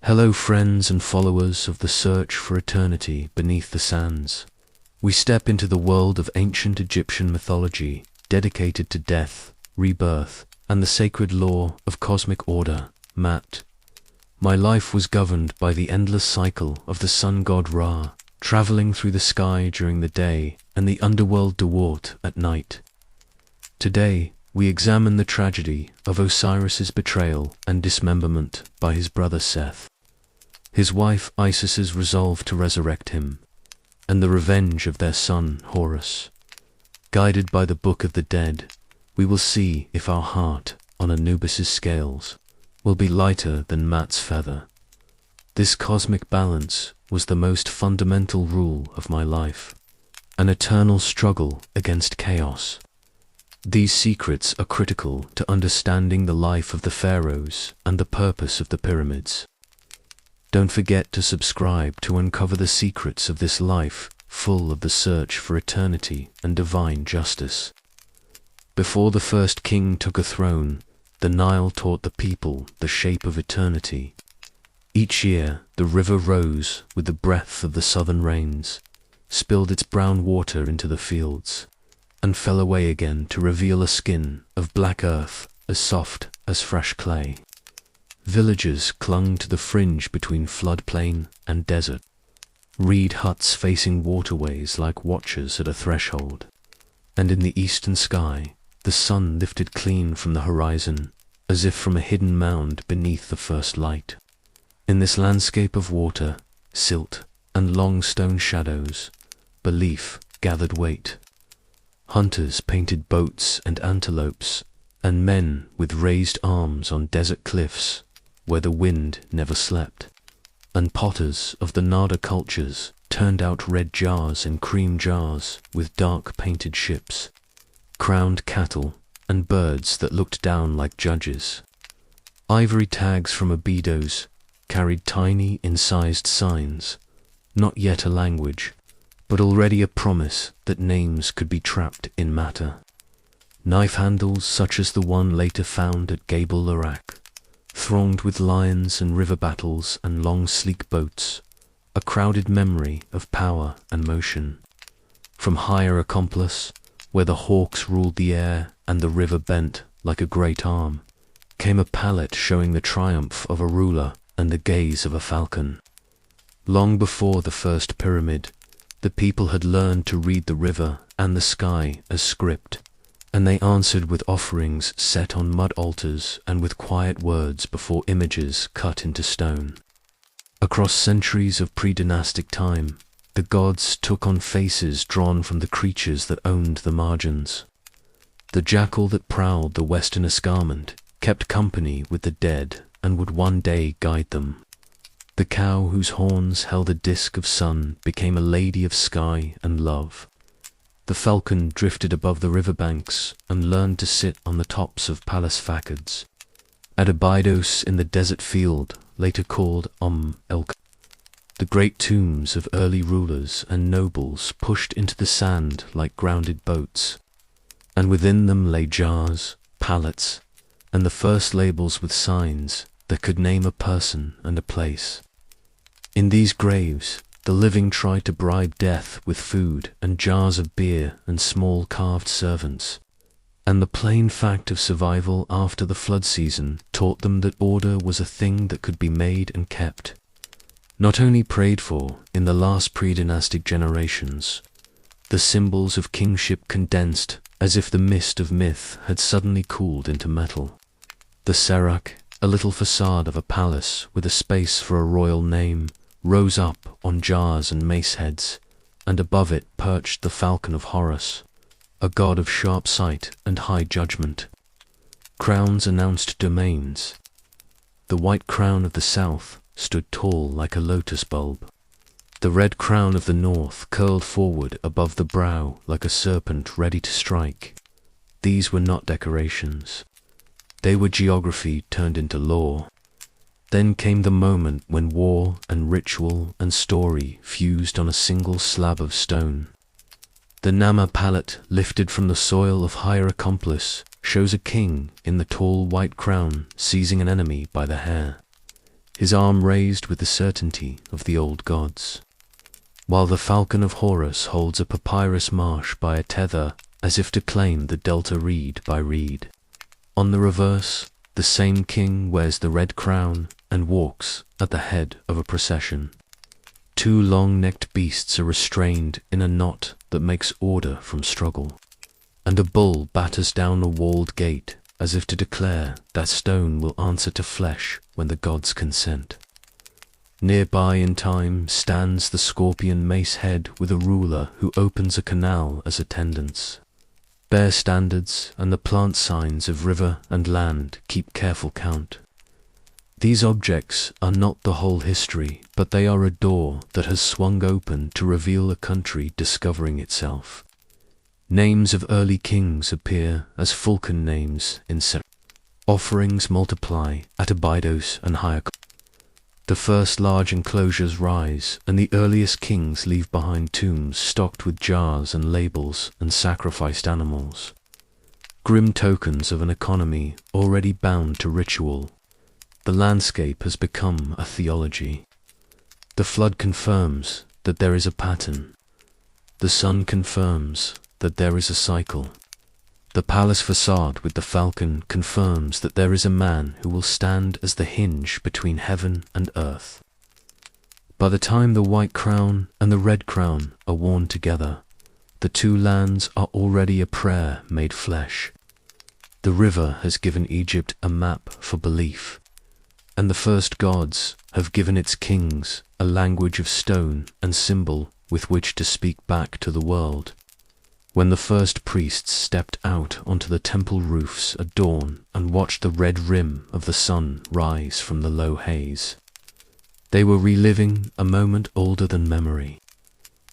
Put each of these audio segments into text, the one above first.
Hello friends and followers of the search for eternity beneath the sands. We step into the world of ancient Egyptian mythology, dedicated to death, rebirth, and the sacred law of cosmic order, Mat. My life was governed by the endless cycle of the sun god Ra, traveling through the sky during the day and the underworld Dewort at night. Today, we examine the tragedy of Osiris's betrayal and dismemberment by his brother Seth, his wife Isis's resolve to resurrect him, and the revenge of their son Horus. Guided by the Book of the Dead, we will see if our heart, on Anubis's scales, will be lighter than Mat's feather. This cosmic balance was the most fundamental rule of my life, an eternal struggle against chaos. These secrets are critical to understanding the life of the pharaohs and the purpose of the pyramids. Don't forget to subscribe to uncover the secrets of this life full of the search for eternity and divine justice. Before the first king took a throne, the Nile taught the people the shape of eternity. Each year, the river rose with the breath of the southern rains, spilled its brown water into the fields, and fell away again to reveal a skin of black earth as soft as fresh clay. Villages clung to the fringe between floodplain and desert, reed huts facing waterways like watchers at a threshold, and in the eastern sky, the sun lifted clean from the horizon, as if from a hidden mound beneath the first light. In this landscape of water, silt, and long stone shadows, belief gathered weight. Hunters painted boats and antelopes, and men with raised arms on desert cliffs, where the wind never slept. And potters of the Nada cultures turned out red jars and cream jars with dark painted ships, crowned cattle, and birds that looked down like judges. Ivory tags from Abydos carried tiny incised signs, not yet a language, but already a promise that names could be trapped in matter. Knife handles such as the one later found at Gabel Larak, thronged with lions and river battles and long sleek boats, a crowded memory of power and motion. From Hieroglyphic, where the hawks ruled the air and the river bent like a great arm, came a palette showing the triumph of a ruler and the gaze of a falcon. Long before the first pyramid, the people had learned to read the river and the sky as script, and they answered with offerings set on mud altars and with quiet words before images cut into stone. Across centuries of pre-dynastic time, the gods took on faces drawn from the creatures that owned the margins. The jackal that prowled the western escarpment kept company with the dead and would one day guide them. The cow whose horns held a disk of sun became a lady of sky and love. The falcon drifted above the riverbanks and learned to sit on the tops of palace facades. At Abydos in the desert field, later called El, the great tombs of early rulers and nobles pushed into the sand like grounded boats, and within them lay jars, pallets, and the first labels with signs that could name a person and a place. In these graves, the living tried to bribe death with food and jars of beer and small carved servants, and the plain fact of survival after the flood season taught them that order was a thing that could be made and kept, not only prayed for in the last pre-dynastic generations. The symbols of kingship condensed as if the mist of myth had suddenly cooled into metal. The Serak, a little facade of a palace with a space for a royal name, rose up on jars and mace heads, and above it perched the falcon of Horus, a god of sharp sight and high judgment. Crowns announced domains. The white crown of the south stood tall like a lotus bulb. The red crown of the north curled forward above the brow like a serpent ready to strike. These were not decorations. They were geography turned into law. Then came the moment when war and ritual and story fused on a single slab of stone. The Nama palette lifted from the soil of Hieroglyphic shows a king in the tall white crown seizing an enemy by the hair. his arm raised with the certainty of the old gods, while the falcon of Horus holds a papyrus marsh by a tether, as if to claim the delta reed by reed. On the reverse, the same king wears the red crown and walks at the head of a procession. Two long-necked beasts are restrained in a knot that makes order from struggle, and a bull batters down a walled gate as if to declare that stone will answer to flesh when the gods consent. Nearby in time stands the scorpion mace head with a ruler who opens a canal as attendants. Bear standards and the plant signs of river and land keep careful count. These objects are not the whole history, but they are a door that has swung open to reveal a country discovering itself. Names of early kings appear as falcon names in ceremony. Offerings multiply at Abydos and hieroglyphic. The first large enclosures rise, and the earliest kings leave behind tombs stocked with jars and labels and sacrificed animals. Grim tokens of an economy already bound to ritual. The landscape has become a theology. The flood confirms that there is a pattern. The sun confirms that there is a cycle. The palace facade with the falcon confirms that there is a man who will stand as the hinge between heaven and earth. By the time the white crown and the red crown are worn together, the two lands are already a prayer made flesh. The river has given Egypt a map for belief, and the first gods have given its kings a language of stone and symbol with which to speak back to the world. When the first priests stepped out onto the temple roofs at dawn and watched the red rim of the sun rise from the low haze, they were reliving a moment older than memory.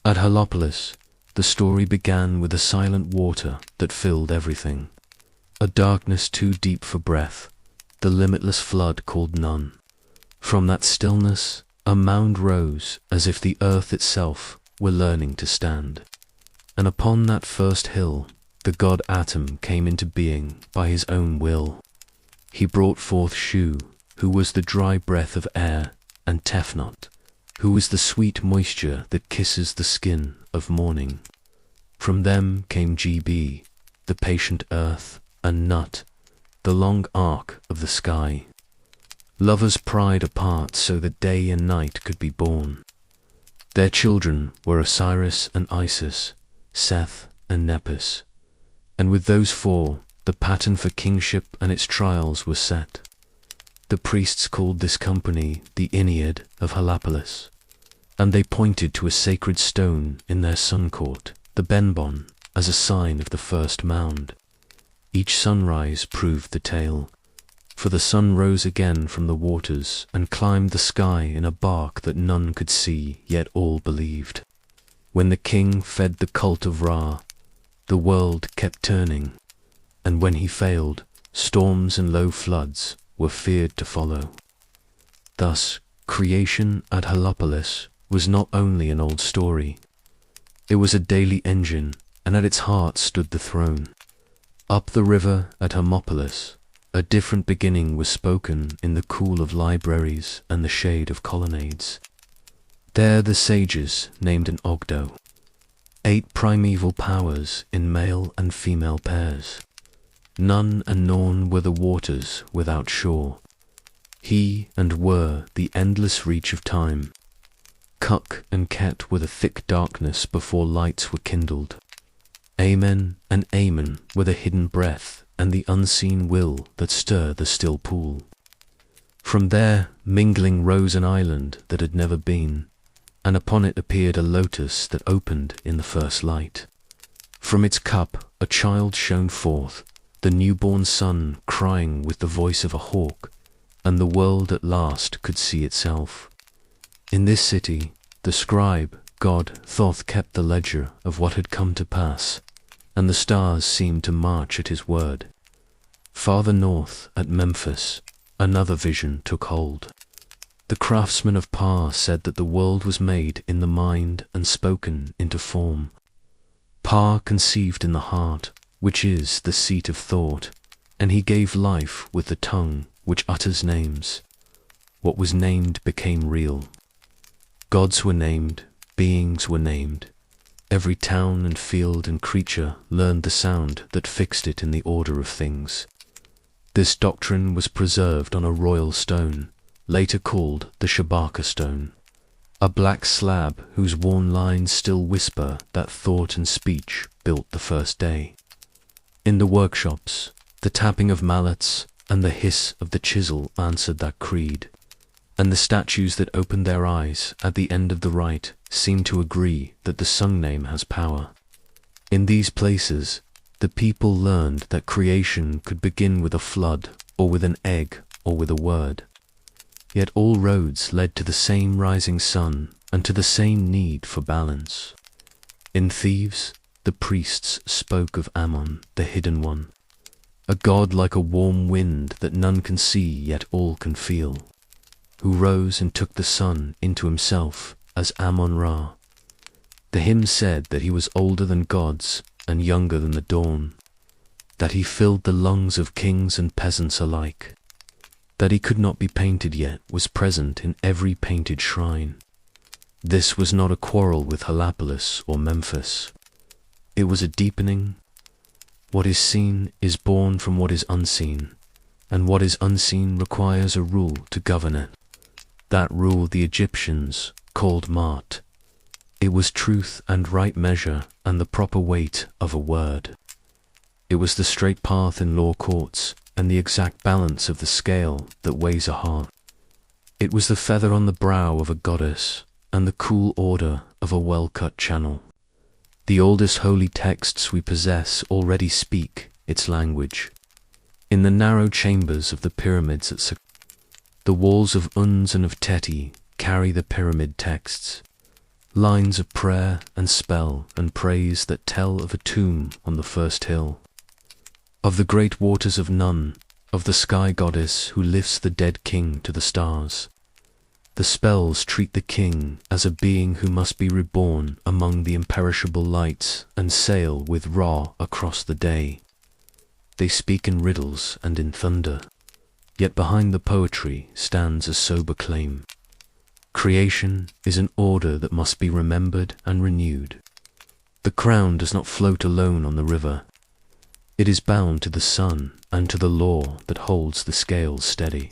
At Heliopolis, the story began with a silent water that filled everything. A darkness too deep for breath, the limitless flood called none. From that stillness, a mound rose as if the earth itself were learning to stand. And upon that first hill, the god Atum came into being by his own will. He brought forth Shu, who was the dry breath of air, and Tefnut, who was the sweet moisture that kisses the skin of morning. From them came GB, the patient earth, and Nut, the long arc of the sky. Lovers pried apart so that day and night could be born. Their children were Osiris and Isis, Seth and Nepis, and with those four, the pattern for kingship and its trials was set. The priests called this company the Ennead of Heliopolis, and they pointed to a sacred stone in their sun court, the Benbon, as a sign of the first mound. Each sunrise proved the tale, for the sun rose again from the waters and climbed the sky in a bark that none could see, yet all believed. When the king fed the cult of Ra, the world kept turning, and when he failed, storms and low floods were feared to follow. Thus, creation at Heliopolis was not only an old story. It was a daily engine, and at its heart stood the throne. Up the river at Hermopolis, a different beginning was spoken in the cool of libraries and the shade of colonnades. There the sages named an Ogdo, 8 primeval powers in male and female pairs. Nun and Norn were the waters without shore. He and were the endless reach of time. Kuk and Ket were the thick darkness before lights were kindled. Amen and Amen were the hidden breath and the unseen will that stir the still pool. From there, mingling, rose an island that had never been, and upon it appeared a lotus that opened in the first light. From its cup a child shone forth, the newborn sun crying with the voice of a hawk, and the world at last could see itself. In this city, the scribe, god Thoth, kept the ledger of what had come to pass, and the stars seemed to march at his word. Farther north, at Memphis, another vision took hold. The craftsman of Pa said that the world was made in the mind and spoken into form. Pa conceived in the heart, which is the seat of thought, and he gave life with the tongue which utters names. what was named became real. Gods were named, beings were named. Every town and field and creature learned the sound that fixed it in the order of things. This doctrine was preserved on a royal stone, later called the Shabaka stone, a black slab whose worn lines still whisper that thought and speech built the first day. In the workshops, the tapping of mallets and the hiss of the chisel answered that creed, and the statues that opened their eyes at the end of the rite seemed to agree that the sung name has power. In these places, the people learned that creation could begin with a flood, or with an egg, or with a word. Yet all roads led to the same rising sun and to the same need for balance. In Thebes, the priests spoke of Ammon, the hidden one, a god like a warm wind that none can see yet all can feel, who rose and took the sun into himself as Ammon-Ra. The hymn said that he was older than gods and younger than the dawn, that he filled the lungs of kings and peasants alike, that he could not be painted yet was present in every painted shrine. This was not a quarrel with Heliopolis or Memphis. It was a deepening. What is seen is born from what is unseen, and what is unseen requires a rule to govern it. That rule the Egyptians called Ma'at. It was truth and right measure and the proper weight of a word. It was the straight path in law courts and the exact balance of the scale that weighs a heart. It was the feather on the brow of a goddess and the cool order of a well-cut channel. The oldest holy texts we possess already speak its language. In the narrow chambers of the pyramids at Saqqara, the walls of Uns and of Teti carry the pyramid texts, lines of prayer and spell and praise that tell of a tomb on the first hill, of the great waters of Nun, of the sky goddess who lifts the dead king to the stars. The spells treat the king as a being who must be reborn among the imperishable lights and sail with Ra across the day. They speak in riddles and in thunder, yet behind the poetry stands a sober claim. Creation is an order that must be remembered and renewed. The crown does not float alone on the river. It is bound to the sun and to the law that holds the scales steady.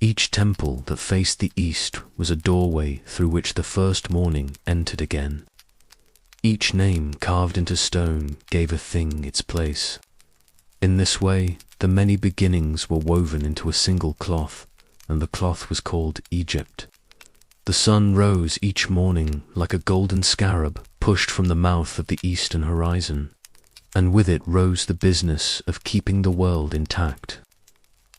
Each temple that faced the east was a doorway through which the first morning entered again. Each name carved into stone gave a thing its place. In this way, the many beginnings were woven into a single cloth, and the cloth was called Egypt. The sun rose each morning like a golden scarab pushed from the mouth of the eastern horizon, and with it rose the business of keeping the world intact.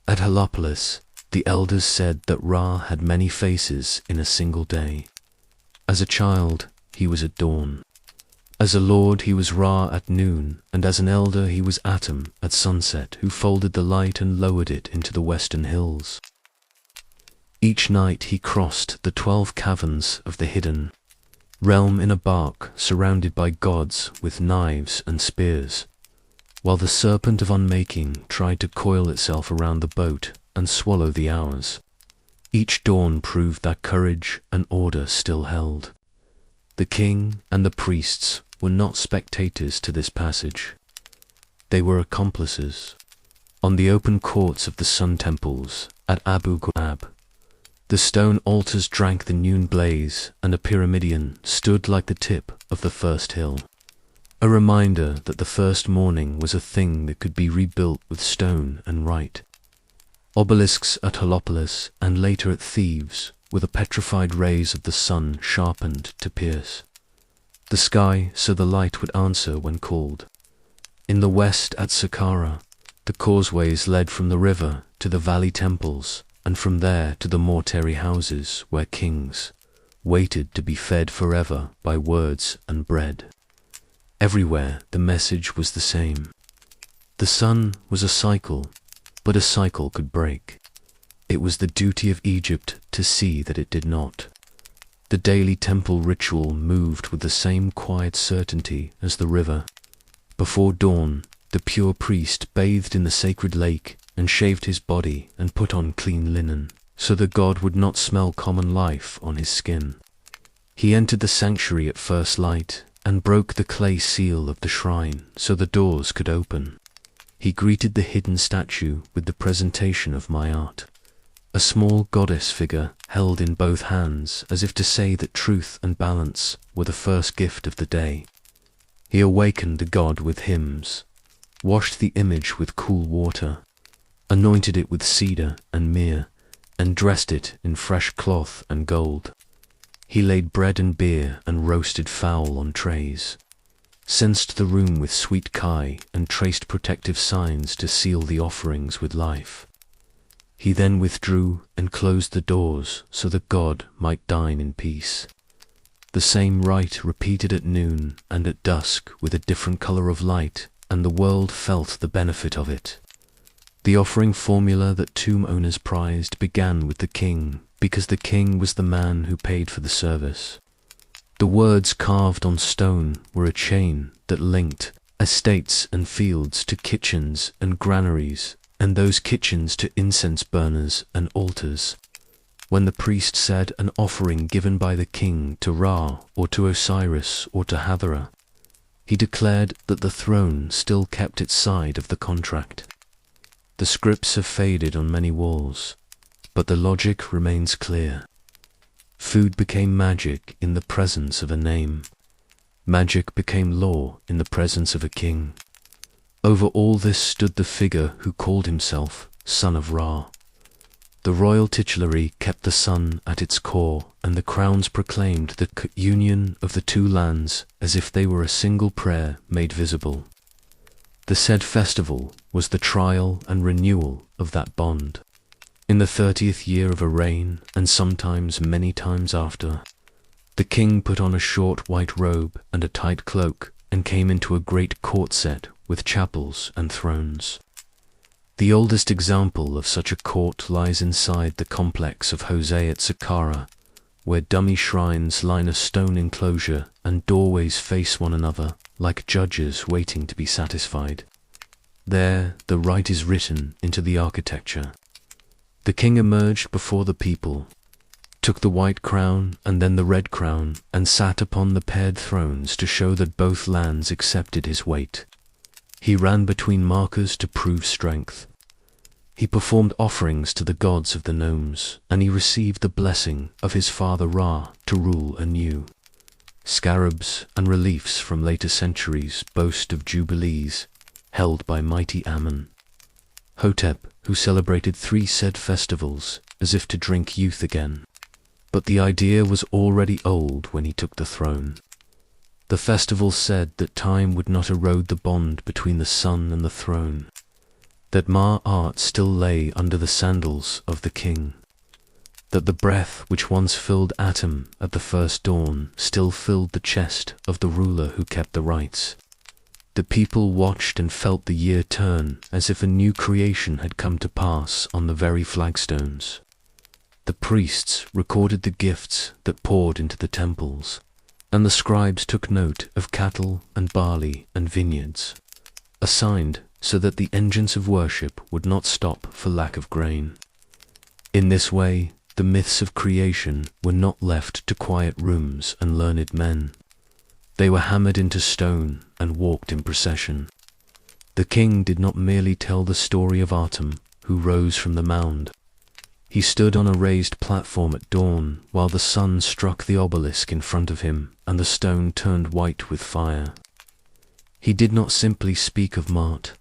At Heliopolis, the elders said that Ra had many faces in a single day. As a child, he was at dawn. As a lord, he was Ra at noon, and as an elder, he was Atum at sunset, who folded the light and lowered it into the western hills. Each night he crossed the 12 caverns of the hidden realm in a bark surrounded by gods with knives and spears, while the serpent of unmaking tried to coil itself around the boat and swallow the hours. Each dawn proved that courage and order still held. The king and the priests were not spectators to this passage. They were accomplices. On the open courts of the sun temples at Abu Ghraib, the stone altars drank the noon blaze, and a pyramidion stood like the tip of the first hill, a reminder that the first morning was a thing that could be rebuilt with stone and rite. Obelisks at Heliopolis and later at Thebes were the petrified rays of the sun sharpened to pierce the sky so the light would answer when called. In the west at Saqqara, the causeways led from the river to the valley temples, and from there to the mortuary houses where kings waited to be fed forever by words and bread. Everywhere the message was the same. The sun was a cycle, but a cycle could break. It was the duty of Egypt to see that it did not. The daily temple ritual moved with the same quiet certainty as the river. Before dawn, the pure priest bathed in the sacred lake and shaved his body and put on clean linen. so the god would not smell common life on his skin. He entered the sanctuary at first light and broke the clay seal of the shrine so the doors could open. He greeted the hidden statue with the presentation of my art, a small goddess figure held in both hands as if to say that truth and balance were the first gift of the day. He awakened the god with hymns, washed the image with cool water, anointed it with cedar and myrrh, and dressed it in fresh cloth and gold. He laid bread and beer and roasted fowl on trays, censed the room with sweet kye, and traced protective signs to seal the offerings with life. He then withdrew and closed the doors so the god might dine in peace. The same rite repeated at noon and at dusk with a different color of light, and the world felt the benefit of it. The offering formula that tomb owners prized began with the king, because the king was the man who paid for the service. The words carved on stone were a chain that linked estates and fields to kitchens and granaries, and those kitchens to incense burners and altars. When the priest said an offering given by the king to Ra or to Osiris or to Hathor, he declared that the throne still kept its side of the contract. The scripts have faded on many walls, but the logic remains clear. Food became magic in the presence of a name. Magic became law in the presence of a king. Over all this stood the figure who called himself Son of Ra. The royal titulary kept the sun at its core, and the crowns proclaimed the union of the two lands as if they were a single prayer made visible. The said festival was the trial and renewal of that bond. In the 30th year of a reign, and sometimes many times after, the king put on a short white robe and a tight cloak, and came into a great court set with chapels and thrones. The oldest example of such a court lies inside the complex of Jose at Saqqara, where dummy shrines line a stone enclosure and doorways face one another like judges waiting to be satisfied. There, the rite is written into the architecture. The king emerged before the people, took the white crown and then the red crown, and sat upon the paired thrones to show that both lands accepted his weight. He ran between markers to prove strength. He performed offerings to the gods of the gnomes, and he received the blessing of his father Ra to rule anew. Scarabs and reliefs from later centuries boast of jubilees held by mighty Ammon, Hotep, who celebrated 3 said festivals as if to drink youth again. But the idea was already old when he took the throne. The festival said that time would not erode the bond between the sun and the throne, that Ma'at still lay under the sandals of the king, that the breath which once filled Atum at the first dawn still filled the chest of the ruler who kept the rites. The people watched and felt the year turn as if a new creation had come to pass on the very flagstones. The priests recorded the gifts that poured into the temples, and the scribes took note of cattle and barley and vineyards, assigned so that the engines of worship would not stop for lack of grain. In this way, the myths of creation were not left to quiet rooms and learned men. They were hammered into stone and walked in procession. The king did not merely tell the story of Atum, who rose from the mound. He stood on a raised platform at dawn while the sun struck the obelisk in front of him and the stone turned white with fire. He did not simply speak of Ma'at.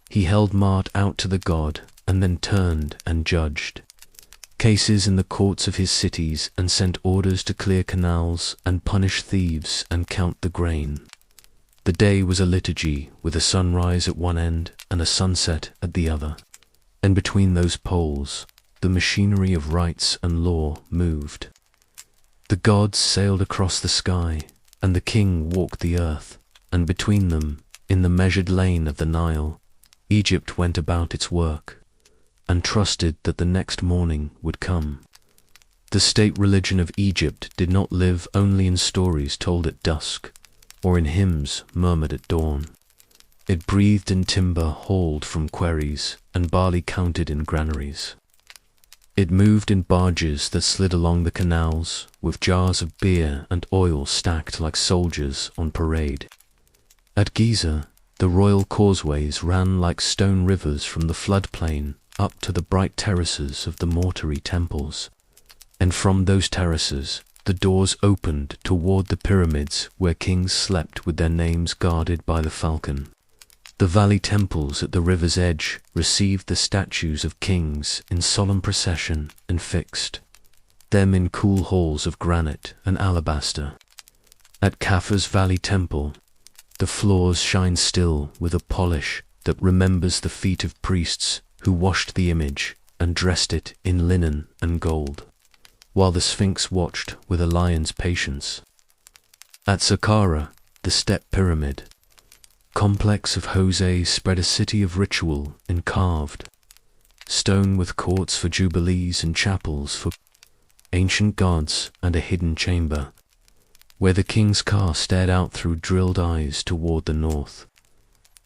He held Ma'at out to the god and then turned and judged cases in the courts of his cities and sent orders to clear canals and punish thieves and count the grain. The day was a liturgy with a sunrise at one end and a sunset at the other, and between those poles the machinery of rights and law moved. The gods sailed across the sky, and the king walked the earth, and between them, in the measured lane of the Nile, Egypt went about its work, and trusted that the next morning would come. The state religion of Egypt did not live only in stories told at dusk, or in hymns murmured at dawn. It breathed in timber hauled from quarries, and barley counted in granaries. It moved in barges that slid along the canals, with jars of beer and oil stacked like soldiers on parade. At Giza, the royal causeways ran like stone rivers from the floodplain up to the bright terraces of the mortuary temples. And from those terraces, the doors opened toward the pyramids where kings slept with their names guarded by the falcon. The valley temples at the river's edge received the statues of kings in solemn procession and fixed them in cool halls of granite and alabaster. At Kaffa's valley temple, the floors shine still with a polish that remembers the feet of priests who washed the image and dressed it in linen and gold, while the Sphinx watched with a lion's patience. At Saqqara, the step pyramid complex of Jose spread a city of ritual in carved stone with courts for jubilees and chapels for ancient gods and a hidden chamber, where the king's car stared out through drilled eyes toward the north.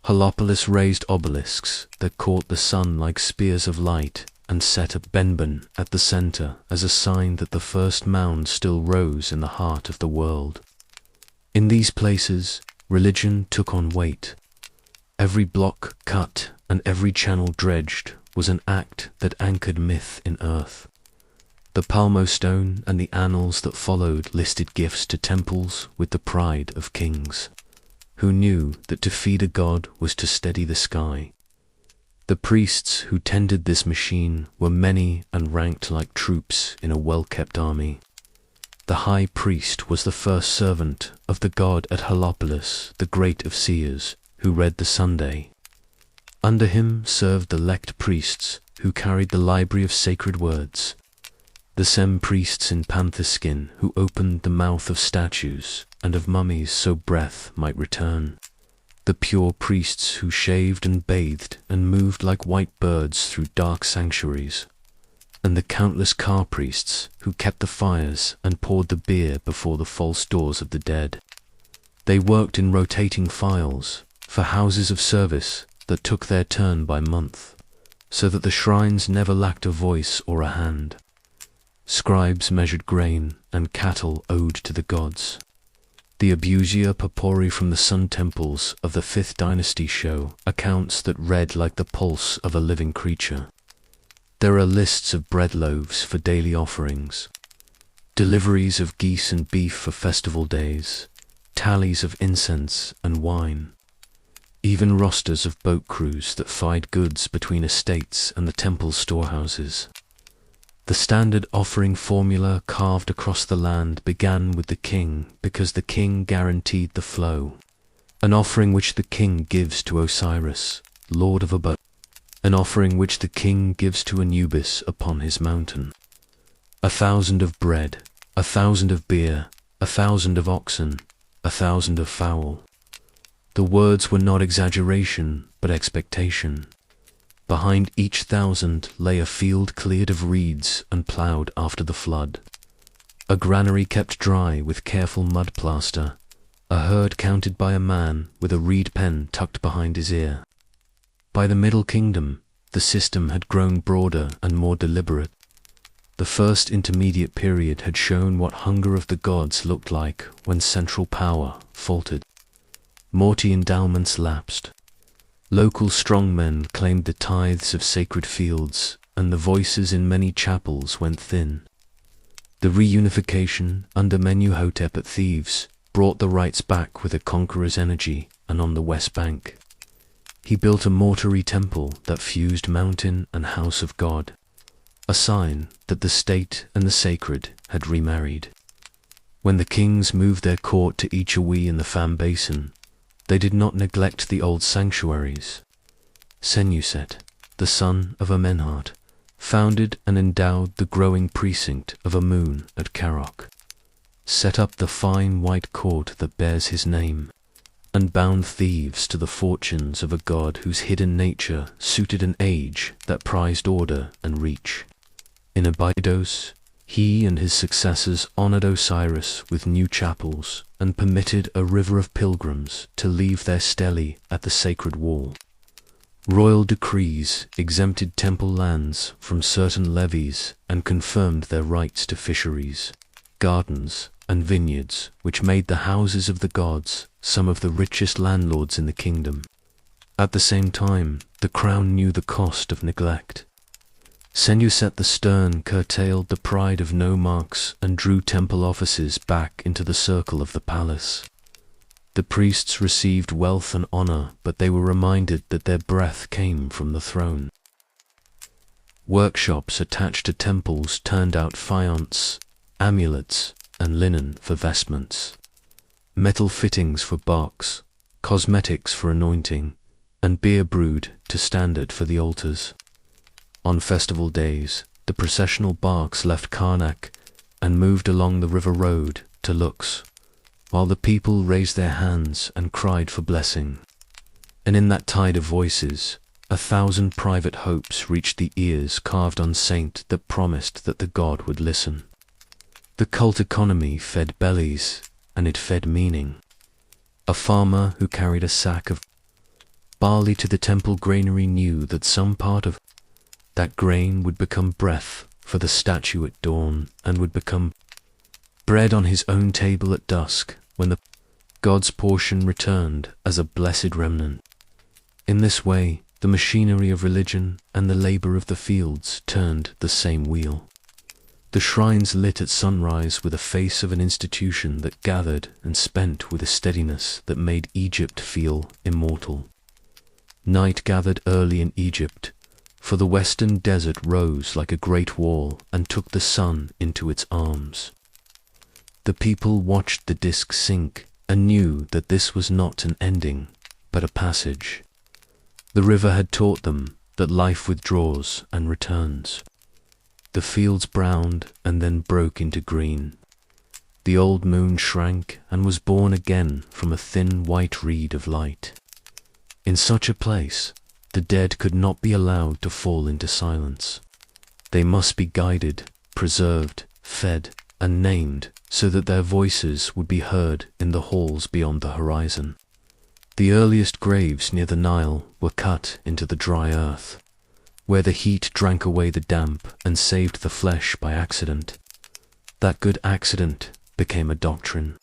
Heliopolis raised obelisks that caught the sun like spears of light and set up Benben at the center as a sign that the first mound still rose in the heart of the world. In these places, religion took on weight. Every block cut and every channel dredged was an act that anchored myth in earth. The Palmo stone and the annals that followed listed gifts to temples with the pride of kings, who knew that to feed a god was to steady the sky. The priests who tended this machine were many and ranked like troops in a well-kept army. The high priest was the first servant of the god at Heliopolis, the great of seers, who read the Sunday. Under him served the lect priests, who carried the library of sacred words. The Sem priests in panther skin, who opened the mouth of statues and of mummies so breath might return. The pure priests who shaved and bathed and moved like white birds through dark sanctuaries. And the countless car priests who kept the fires and poured the beer before the false doors of the dead. They worked in rotating files for houses of service that took their turn by month, so that the shrines never lacked a voice or a hand. Scribes measured grain and cattle owed to the gods. The Abusia Papori from the sun temples of the 5th dynasty show accounts that read like the pulse of a living creature. There are lists of bread loaves for daily offerings, deliveries of geese and beef for festival days, tallies of incense and wine, even rosters of boat crews that fied goods between estates and the temple's storehouses. The standard offering formula carved across the land began with the king because the king guaranteed the flow, an offering which the king gives to Osiris, lord of abundance. An offering which the king gives to Anubis upon his mountain. 1,000 of bread, 1,000 of beer, 1,000 of oxen, 1,000 of fowl. The words were not exaggeration, but expectation. Behind each 1,000 lay a field cleared of reeds and ploughed after the flood. A granary kept dry with careful mud plaster. A herd counted by a man with a reed pen tucked behind his ear. By the Middle Kingdom, the system had grown broader and more deliberate. The first intermediate period had shown what hunger of the gods looked like when central power faltered. Morty endowments lapsed. Local strongmen claimed the tithes of sacred fields, and the voices in many chapels went thin. The reunification under Menuhotep at Thebes brought the rites back with a conqueror's energy, and on the West Bank, he built a mortuary temple that fused mountain and house of God, a sign that the state and the sacred had remarried. When the kings moved their court to Ichawi in the Fam Basin, they did not neglect the old sanctuaries. Senusret, the son of Amenhart, founded and endowed the growing precinct of Amun at Karok, set up the fine white court that bears his name, and bound thieves to the fortunes of a god whose hidden nature suited an age that prized order and reach. In Abydos, he and his successors honored Osiris with new chapels and permitted a river of pilgrims to leave their stelae at the sacred wall. Royal decrees exempted temple lands from certain levies and confirmed their rights to fisheries, gardens, and vineyards, which made the houses of the gods some of the richest landlords in the kingdom. At the same time, the crown knew the cost of neglect. Senusret the Stern curtailed the pride of nomarchs and drew temple offices back into the circle of the palace. The priests received wealth and honor, but they were reminded that their breath came from the throne. Workshops attached to temples turned out faience, amulets, and linen for vestments, metal fittings for barks, cosmetics for anointing, and beer brewed to standard for the altars. On festival days, the processional barks left Karnak and moved along the river road to Lux, while the people raised their hands and cried for blessing. And in that tide of voices, 1,000 private hopes reached the ears carved on saint that promised that the god would listen. The cult economy fed bellies, and it fed meaning. A farmer who carried a sack of barley to the temple granary knew that some part of that grain would become breath for the statue at dawn and would become bread on his own table at dusk when the god's portion returned as a blessed remnant. In this way, the machinery of religion and the labor of the fields turned the same wheel. The shrines lit at sunrise with the face of an institution that gathered and spent with a steadiness that made Egypt feel immortal. Night gathered early in Egypt, for the western desert rose like a great wall and took the sun into its arms. The people watched the disk sink and knew that this was not an ending, but a passage. The river had taught them that life withdraws and returns. The fields browned and then broke into green. The old moon shrank and was born again from a thin white reed of light. In such a place, the dead could not be allowed to fall into silence. They must be guided, preserved, fed, and named so that their voices would be heard in the halls beyond the horizon. The earliest graves near the Nile were cut into the dry earth, where the heat drank away the damp and saved the flesh by accident. That good accident became a doctrine.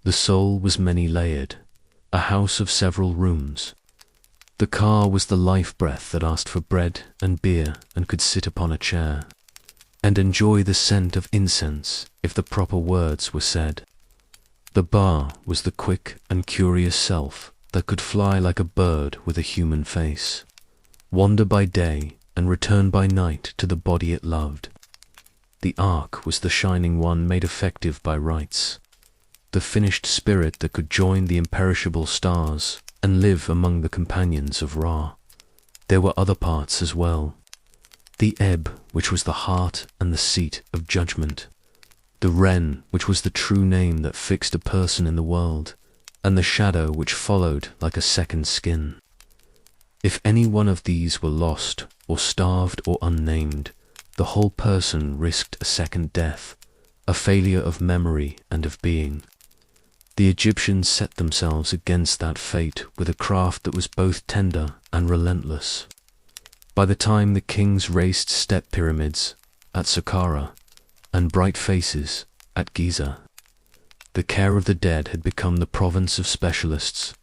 The soul was many-layered, a house of several rooms. The car was the life breath that asked for bread and beer and could sit upon a chair, and enjoy the scent of incense if the proper words were said. The bar was the quick and curious self that could fly like a bird with a human face, wander by day and return by night to the body it loved. The ark was the shining one made effective by rites, the finished spirit that could join the imperishable stars and live among the companions of Ra. There were other parts as well. The ebb, which was the heart and the seat of judgment. The wren, which was the true name that fixed a person in the world, and the shadow which followed like a second skin. If any one of these were lost, or starved, or unnamed, the whole person risked a second death, a failure of memory and of being. The Egyptians set themselves against that fate with a craft that was both tender and relentless. By the time the kings raised step pyramids at Saqqara and bright faces at Giza, the care of the dead had become the province of specialists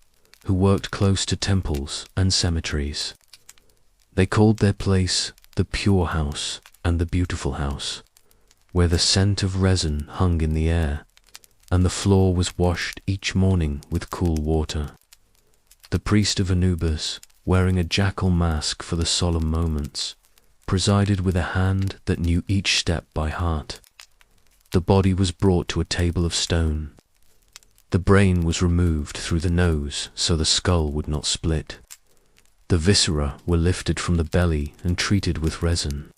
who worked close to temples and cemeteries. They called their place the Pure House and the Beautiful House, where the scent of resin hung in the air, and the floor was washed each morning with cool water. The priest of Anubis, wearing a jackal mask for the solemn moments, presided with a hand that knew each step by heart. The body was brought to a table of stone. The brain was removed through the nose so the skull would not split. The viscera were lifted from the belly and treated with resin,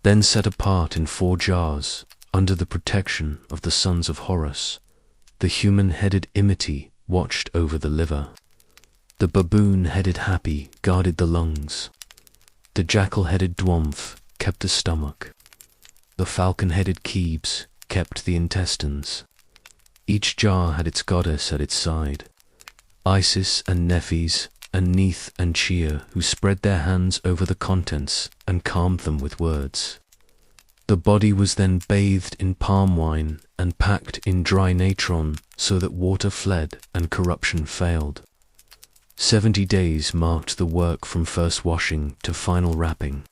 then set apart in 4 jars under the protection of the sons of Horus. The human-headed Imiti watched over the liver. The baboon-headed Hapi guarded the lungs. The jackal-headed Dwumph kept the stomach. The falcon-headed Kebes kept the intestines. Each jar had its goddess at its side. Isis and Nephis and Neith and Cheer, who spread their hands over the contents and calmed them with words. The body was then bathed in palm wine and packed in dry natron so that water fled and corruption failed. 70 days marked the work from first washing to final wrapping,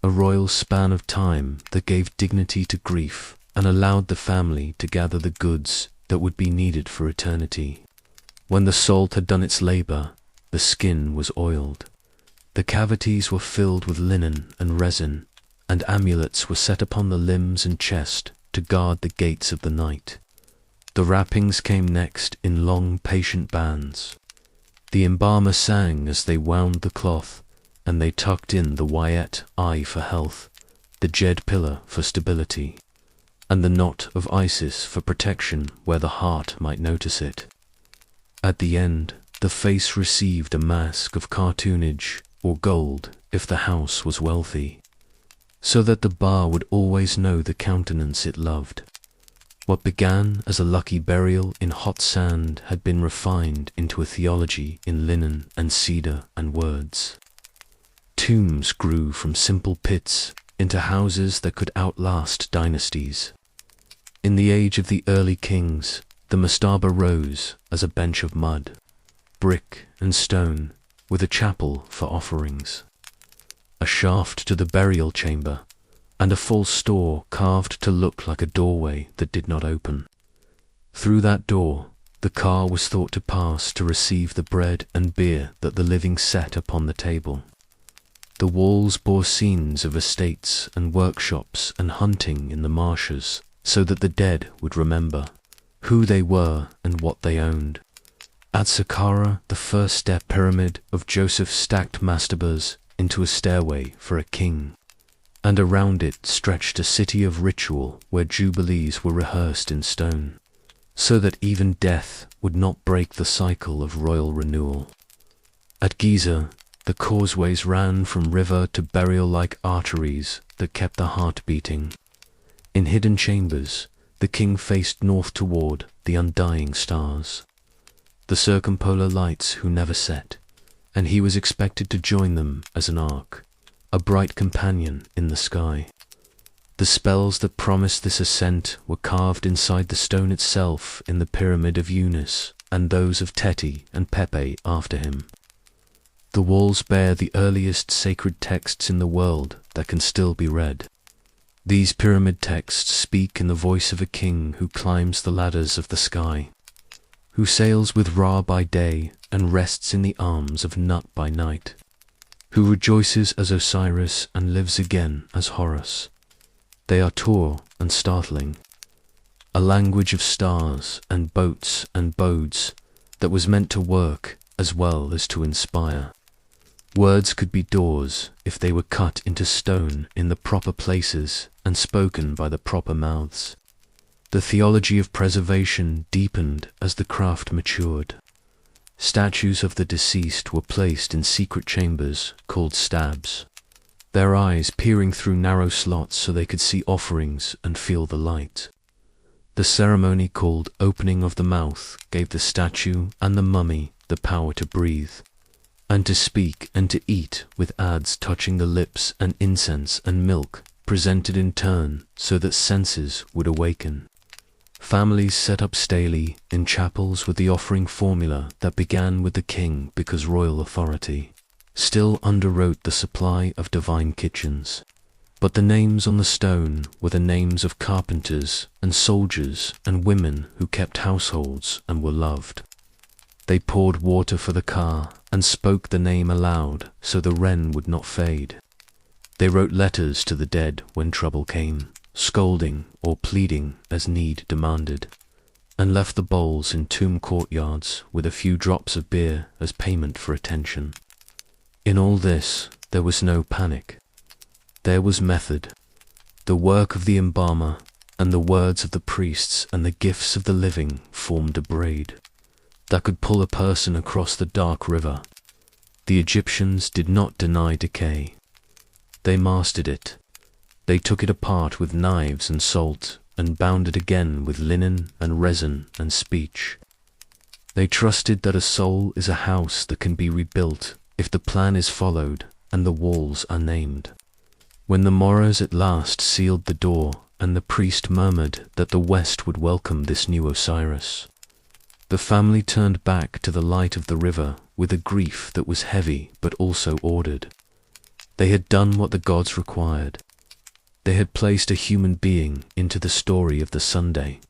a royal span of time that gave dignity to grief and allowed the family to gather the goods that would be needed for eternity. When the salt had done its labor, the skin was oiled. The cavities were filled with linen and resin, and amulets were set upon the limbs and chest to guard the gates of the night. The wrappings came next in long, patient bands. The embalmer sang as they wound the cloth, and they tucked in the Wayet eye for health, the Jed pillar for stability, and the knot of Isis for protection where the heart might notice it. At the end, the face received a mask of cartoonage or gold if the house was wealthy, so that the bar would always know the countenance it loved. What began as a lucky burial in hot sand had been refined into a theology in linen and cedar and words. Tombs grew from simple pits into houses that could outlast dynasties. In the age of the early kings, the mastaba rose as a bench of mud, brick and stone, with a chapel for offerings, a shaft to the burial chamber, and a false door carved to look like a doorway that did not open. Through that door, the car was thought to pass to receive the bread and beer that the living set upon the table. The walls bore scenes of estates and workshops and hunting in the marshes, so that the dead would remember who they were and what they owned. At Saqqara, the first step pyramid of Joseph stacked mastabas into a stairway for a king, and around it stretched a city of ritual where jubilees were rehearsed in stone, so that even death would not break the cycle of royal renewal. At Giza, the causeways ran from river to burial like arteries that kept the heart beating. In hidden chambers, the king faced north toward the undying stars, the circumpolar lights who never set, and he was expected to join them as an ark, a bright companion in the sky. The spells that promised this ascent were carved inside the stone itself in the pyramid of Unis, and those of Teti and Pepe after him. The walls bear the earliest sacred texts in the world that can still be read. These pyramid texts speak in the voice of a king who climbs the ladders of the sky, who sails with Ra by day and rests in the arms of Nut by night, who rejoices as Osiris and lives again as Horus. They are tall and startling, a language of stars and boats and bodes that was meant to work as well as to inspire. Words could be doors if they were cut into stone in the proper places and spoken by the proper mouths. The theology of preservation deepened as the craft matured. Statues of the deceased were placed in secret chambers called stabs, their eyes peering through narrow slots so they could see offerings and feel the light. The ceremony called opening of the mouth gave the statue and the mummy the power to breathe, and to speak and to eat with adze touching the lips, and incense and milk presented in turn so that senses would awaken. Families set up stelae in chapels with the offering formula that began with the king because royal authority still underwrote the supply of divine kitchens. But the names on the stone were the names of carpenters and soldiers and women who kept households and were loved. They poured water for the car and spoke the name aloud so the wren would not fade. They wrote letters to the dead when trouble came, scolding or pleading as need demanded, and left the bowls in tomb courtyards with a few drops of beer as payment for attention. In all this, there was no panic. There was method. The work of the embalmer and the words of the priests and the gifts of the living formed a braid that could pull a person across the dark river. The Egyptians did not deny decay. They mastered it. They took it apart with knives and salt and bound it again with linen and resin and speech. They trusted that a soul is a house that can be rebuilt if the plan is followed and the walls are named. When the Moros at last sealed the door and the priest murmured that the West would welcome this new Osiris, the family turned back to the light of the river with a grief that was heavy but also ordered. They had done what the gods required. They had placed a human being into the story of the Sunday.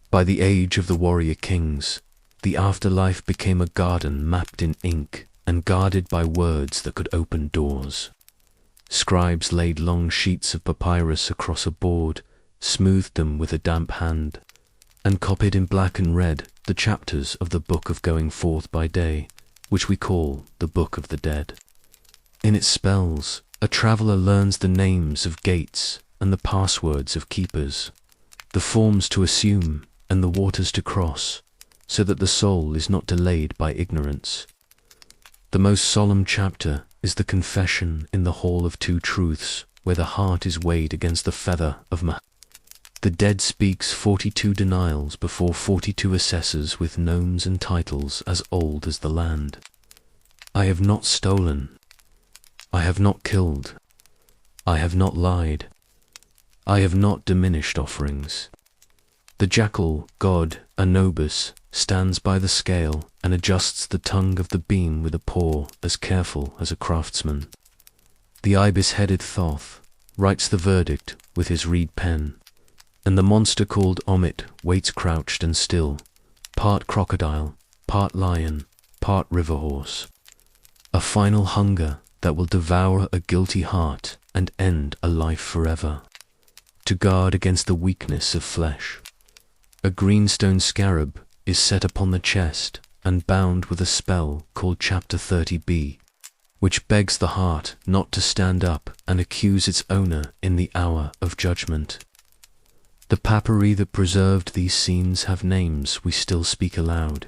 By the age of the warrior kings, the afterlife became a garden mapped in ink and guarded by words that could open doors. Scribes laid long sheets of papyrus across a board, smoothed them with a damp hand, and copied in black and red the chapters of the Book of Going Forth by Day, which we call the Book of the Dead. In its spells, a traveller learns the names of gates and the passwords of keepers, the forms to assume and the waters to cross, so that the soul is not delayed by ignorance. The most solemn chapter is the confession in the Hall of Two Truths, where the heart is weighed against the feather of The dead speaks 42 denials before 42 assessors with gnomes and titles as old as the land. I have not stolen. I have not killed. I have not lied. I have not diminished offerings. The jackal god Anubis stands by the scale and adjusts the tongue of the beam with a paw as careful as a craftsman. The ibis-headed Thoth writes the verdict with his reed pen, and the monster called Omit waits crouched and still, part crocodile, part lion, part river horse. A final hunger that will devour a guilty heart and end a life forever, to guard against the weakness of flesh. A greenstone scarab is set upon the chest and bound with a spell called Chapter 30b, which begs the heart not to stand up and accuse its owner in the hour of judgment. The papyri that preserved these scenes have names we still speak aloud.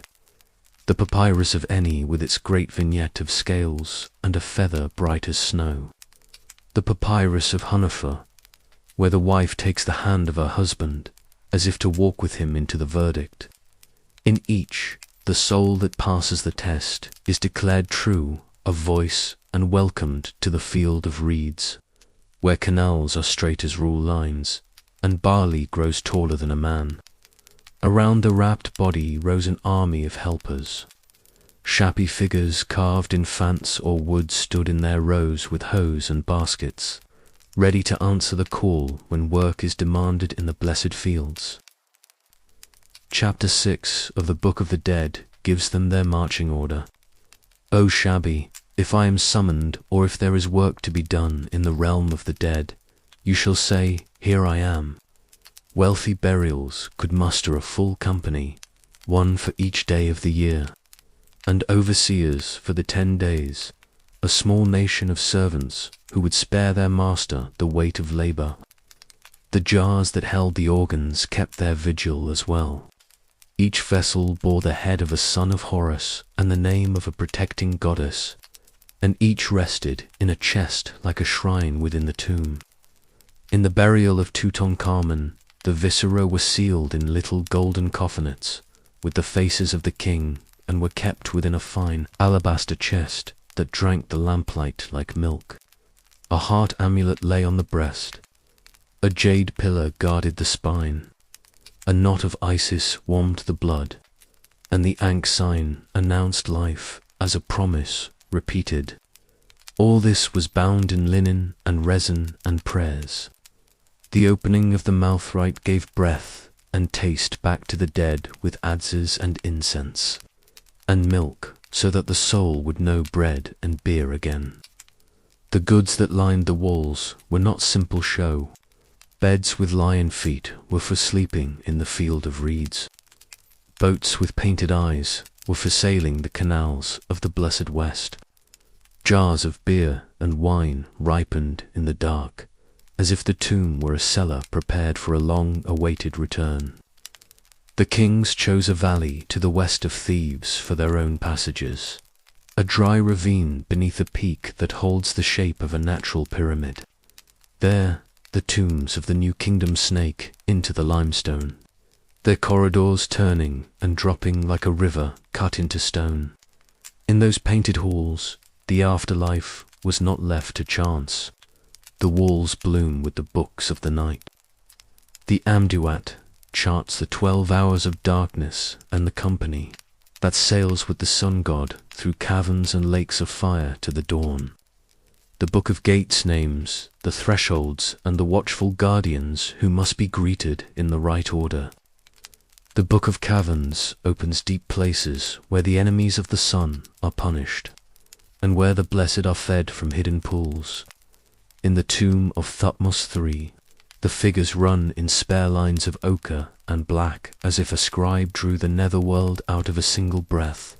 The papyrus of Eni with its great vignette of scales and a feather bright as snow. The papyrus of Hunefer, where the wife takes the hand of her husband as if to walk with him into the verdict. In each, the soul that passes the test is declared true of voice and welcomed to the field of reeds, where canals are straight as rule lines, and barley grows taller than a man. Around the wrapped body rose an army of helpers. Shabby figures carved in fants or wood stood in their rows with hoes and baskets, ready to answer the call when work is demanded in the blessed fields. Chapter 6 of the Book of the Dead gives them their marching order. O Shabby, if I am summoned or if there is work to be done in the realm of the dead, you shall say, Here I am. Wealthy burials could muster a full company, one for each day of the year, and overseers for the 10 days, a small nation of servants who would spare their master the weight of labor. The jars that held the organs kept their vigil as well. Each vessel bore the head of a son of Horus and the name of a protecting goddess, and each rested in a chest like a shrine within the tomb. In the burial of Tutankhamun, the viscera were sealed in little golden coffinates with the faces of the king and were kept within a fine alabaster chest that drank the lamplight like milk. A heart amulet lay on the breast. A jade pillar guarded the spine. A knot of Isis warmed the blood, and the Ankh sign announced life as a promise repeated. All this was bound in linen and resin and prayers. The opening of the mouth rite gave breath and taste back to the dead with adzes and incense, and milk so that the soul would know bread and beer again. The goods that lined the walls were not simple show. Beds with lion feet were for sleeping in the field of reeds. Boats with painted eyes were for sailing the canals of the blessed West. Jars of beer and wine ripened in the dark, as if the tomb were a cellar prepared for a long-awaited return. The kings chose a valley to the west of Thebes for their own passages, a dry ravine beneath a peak that holds the shape of a natural pyramid. There, the tombs of the New Kingdom snake into the limestone, their corridors turning and dropping like a river cut into stone. In those painted halls, the afterlife was not left to chance. The walls bloom with the books of the night. The Amduat charts the 12 hours of darkness and the company that sails with the sun god through caverns and lakes of fire to the dawn. The Book of Gates names the thresholds and the watchful guardians who must be greeted in the right order. The Book of Caverns opens deep places where the enemies of the sun are punished, and where the blessed are fed from hidden pools. In the tomb of Thutmose III, the figures run in spare lines of ochre and black as if a scribe drew the netherworld out of a single breath.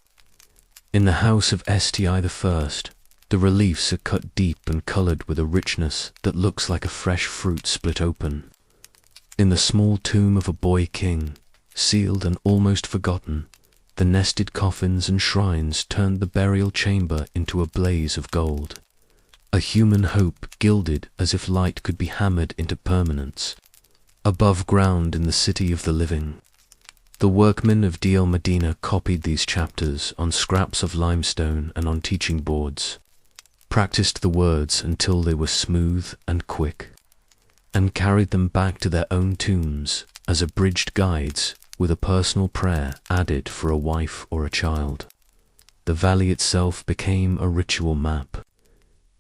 In the house of Sti I, the reliefs are cut deep and coloured with a richness that looks like a fresh fruit split open. In the small tomb of a boy king, sealed and almost forgotten, the nested coffins and shrines turned the burial chamber into a blaze of gold. A human hope gilded as if light could be hammered into permanence. Above ground in the city of the living, the workmen of Deir Medina copied these chapters on scraps of limestone and on teaching boards, practiced the words until they were smooth and quick, and carried them back to their own tombs as abridged guides with a personal prayer added for a wife or a child. The valley itself became a ritual map.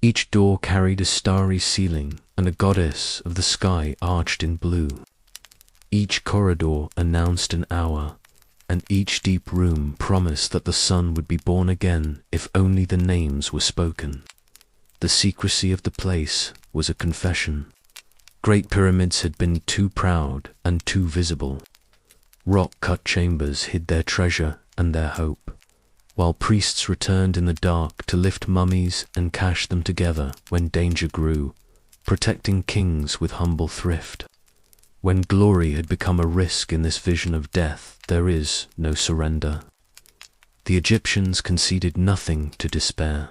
Each door carried a starry ceiling and a goddess of the sky arched in blue. Each corridor announced an hour, and each deep room promised that the sun would be born again if only the names were spoken. The secrecy of the place was a confession. Great pyramids had been too proud and too visible. Rock-cut chambers hid their treasure and their hope, while priests returned in the dark to lift mummies and cache them together when danger grew, protecting kings with humble thrift. When glory had become a risk in this vision of death, there is no surrender. The Egyptians conceded nothing to despair.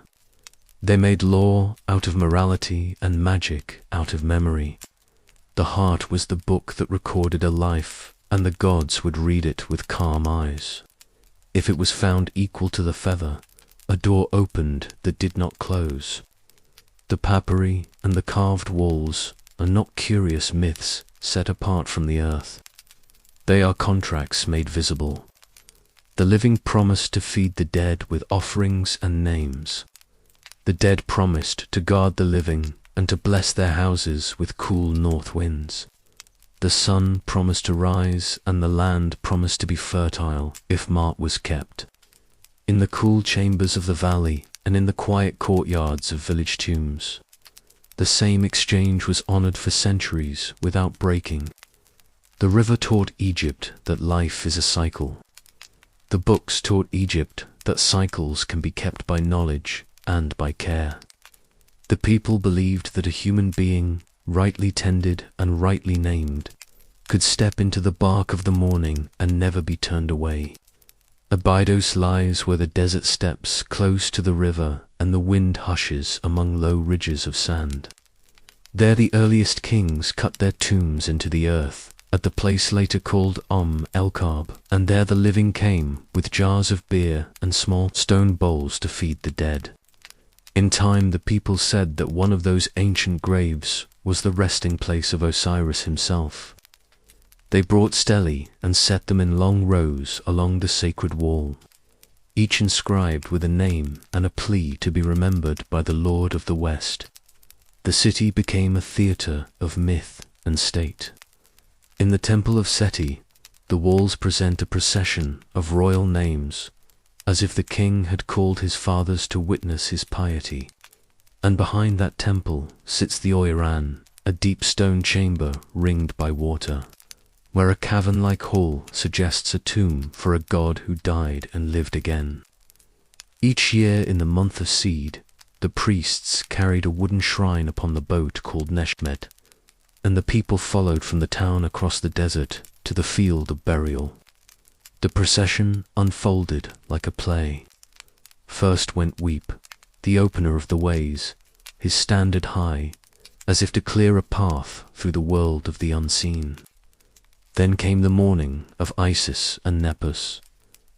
They made law out of morality and magic out of memory. The heart was the book that recorded a life, and the gods would read it with calm eyes. If it was found equal to the feather, a door opened that did not close. The papyri and the carved walls are not curious myths set apart from the earth. They are contracts made visible. The living promised to feed the dead with offerings and names. The dead promised to guard the living and to bless their houses with cool north winds. The sun promised to rise and the land promised to be fertile if Mart was kept. In the cool chambers of the valley and in the quiet courtyards of village tombs, the same exchange was honored for centuries without breaking. The river taught Egypt that life is a cycle. The books taught Egypt that cycles can be kept by knowledge and by care. The people believed that a human being, rightly tended and rightly named, could step into the bark of the morning and never be turned away. Abydos lies where the desert steps close to the river and the wind hushes among low ridges of sand. There the earliest kings cut their tombs into the earth, at the place later called El-Kab, and there the living came with jars of beer and small stone bowls to feed the dead. In time the people said that one of those ancient graves was the resting place of Osiris himself. They brought stelae and set them in long rows along the sacred wall, each inscribed with a name and a plea to be remembered by the Lord of the West. The city became a theatre of myth and state. In the temple of Seti, the walls present a procession of royal names, as if the king had called his fathers to witness his piety. And behind that temple sits the Oiran, a deep stone chamber ringed by water, where a cavern-like hall suggests a tomb for a god who died and lived again. Each year in the month of Seed, the priests carried a wooden shrine upon the boat called Neshmet, and the people followed from the town across the desert to the field of burial. The procession unfolded like a play. First went Weep, the opener of the ways, his standard high, as if to clear a path through the world of the unseen. Then came the mourning of Isis and Nepos,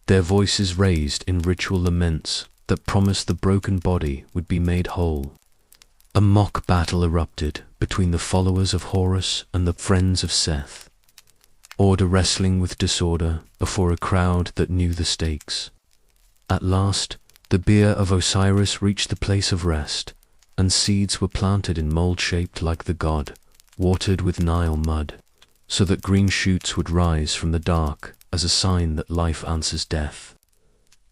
their voices raised in ritual laments that promised the broken body would be made whole. A mock battle erupted between the followers of Horus and the friends of Seth, order wrestling with disorder before a crowd that knew the stakes. At last, the bier of Osiris reached the place of rest, and seeds were planted in mold shaped like the god, watered with Nile mud, so that green shoots would rise from the dark as a sign that life answers death.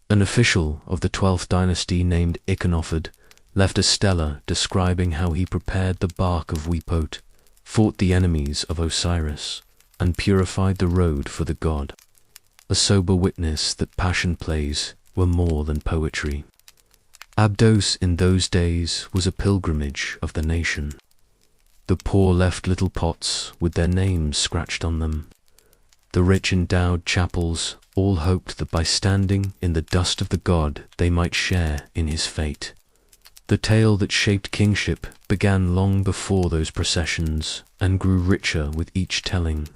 An official of the 12th dynasty named Ichnophod left a stela describing how he prepared the bark of weepote, fought the enemies of Osiris, and purified the road for the god, a sober witness that passion plays were more than poetry. Abdos in those days was a pilgrimage of the nation. The poor left little pots with their names scratched on them. The rich endowed chapels all hoped that by standing in the dust of the god they might share in his fate. The tale that shaped kingship began long before those processions and grew richer with each telling.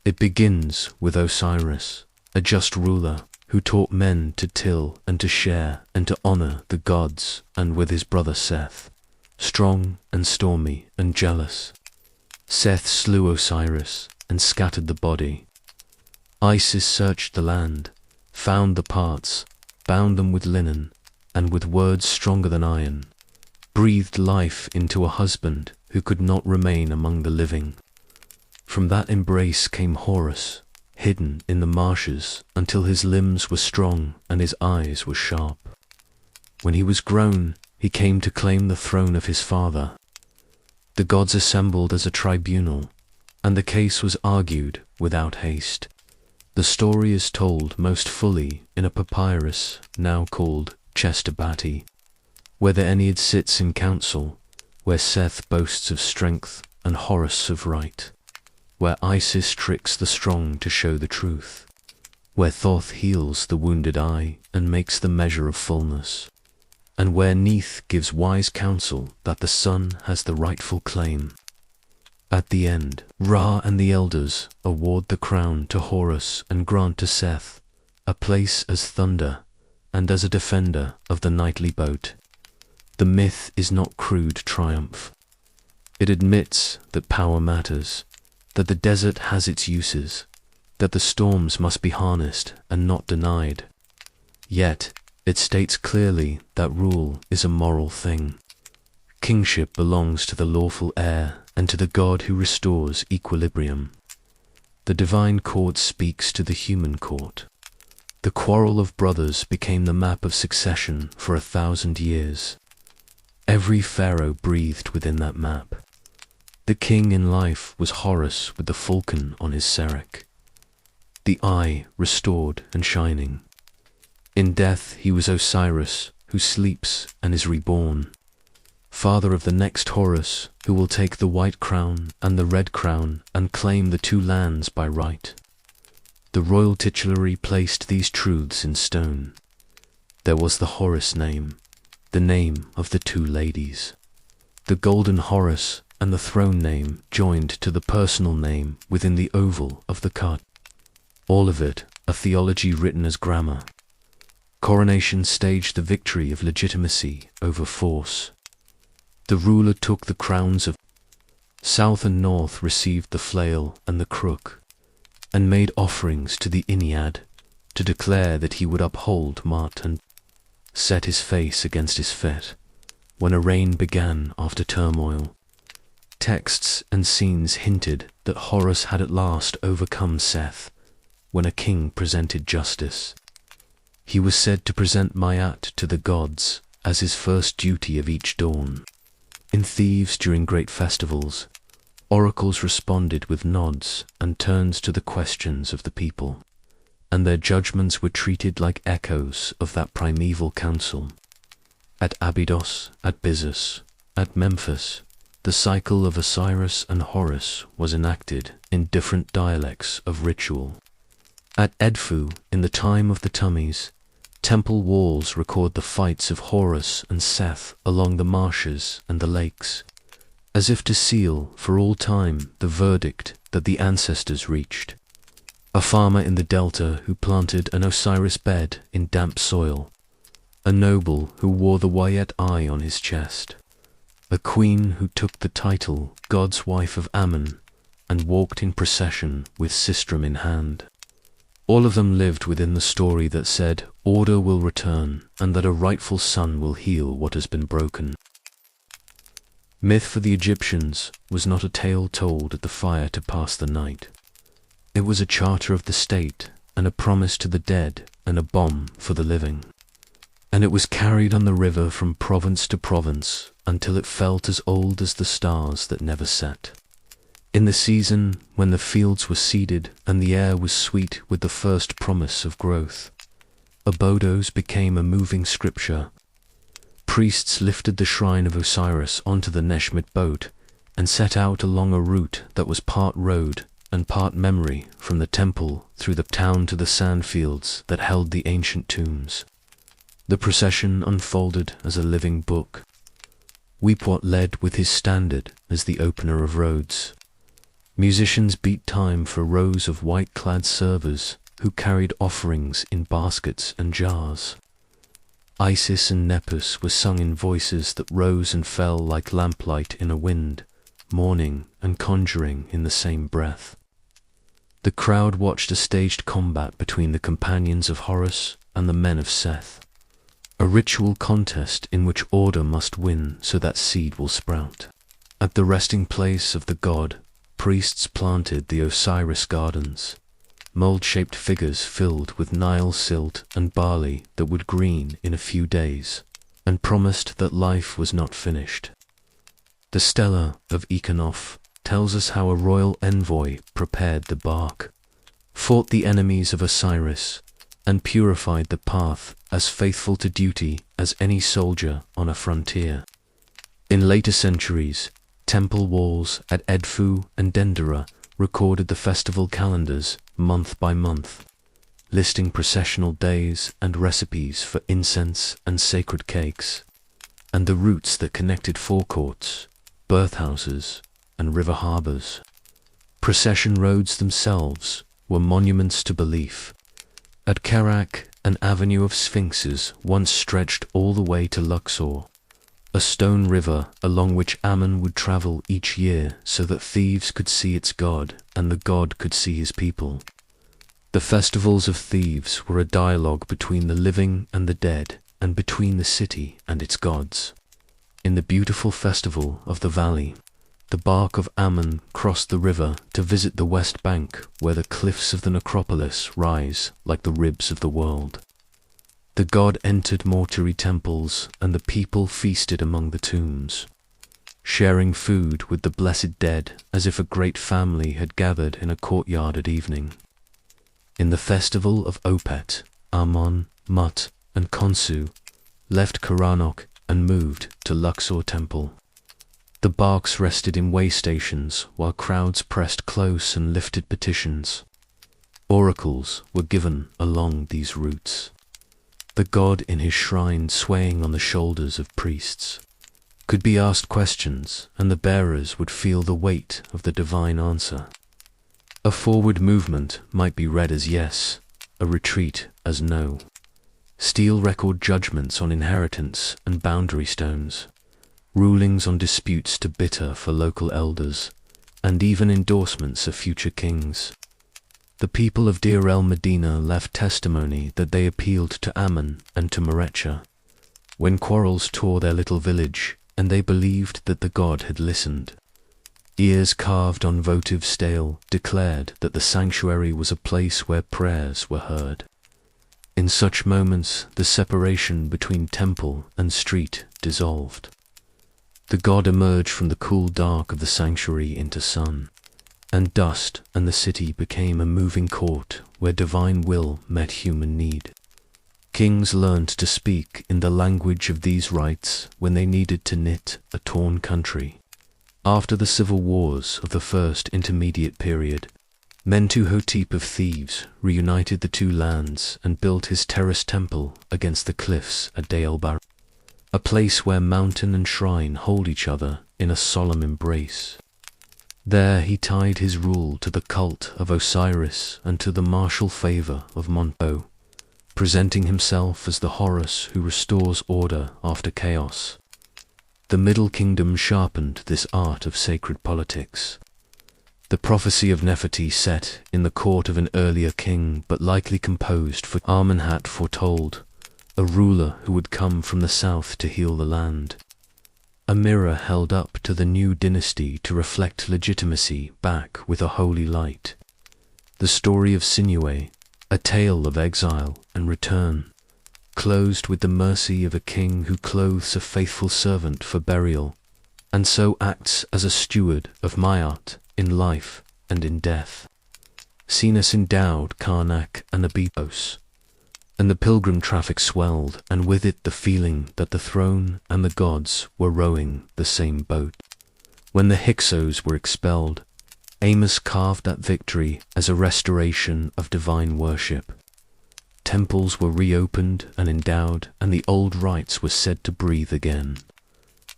It begins with Osiris, a just ruler who taught men to till and to share and to honor the gods, and with his brother Seth, strong and stormy and jealous. Seth slew Osiris and scattered the body. Isis searched the land, found the parts, bound them with linen, and with words stronger than iron, breathed life into a husband who could not remain among the living. From that embrace came Horus, hidden in the marshes until his limbs were strong and his eyes were sharp. When he was grown, he came to claim the throne of his father. The gods assembled as a tribunal, and the case was argued without haste. The story is told most fully in a papyrus now called Chestabati, where the Ennead sits in council, where Seth boasts of strength and Horus of right, where Isis tricks the strong to show the truth, where Thoth heals the wounded eye and makes the measure of fullness, and where Neith gives wise counsel that the sun has the rightful claim. At the end, Ra and the elders award the crown to Horus and grant to Seth a place as thunder and as a defender of the nightly boat. The myth is not crude triumph. It admits that power matters, that the desert has its uses, that the storms must be harnessed and not denied. Yet, it states clearly that rule is a moral thing. Kingship belongs to the lawful heir and to the God who restores equilibrium. The divine court speaks to the human court. The quarrel of brothers became the map of succession for 1,000 years. Every pharaoh breathed within that map. The king in life was Horus with the falcon on his serek, the eye restored and shining. In death he was Osiris, who sleeps and is reborn, father of the next Horus, who will take the white crown and the red crown and claim the two lands by right. The royal titulary placed these truths in stone. There was the Horus name, the name of the two ladies. The golden Horus and the throne name joined to the personal name within the oval of the cut. All of it a theology written as grammar. Coronation staged the victory of legitimacy over force. The ruler took the crowns of South and North, received the flail and the crook, and made offerings to the Ennead to declare that he would uphold Mut and set his face against his fet when a reign began after turmoil. Texts and scenes hinted that Horus had at last overcome Seth when a king presented justice. He was said to present Mayat to the gods as his first duty of each dawn. In Thebes during great festivals, oracles responded with nods and turns to the questions of the people, and their judgments were treated like echoes of that primeval council. At Abydos, at Byzas, at Memphis, the cycle of Osiris and Horus was enacted in different dialects of ritual. At Edfu, in the time of the Tummies, temple walls record the fights of Horus and Seth along the marshes and the lakes, as if to seal for all time the verdict that the ancestors reached. A farmer in the delta who planted an Osiris bed in damp soil. A noble who wore the Wayet eye on his chest. A queen who took the title God's wife of Ammon and walked in procession with sistrum in hand. All of them lived within the story that said order will return and that a rightful son will heal what has been broken. Myth for the Egyptians was not a tale told at the fire to pass the night. It was a charter of the state and a promise to the dead and a bomb for the living. And it was carried on the river from province to province until it felt as old as the stars that never set. In the season when the fields were seeded and the air was sweet with the first promise of growth, Obodos became a moving scripture. Priests lifted the shrine of Osiris onto the Neshmet boat and set out along a route that was part road and part memory from the temple through the town to the sand fields that held the ancient tombs. The procession unfolded as a living book. Weepwat led with his standard as the opener of roads. Musicians beat time for rows of white-clad servers who carried offerings in baskets and jars. Isis and Nepos were sung in voices that rose and fell like lamplight in a wind, mourning and conjuring in the same breath. The crowd watched a staged combat between the companions of Horus and the men of Seth. A ritual contest in which order must win so that seed will sprout. At the resting place of the god, priests planted the Osiris gardens, mold-shaped figures filled with Nile silt and barley that would green in a few days, and promised that life was not finished. The Stela of Econof tells us how a royal envoy prepared the bark, fought the enemies of Osiris, and purified the path as faithful to duty as any soldier on a frontier. In later centuries, temple walls at Edfu and Dendera recorded the festival calendars month by month, listing processional days and recipes for incense and sacred cakes, and the routes that connected forecourts, birthhouses, and river harbors. Procession roads themselves were monuments to belief. At Kerak, an avenue of sphinxes once stretched all the way to Luxor, a stone river along which Ammon would travel each year so that thieves could see its god and the god could see his people. The festivals of thieves were a dialogue between the living and the dead and between the city and its gods. In the beautiful festival of the valley, the bark of Ammon crossed the river to visit the west bank where the cliffs of the necropolis rise like the ribs of the world. The god entered mortuary temples and the people feasted among the tombs, sharing food with the blessed dead as if a great family had gathered in a courtyard at evening. In the festival of Opet, Ammon, Mut, and Khonsu left Karanok and moved to Luxor Temple. The barks rested in way stations while crowds pressed close and lifted petitions. Oracles were given along these routes. The god in his shrine swaying on the shoulders of priests could be asked questions and the bearers would feel the weight of the divine answer. A forward movement might be read as yes, a retreat as no. Steel record judgments on inheritance and boundary stones, rulings on disputes to bitter for local elders, and even endorsements of future kings. The people of Deir el-Medina left testimony that they appealed to Ammon and to Merecha when quarrels tore their little village, and they believed that the god had listened. Ears carved on votive stele declared that the sanctuary was a place where prayers were heard. In such moments, the separation between temple and street dissolved. The god emerged from the cool dark of the sanctuary into sun, and dust and the city became a moving court where divine will met human need. Kings learned to speak in the language of these rites when they needed to knit a torn country. After the civil wars of the first intermediate period, Mentuhotep of Thebes reunited the two lands and built his terraced temple against the cliffs at Deelbar, a place where mountain and shrine hold each other in a solemn embrace. There he tied his rule to the cult of Osiris and to the martial favor of Monpo, presenting himself as the Horus who restores order after chaos. The Middle Kingdom sharpened this art of sacred politics. The prophecy of Nefertiti set in the court of an earlier king, but likely composed for Amenhotep, foretold a ruler who would come from the south to heal the land. A mirror held up to the new dynasty to reflect legitimacy back with a holy light. The story of Sinuhe, a tale of exile and return, closed with the mercy of a king who clothes a faithful servant for burial, and so acts as a steward of Mayat in life and in death. Sinus endowed Karnak and Abipos, and the pilgrim traffic swelled, and with it the feeling that the throne and the gods were rowing the same boat. When the Hyksos were expelled, Amos carved that victory as a restoration of divine worship. Temples were reopened and endowed, and the old rites were said to breathe again.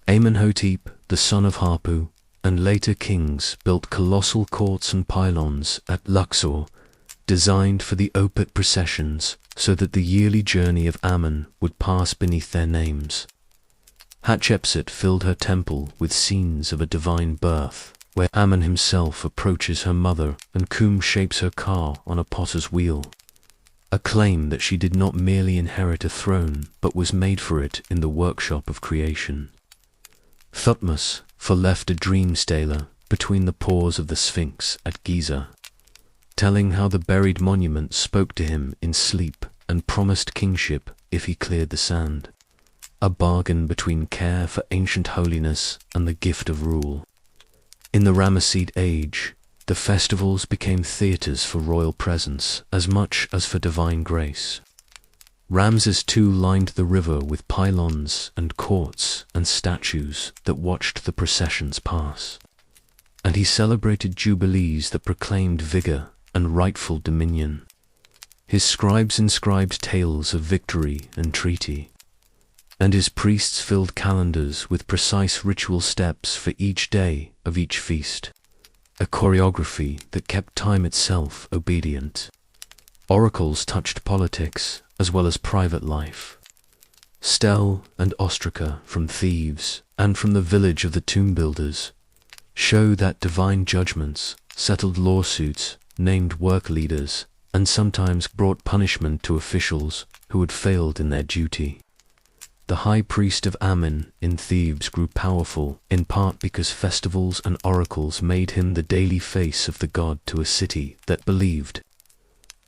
Amenhotep, the son of Harpu, and later kings built colossal courts and pylons at Luxor, designed for the Opet processions so that the yearly journey of Ammon would pass beneath their names. Hatshepsut filled her temple with scenes of a divine birth, where Ammon himself approaches her mother and Kum shapes her car on a potter's wheel, a claim that she did not merely inherit a throne but was made for it in the workshop of creation. Thutmose left a dream stela between the paws of the Sphinx at Giza, telling how the buried monument spoke to him in sleep and promised kingship if he cleared the sand, a bargain between care for ancient holiness and the gift of rule. In the Ramesside age, the festivals became theatres for royal presence as much as for divine grace. Ramses II lined the river with pylons and courts and statues that watched the processions pass, and he celebrated jubilees that proclaimed vigor and rightful dominion. His scribes inscribed tales of victory and treaty, and his priests filled calendars with precise ritual steps for each day of each feast, a choreography that kept time itself obedient. Oracles touched politics as well as private life. Stel and Ostraca from Thebes and from the village of the tomb builders show that divine judgments settled lawsuits, named work leaders, and sometimes brought punishment to officials who had failed in their duty. The high priest of Ammon in Thebes grew powerful in part because festivals and oracles made him the daily face of the god to a city that believed.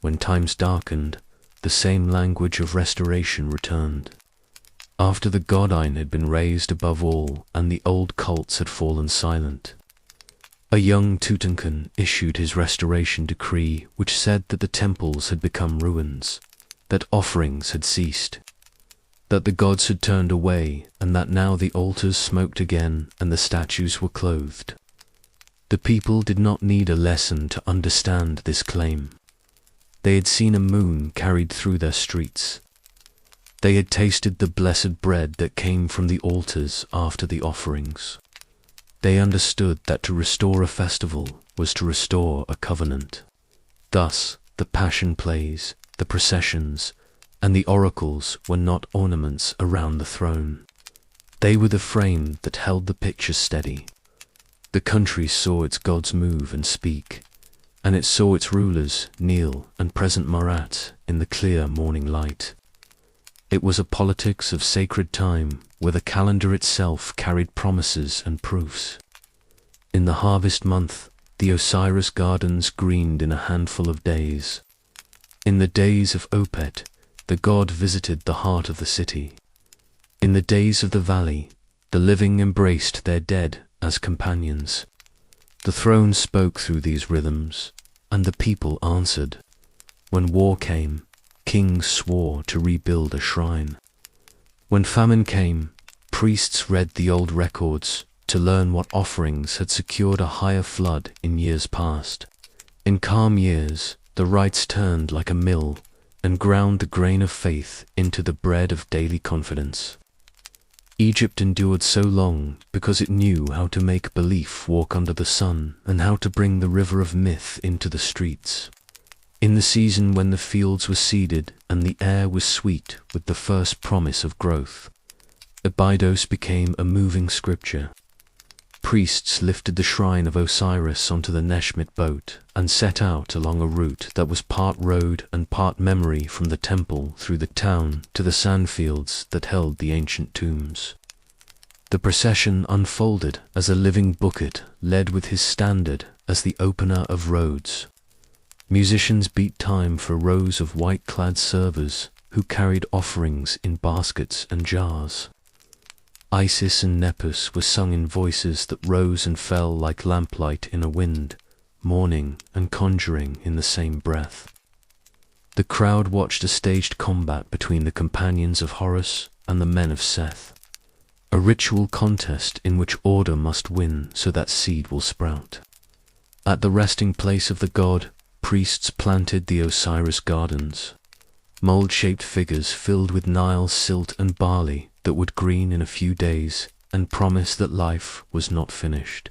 When times darkened, the same language of restoration returned. After the godine had been raised above all and the old cults had fallen silent, a young Tutankhamun issued his restoration decree, which said that the temples had become ruins, that offerings had ceased, that the gods had turned away, and that now the altars smoked again and the statues were clothed. The people did not need a lesson to understand this claim. They had seen a moon carried through their streets. They had tasted the blessed bread that came from the altars after the offerings. They understood that to restore a festival was to restore a covenant. Thus, the passion plays, the processions, and the oracles were not ornaments around the throne. They were the frame that held the picture steady. The country saw its gods move and speak, and it saw its rulers kneel and present Marat in the clear morning light. It was a politics of sacred time where the calendar itself carried promises and proofs. In the harvest month, the Osiris gardens greened in a handful of days. In the days of Opet, the god visited the heart of the city. In the days of the valley, the living embraced their dead as companions. The throne spoke through these rhythms, and the people answered. When war came, kings swore to rebuild a shrine. When famine came, priests read the old records to learn what offerings had secured a higher flood in years past. In calm years, the rites turned like a mill and ground the grain of faith into the bread of daily confidence. Egypt endured so long because it knew how to make belief walk under the sun and how to bring the river of myth into the streets. In the season when the fields were seeded and the air was sweet with the first promise of growth, Abydos became a moving scripture. Priests lifted the shrine of Osiris onto the Neshmit boat and set out along a route that was part road and part memory from the temple through the town to the sandfields that held the ancient tombs. The procession unfolded as a living booklet led with his standard as the opener of roads. Musicians beat time for rows of white-clad servers who carried offerings in baskets and jars. Isis and Nepos were sung in voices that rose and fell like lamplight in a wind, mourning and conjuring in the same breath. The crowd watched a staged combat between the companions of Horus and the men of Seth, a ritual contest in which order must win so that seed will sprout. At the resting place of the god, priests planted the Osiris gardens, mold-shaped figures filled with Nile silt and barley that would green in a few days and promise that life was not finished.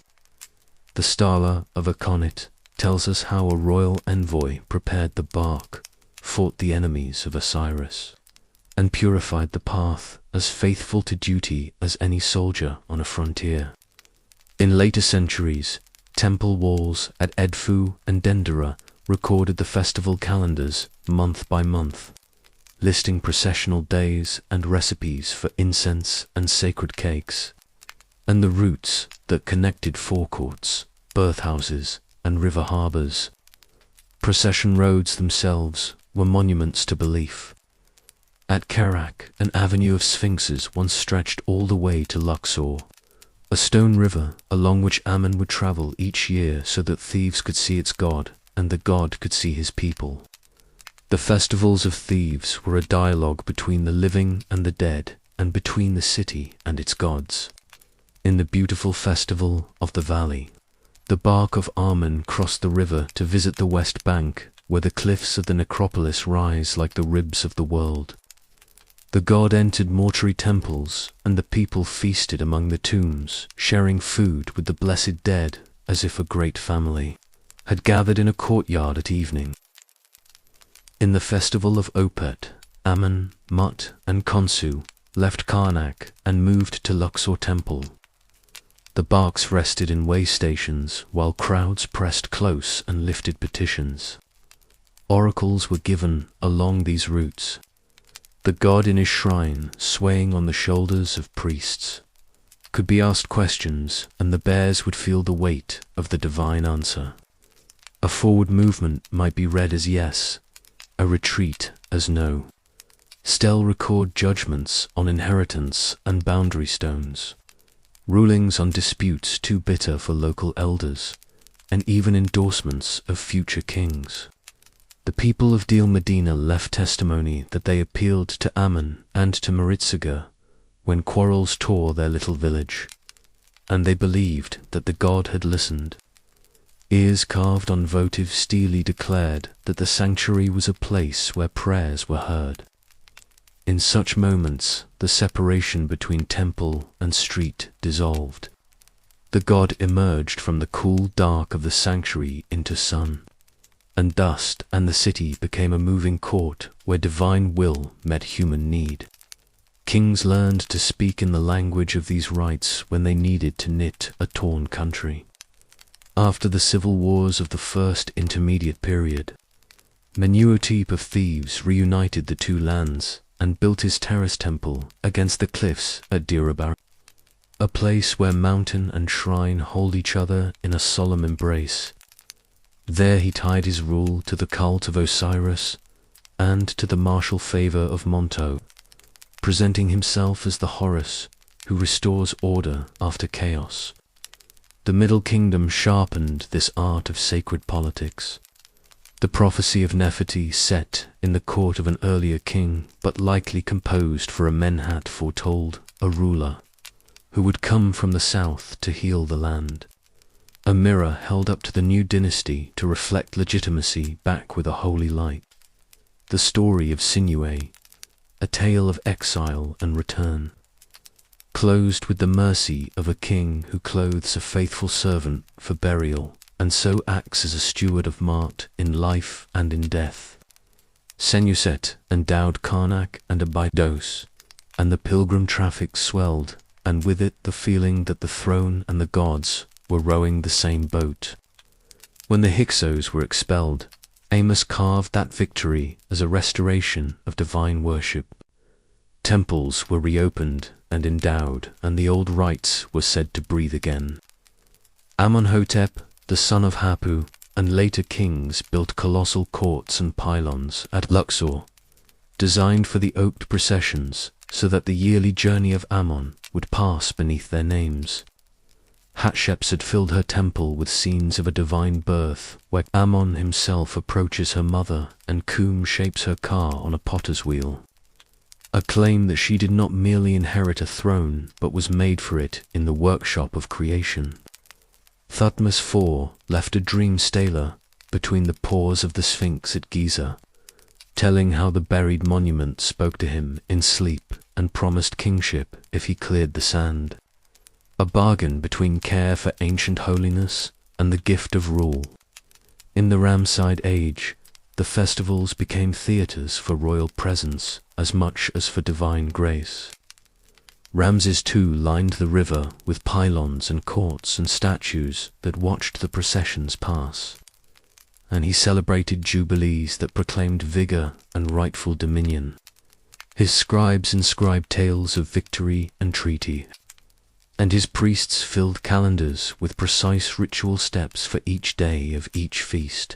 The Stala of Aconit tells us how a royal envoy prepared the bark, fought the enemies of Osiris, and purified the path as faithful to duty as any soldier on a frontier. In later centuries, temple walls at Edfu and Dendera recorded the festival calendars month by month, listing processional days and recipes for incense and sacred cakes, and the routes that connected forecourts, birthhouses, and river harbors. Procession roads themselves were monuments to belief. At Kerak, an avenue of sphinxes once stretched all the way to Luxor, a stone river along which Ammon would travel each year so that thieves could see its god and the god could see his people. The festivals of thieves were a dialogue between the living and the dead, and between the city and its gods. In the beautiful festival of the valley, the bark of Amun crossed the river to visit the west bank, where the cliffs of the necropolis rise like the ribs of the world. The god entered mortuary temples, and the people feasted among the tombs, sharing food with the blessed dead as if a great family had gathered in a courtyard at evening. In the festival of Opet, Ammon, Mut, and Khonsu left Karnak and moved to Luxor Temple. The barks rested in way stations while crowds pressed close and lifted petitions. Oracles were given along these routes. The god in his shrine, swaying on the shoulders of priests, could be asked questions and the bears would feel the weight of the divine answer. A forward movement might be read as yes, a retreat as no. Still record judgments on inheritance and boundary stones, rulings on disputes too bitter for local elders, and even endorsements of future kings. The people of Deal Medina left testimony that they appealed to Ammon and to Meritzaga when quarrels tore their little village, and they believed that the god had listened. Ears carved on votive steely declared that the sanctuary was a place where prayers were heard. In such moments, the separation between temple and street dissolved. The god emerged from the cool dark of the sanctuary into sun and dust, and the city became a moving court where divine will met human need. Kings learned to speak in the language of these rites when they needed to knit a torn country. After the civil wars of the First Intermediate Period, Menuhotep of Thebes reunited the two lands and built his terrace temple against the cliffs at Dirabar, a place where mountain and shrine hold each other in a solemn embrace. There he tied his rule to the cult of Osiris and to the martial favor of Monto, presenting himself as the Horus who restores order after chaos. The Middle Kingdom sharpened this art of sacred politics. The prophecy of Nefertiti set in the court of an earlier king, but likely composed for a Menhat foretold a ruler who would come from the south to heal the land. A mirror held up to the new dynasty to reflect legitimacy back with a holy light. The story of Sinuhe, a tale of exile and return. closed with the mercy of a king who clothes a faithful servant for burial, and so acts as a steward of Mart in life and in death. Senusret endowed Karnak and Abydos, and the pilgrim traffic swelled, and with it the feeling that the throne and the gods were rowing the same boat. When the Hyksos were expelled, Amos carved that victory as a restoration of divine worship. Temples were reopened and endowed, and the old rites were said to breathe again. Amenhotep, the son of Hapu, and later kings built colossal courts and pylons at Luxor, designed for the oaked processions so that the yearly journey of Ammon would pass beneath their names. Hatshepsut filled her temple with scenes of a divine birth, where Ammon himself approaches her mother and Kum shapes her car on a potter's wheel. A claim that she did not merely inherit a throne, but was made for it in the workshop of creation. Thutmose IV left a dream stela between the paws of the Sphinx at Giza, telling how the buried monument spoke to him in sleep and promised kingship if he cleared the sand. A bargain between care for ancient holiness and the gift of rule. In the Ramesside age, the festivals became theatres for royal presence as much as for divine grace. Ramses II lined the river with pylons and courts and statues that watched the processions pass, and he celebrated jubilees that proclaimed vigor and rightful dominion. His scribes inscribed tales of victory and treaty, and his priests filled calendars with precise ritual steps for each day of each feast,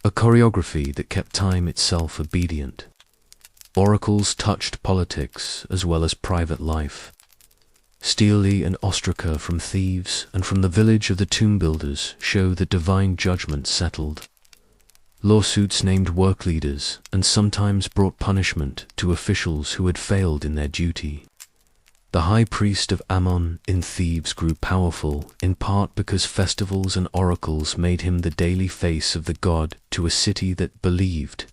a choreography that kept time itself obedient. Oracles touched politics as well as private life. Stele and ostraca from Thebes and from the village of the tomb builders show that divine judgment settled. Lawsuits named work leaders and sometimes brought punishment to officials who had failed in their duty. The high priest of Ammon in Thebes grew powerful, in part because festivals and oracles made him the daily face of the god to a city that believed.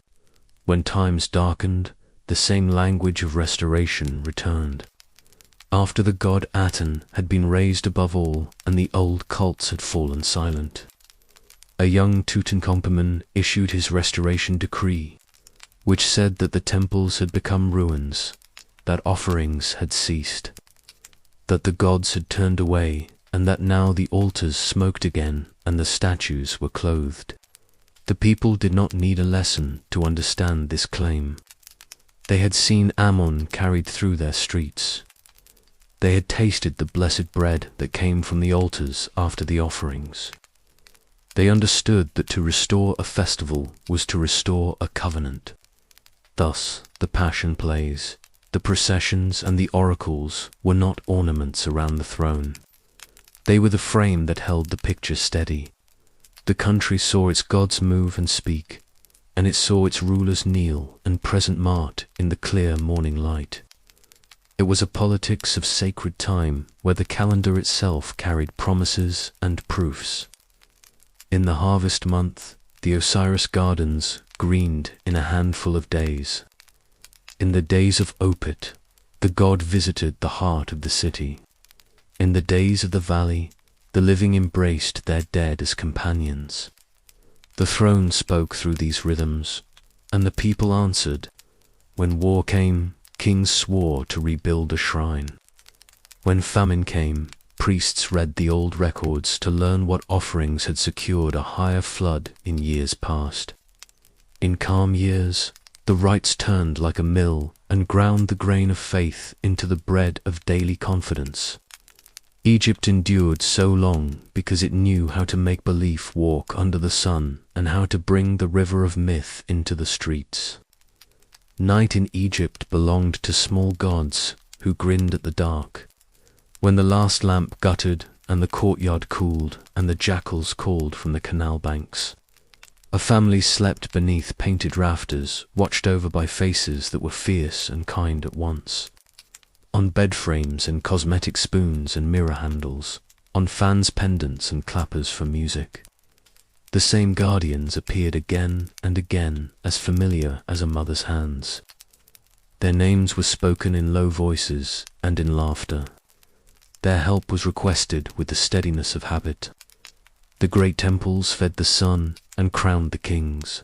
When times darkened, the same language of restoration returned. After the god Aten had been raised above all and the old cults had fallen silent, a young Tutankhamun issued his restoration decree, which said that the temples had become ruins, that offerings had ceased, that the gods had turned away, and that now the altars smoked again and the statues were clothed. The people did not need a lesson to understand this claim. They had seen Ammon carried through their streets. They had tasted the blessed bread that came from the altars after the offerings. They understood that to restore a festival was to restore a covenant. Thus, the Passion plays, the processions and the oracles were not ornaments around the throne. They were the frame that held the picture steady. The country saw its gods move and speak, and it saw its rulers kneel and present Mart in the clear morning light. It was a politics of sacred time where the calendar itself carried promises and proofs. In the harvest month, the Osiris gardens greened in a handful of days. In the days of Opet, the god visited the heart of the city. In the days of the valley, the living embraced their dead as companions. The throne spoke through these rhythms, and the people answered. When war came, kings swore to rebuild a shrine. When famine came, priests read the old records to learn what offerings had secured a higher flood in years past. In calm years, the rites turned like a mill and ground the grain of faith into the bread of daily confidence. Egypt endured so long because it knew how to make belief walk under the sun and how to bring the river of myth into the streets. Night in Egypt belonged to small gods who grinned at the dark. When the last lamp guttered and the courtyard cooled and the jackals called from the canal banks, a family slept beneath painted rafters, watched over by faces that were fierce and kind at once. On bed frames and cosmetic spoons and mirror handles, on fans, pendants and clappers for music. The same guardians appeared again and again, as familiar as a mother's hands. Their names were spoken in low voices and in laughter, their help was requested with the steadiness of habit. The great temples fed the sun and crowned the kings.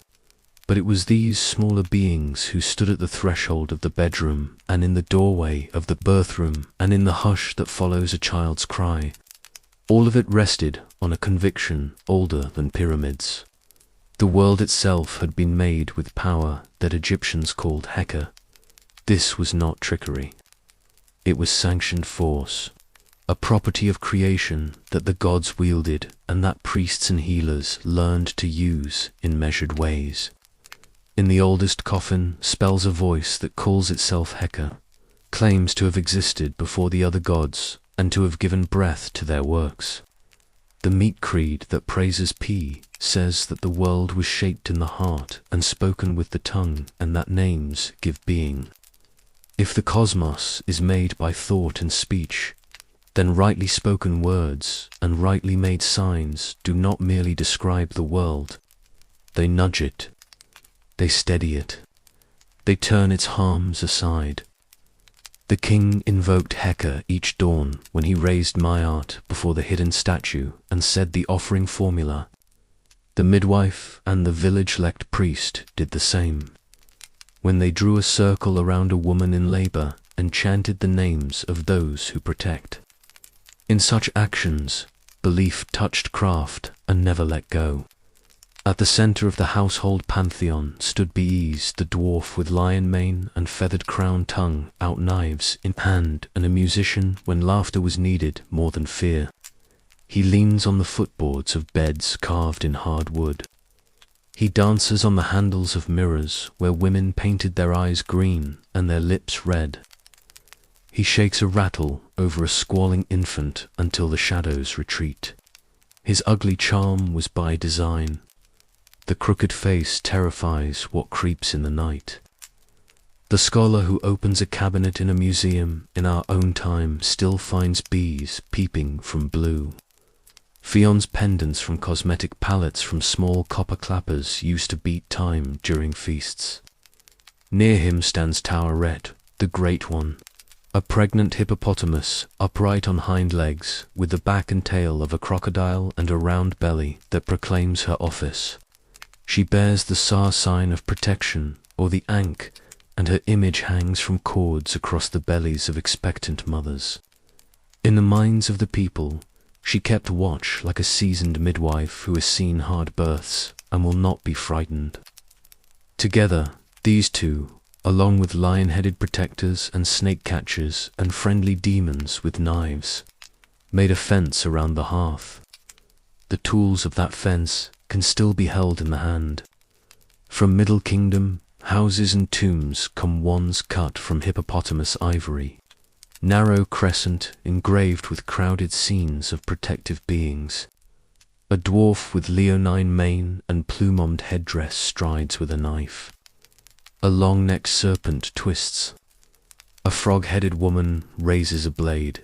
But it was these smaller beings who stood at the threshold of the bedroom and in the doorway of the birthroom and in the hush that follows a child's cry. All of it rested on a conviction older than pyramids. The world itself had been made with power that Egyptians called Heka. This was not trickery. It was sanctioned force, a property of creation that the gods wielded and that priests and healers learned to use in measured ways. In the oldest coffin spells a voice that calls itself Heka, claims to have existed before the other gods and to have given breath to their works. The meat creed that praises Pi says that the world was shaped in the heart and spoken with the tongue, and that names give being. If the cosmos is made by thought and speech, then rightly spoken words and rightly made signs do not merely describe the world. They nudge it. They steady it. They turn its harms aside. The king invoked Heka each dawn when he raised Mayat before the hidden statue and said the offering formula. The midwife and the village-elect priest did the same. When they drew a circle around a woman in labor and chanted the names of those who protect. In such actions, belief touched craft and never let go. At the center of the household pantheon stood Bees, the dwarf with lion mane and feathered crown tongue, out knives in hand, and a musician when laughter was needed more than fear. He leans on the footboards of beds carved in hard wood. He dances on the handles of mirrors where women painted their eyes green and their lips red. He shakes a rattle over a squalling infant until the shadows retreat. His ugly charm was by design. The crooked face terrifies what creeps in the night. The scholar who opens a cabinet in a museum in our own time still finds bees peeping from blue. Fion's pendants from cosmetic palettes from small copper clappers used to beat time during feasts. Near him stands Taweret, the Great One, a pregnant hippopotamus upright on hind legs with the back and tail of a crocodile and a round belly that proclaims her office. She bears the Sa sign of protection, or the Ankh, and her image hangs from cords across the bellies of expectant mothers. In the minds of the people, she kept watch like a seasoned midwife who has seen hard births and will not be frightened. Together, these two, along with lion-headed protectors and snake catchers and friendly demons with knives, made a fence around the hearth. The tools of that fence can still be held in the hand. From Middle Kingdom, houses and tombs come wands cut from hippopotamus ivory, narrow crescent engraved with crowded scenes of protective beings. A dwarf with leonine mane and plume-ommed headdress strides with a knife. A long-necked serpent twists. A frog-headed woman raises a blade.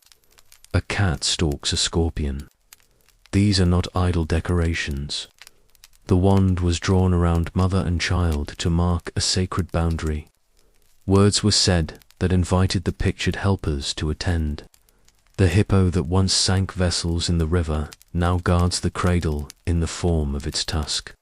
A cat stalks a scorpion. These are not idle decorations. The wand was drawn around mother and child to mark a sacred boundary. Words were said that invited the pictured helpers to attend. The hippo that once sank vessels in the river now guards the cradle in the form of its tusk.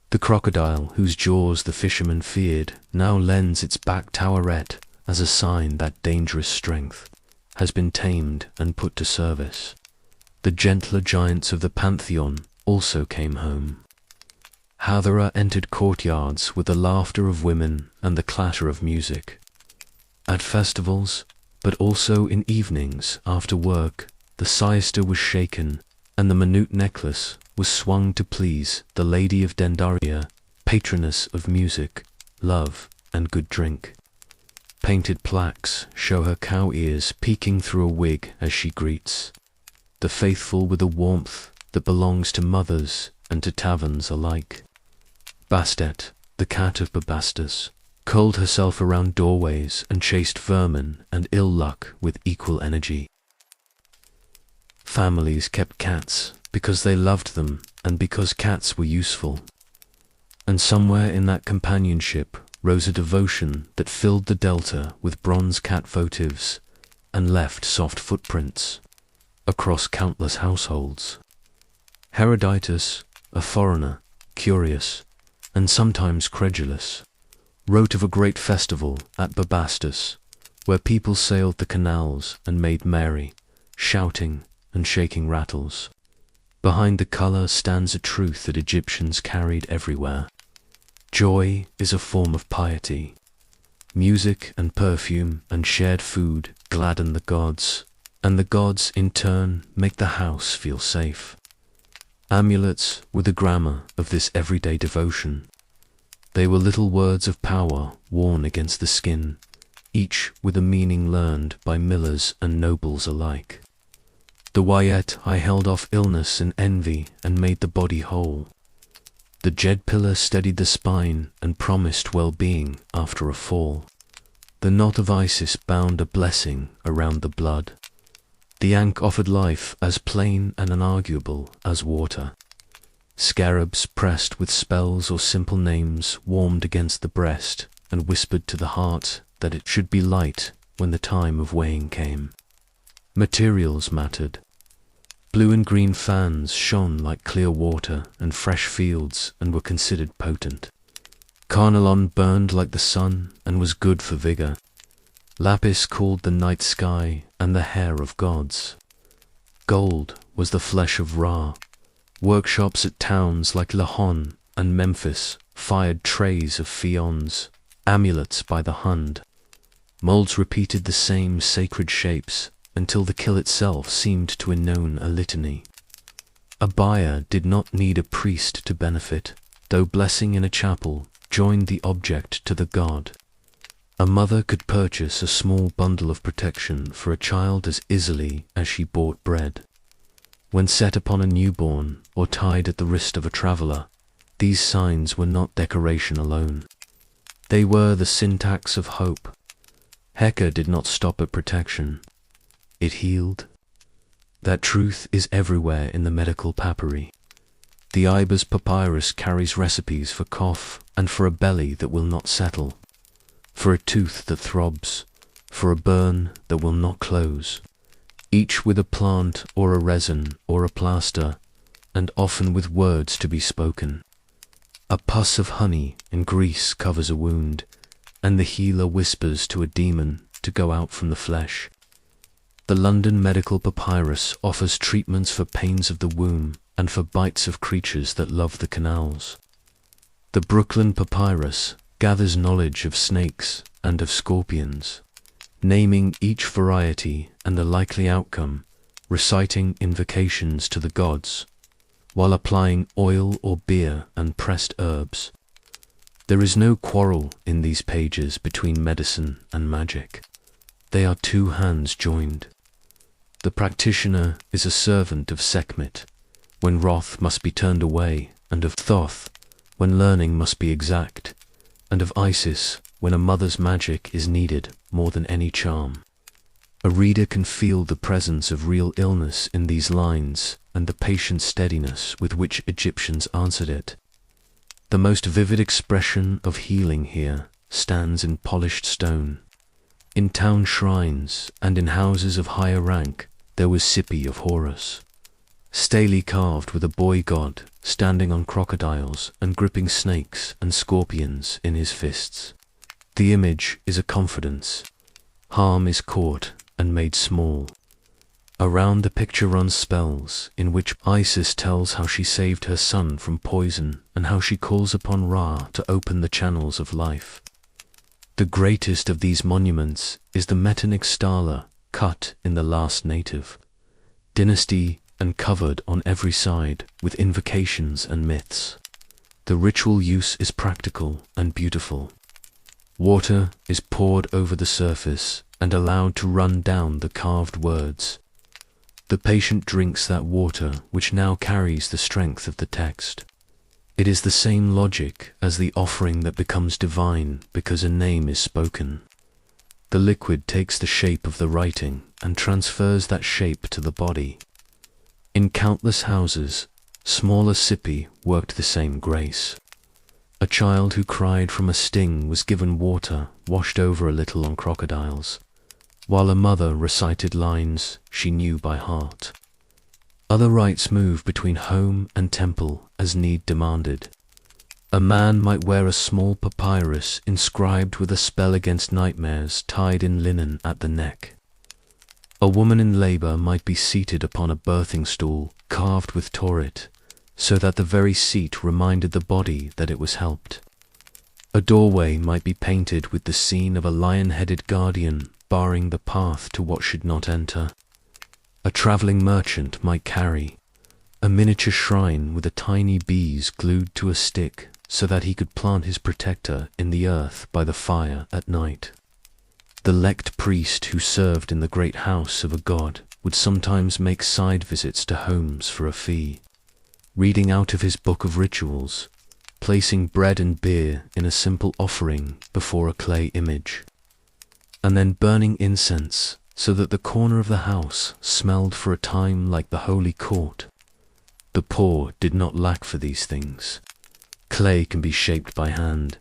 The crocodile, whose jaws the fisherman feared, now lends its back Taweret as a sign that dangerous strength has been tamed and put to service. The gentler giants of the pantheon also came home. Hathara entered courtyards with the laughter of women and the clatter of music. At festivals, but also in evenings after work, the siesta was shaken and the minute necklace was swung to please the Lady of Dendaria, patroness of music, love, and good drink. Painted plaques show her cow ears peeking through a wig as she greets the faithful with a warmth that belongs to mothers and to taverns alike. Bastet, the cat of Bubastis, curled herself around doorways and chased vermin and ill luck with equal energy. Families kept cats because they loved them and because cats were useful. And somewhere in that companionship rose a devotion that filled the delta with bronze cat votives and left soft footprints. across countless households. Herodotus, a foreigner, curious, and sometimes credulous, wrote of a great festival at Bubastis, where people sailed the canals and made merry, shouting and shaking rattles. Behind the color stands a truth that Egyptians carried everywhere. Joy is a form of piety. Music and perfume and shared food gladden the gods, and the gods in turn make the house feel safe. Amulets were the grammar of this everyday devotion. They were little words of power worn against the skin, each with a meaning learned by millers and nobles alike. The wayet I held off illness and envy and made the body whole. The jed pillar steadied the spine and promised well-being after a fall. The knot of Isis bound a blessing around the blood. The ankh offered life as plain and unarguable as water. Scarabs pressed with spells or simple names warmed against the breast and whispered to the heart that it should be light when the time of weighing came. Materials mattered. Blue and green fans shone like clear water and fresh fields and were considered potent. Carnelian burned like the sun and was good for vigor. Lapis cooled the night sky and the hair of gods. Gold was the flesh of Ra. Workshops at towns like Lahon and Memphis fired trays of fions, amulets by the hundred. Molds repeated the same sacred shapes until the kill itself seemed to intone a litany. A buyer did not need a priest to benefit, though blessing in a chapel joined the object to the god. A mother could purchase a small bundle of protection for a child as easily as she bought bread. When set upon a newborn or tied at the wrist of a traveler, these signs were not decoration alone. They were the syntax of hope. Heka did not stop at protection. It healed. That truth is everywhere in the medical papyri. The Ibis papyrus carries recipes for cough and for a belly that will not settle, for a tooth that throbs, for a burn that will not close, each with a plant or a resin or a plaster, and often with words to be spoken. A pus of honey and grease covers a wound, and the healer whispers to a demon to go out from the flesh. The London Medical Papyrus offers treatments for pains of the womb and for bites of creatures that love the canals. The Brooklyn Papyrus gathers knowledge of snakes and of scorpions, naming each variety and the likely outcome, reciting invocations to the gods, while applying oil or beer and pressed herbs. There is no quarrel in these pages between medicine and magic. They are two hands joined. The practitioner is a servant of Sekhmet, when wrath must be turned away, and of Thoth, when learning must be exact, and of Isis, when a mother's magic is needed more than any charm. A reader can feel the presence of real illness in these lines and the patient steadiness with which Egyptians answered it. The most vivid expression of healing here stands in polished stone. In town shrines and in houses of higher rank there was Sipi of Horus, staley carved with a boy god standing on crocodiles and gripping snakes and scorpions in his fists. The image is a confidence. Harm is caught and made small. Around the picture run spells in which Isis tells how she saved her son from poison and how she calls upon Ra to open the channels of life. The greatest of these monuments is the Metinic stela cut in the last native dynasty and covered on every side with invocations and myths. The ritual use is practical and beautiful. Water is poured over the surface and allowed to run down the carved words. The patient drinks that water which now carries the strength of the text. It is the same logic as the offering that becomes divine because a name is spoken. The liquid takes the shape of the writing and transfers that shape to the body. In countless houses, smaller Sipi worked the same grace. A child who cried from a sting was given water washed over a little on crocodiles. while a mother recited lines she knew by heart. Other rites moved between home and temple as need demanded. A man might wear a small papyrus inscribed with a spell against nightmares tied in linen at the neck. A woman in labor might be seated upon a birthing stool carved with taurit, so that the very seat reminded the body that it was helped. A doorway might be painted with the scene of a lion-headed guardian barring the path to what should not enter. A traveling merchant might carry a miniature shrine with a tiny bees glued to a stick so that he could plant his protector in the earth by the fire at night. The lect priest who served in the great house of a god would sometimes make side visits to homes for a fee, reading out of his book of rituals, placing bread and beer in a simple offering before a clay image, and then burning incense so that the corner of the house smelled for a time like the holy court. The poor did not lack for these things. Clay can be shaped by hand,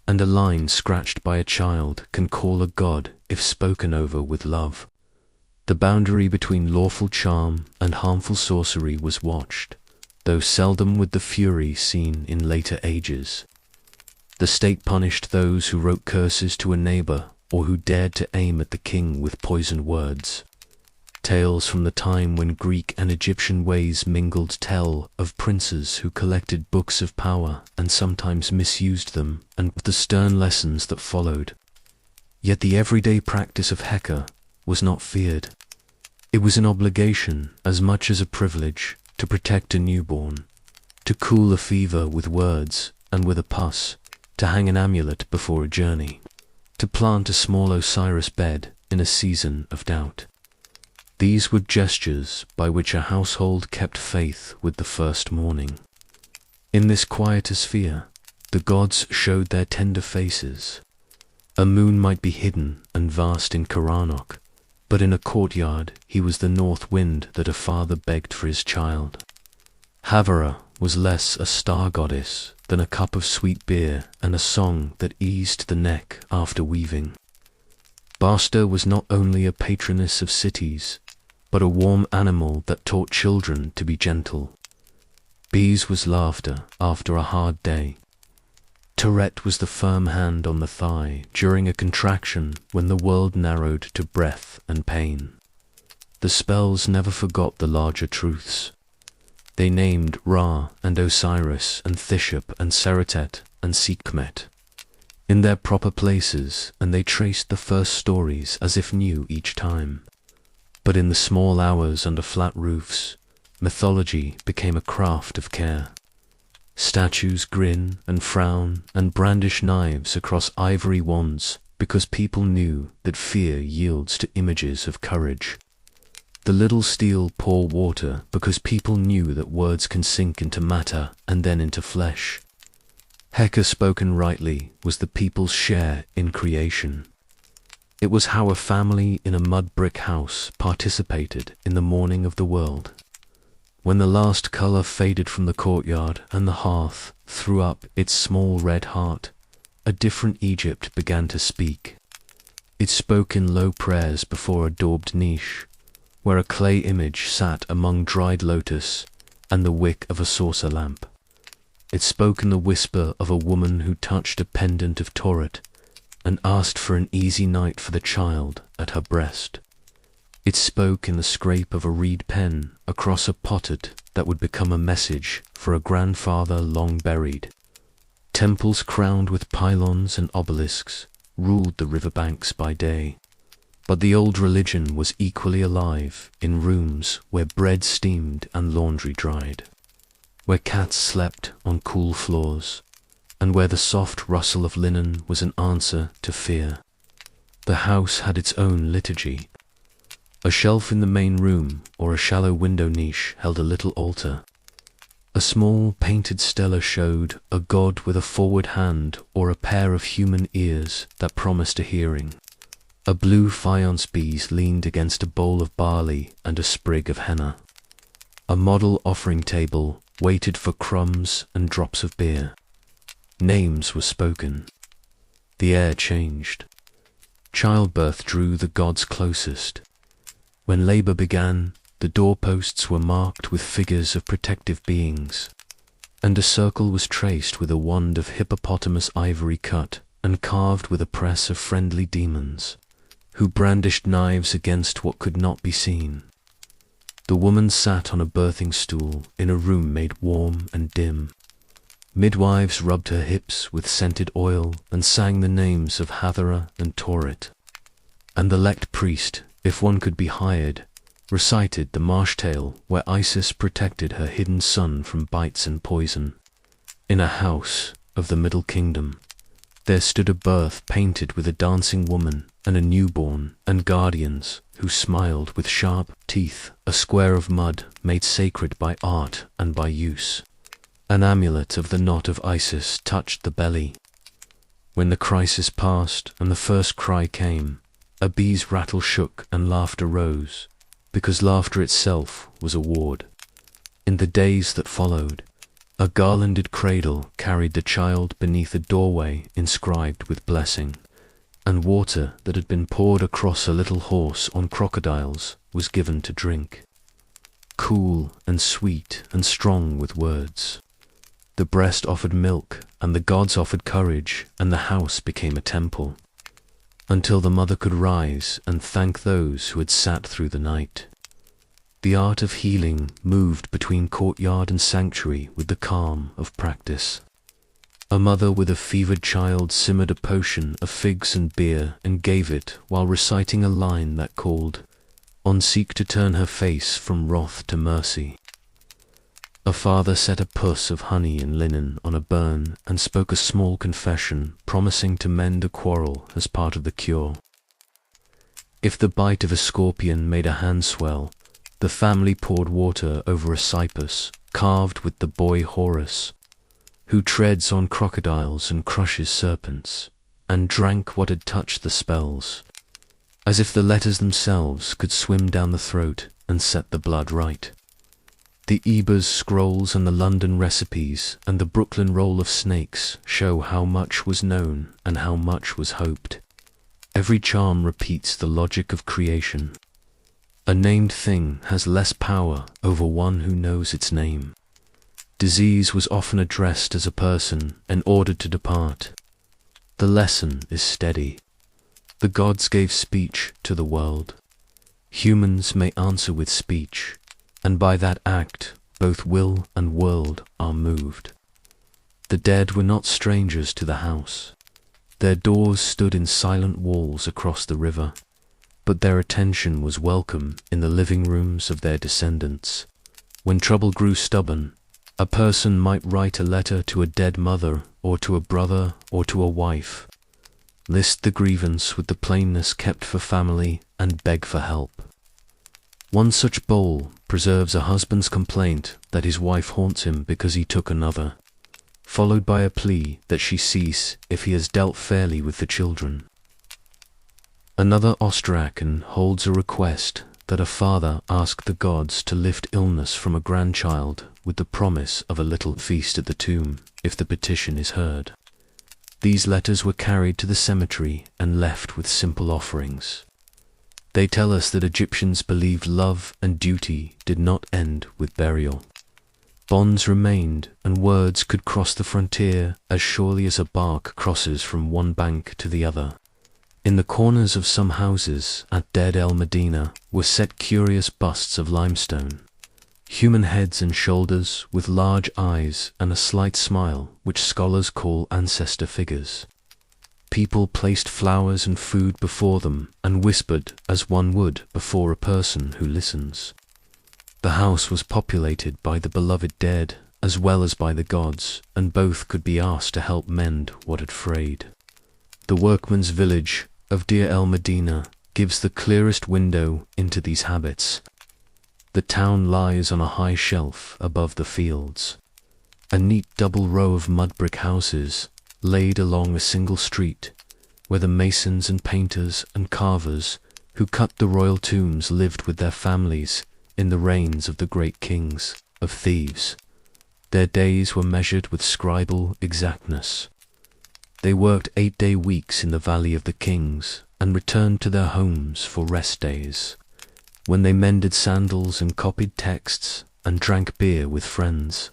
and a line scratched by a child can call a god if spoken over with love. The boundary between lawful charm and harmful sorcery was watched, though seldom with the fury seen in later ages. The state punished those who wrote curses to a neighbor or who dared to aim at the king with poisoned words. Tales from the time when Greek and Egyptian ways mingled tell of princes who collected books of power and sometimes misused them, and the stern lessons that followed. Yet the everyday practice of Heka was not feared. It was an obligation as much as a privilege to protect a newborn, to cool a fever with words and with a pus, to hang an amulet before a journey, to plant a small Osiris bed in a season of doubt. These were gestures by which a household kept faith with the first morning. In this quieter sphere, the gods showed their tender faces. A moon might be hidden and vast in Karanok, but in a courtyard he was the north wind that a father begged for his child. Havara was less a star goddess than a cup of sweet beer and a song that eased the neck after weaving. Basta was not only a patroness of cities, but a warm animal that taught children to be gentle. Bees was laughter after a hard day. Tourette was the firm hand on the thigh during a contraction when the world narrowed to breath and pain. The spells never forgot the larger truths. They named Ra and Osiris and Thishep and Seretet and Sekhmet in their proper places, and they traced the first stories as if new each time. But in the small hours under flat roofs, mythology became a craft of care. Statues grin and frown and brandish knives across ivory wands because people knew that fear yields to images of courage. The little steel pour water because people knew that words can sink into matter and then into flesh. Heka spoken rightly was the people's share in creation. It was how a family in a mud brick house participated in the morning of the world. When the last color faded from the courtyard and the hearth threw up its small red heart, a different Egypt began to speak. It spoke in low prayers before a daubed niche, where a clay image sat among dried lotus and the wick of a saucer lamp. It spoke in the whisper of a woman who touched a pendant of taurit and asked for an easy night for the child at her breast. It spoke in the scrape of a reed pen across a potted that would become a message for a grandfather long buried. Temples crowned with pylons and obelisks ruled the riverbanks by day, but the old religion was equally alive in rooms where bread steamed and laundry dried, where cats slept on cool floors, and where the soft rustle of linen was an answer to fear. The house had its own liturgy. A shelf in the main room or a shallow window niche held a little altar. A small painted stela showed a god with a forward hand or a pair of human ears that promised a hearing. A blue faience bees leaned against a bowl of barley and a sprig of henna. A model offering table waited for crumbs and drops of beer. Names were spoken. The air changed. Childbirth drew the gods closest. When labor began, the doorposts were marked with figures of protective beings, and a circle was traced with a wand of hippopotamus ivory cut and carved with a press of friendly demons, who brandished knives against what could not be seen. The woman sat on a birthing stool in a room made warm and dim. Midwives rubbed her hips with scented oil and sang the names of Hathor and Tauret. And the elect priest, if one could be hired, recited the marsh tale where Isis protected her hidden son from bites and poison. In a house of the Middle Kingdom, there stood a birth painted with a dancing woman and a newborn and guardians who smiled with sharp teeth, a square of mud made sacred by art and by use. An amulet of the knot of Isis touched the belly. When the crisis passed and the first cry came, a bee's rattle shook and laughter rose, because laughter itself was a ward. In the days that followed, a garlanded cradle carried the child beneath a doorway inscribed with blessing, and water that had been poured across a little horse on crocodiles was given to drink. Cool and sweet and strong with words. The breast offered milk, and the gods offered courage, and the house became a temple, until the mother could rise and thank those who had sat through the night. The art of healing moved between courtyard and sanctuary with the calm of practice. A mother with a fevered child simmered a potion of figs and beer and gave it while reciting a line that called on seek to turn her face from wrath to mercy. A father set a puss of honey and linen on a burn and spoke a small confession promising to mend a quarrel as part of the cure. If the bite of a scorpion made a hand swell, the family poured water over a cypress carved with the boy Horus, who treads on crocodiles and crushes serpents, and drank what had touched the spells, as if the letters themselves could swim down the throat and set the blood right. The Ebers scrolls and the London recipes and the Brooklyn roll of snakes show how much was known and how much was hoped. Every charm repeats the logic of creation. A named thing has less power over one who knows its name. Disease was often addressed as a person and ordered to depart. The lesson is steady. The gods gave speech to the world. Humans may answer with speech, and by that act both will and world are moved. The dead were not strangers to the house. Their doors stood in silent walls across the river, but their attention was welcome in the living rooms of their descendants. When trouble grew stubborn, a person might write a letter to a dead mother or to a brother or to a wife, list the grievance with the plainness kept for family, and beg for help. One such bowl preserves a husband's complaint that his wife haunts him because he took another, followed by a plea that she cease if he has dealt fairly with the children. Another Ostrachan holds a request that a father ask the gods to lift illness from a grandchild with the promise of a little feast at the tomb if the petition is heard. These letters were carried to the cemetery and left with simple offerings. They tell us that Egyptians believed love and duty did not end with burial. Bonds remained, and words could cross the frontier as surely as a bark crosses from one bank to the other. In the corners of some houses at Deir el-Medina were set curious busts of limestone, human heads and shoulders with large eyes and a slight smile which scholars call ancestor figures. People placed flowers and food before them and whispered as one would before a person who listens. The house was populated by the beloved dead as well as by the gods, and both could be asked to help mend what had frayed. The workman's village of Deir el-Medina gives the clearest window into these habits. The town lies on a high shelf above the fields. A neat double row of mud brick houses laid along a single street, where the masons and painters and carvers who cut the royal tombs lived with their families in the reigns of the great kings of Thebes. Their days were measured with scribal exactness. They worked 8-day weeks in the Valley of the Kings and returned to their homes for rest days, when they mended sandals and copied texts and drank beer with friends.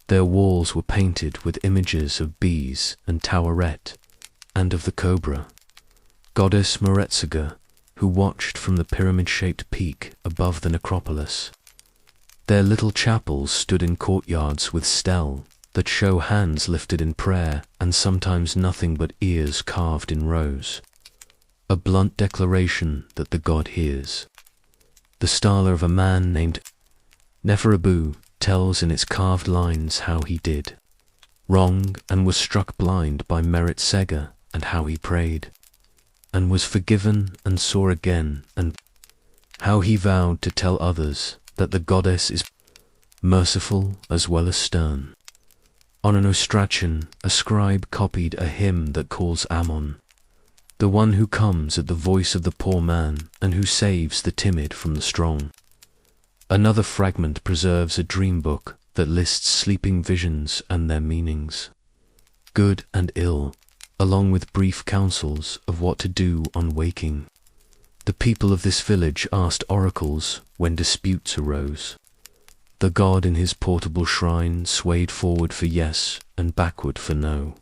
Their walls were painted with images of bees and Taweret, and of the cobra, goddess Meretseger, who watched from the pyramid-shaped peak above the necropolis. Their little chapels stood in courtyards with stele that show hands lifted in prayer and sometimes nothing but ears carved in rows, a blunt declaration that the god hears. The stela of a man named Neferabu tells in its carved lines how he did wrong and was struck blind by Merit Seger, and how he prayed and was forgiven and saw again, and how he vowed to tell others that the goddess is merciful as well as stern. On an ostrachan, a scribe copied a hymn that calls Ammon, the one who comes at the voice of the poor man and who saves the timid from the strong. Another fragment preserves a dream book that lists sleeping visions and their meanings, good and ill, along with brief counsels of what to do on waking. The people of this village asked oracles when disputes arose. The god in his portable shrine swayed forward for yes and backward for no,